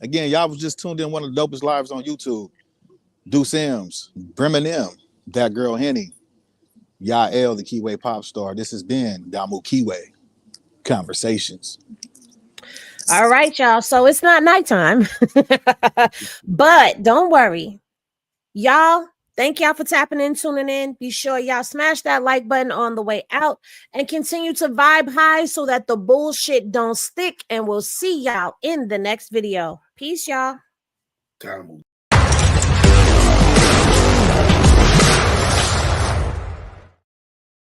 Again, y'all was just tuned in one of the dopest lives on YouTube. DuseM, Bremen M, that girl Henny, Yael, the Kiwe pop star. This has been Damu Kiwe Conversations. All right, y'all. So it's not nighttime, but don't worry. Y'all, thank y'all for tapping in, tuning in. Be sure y'all smash that like button on the way out and continue to vibe high so that the bullshit don't stick. And we'll see y'all in the next video. Peace, y'all.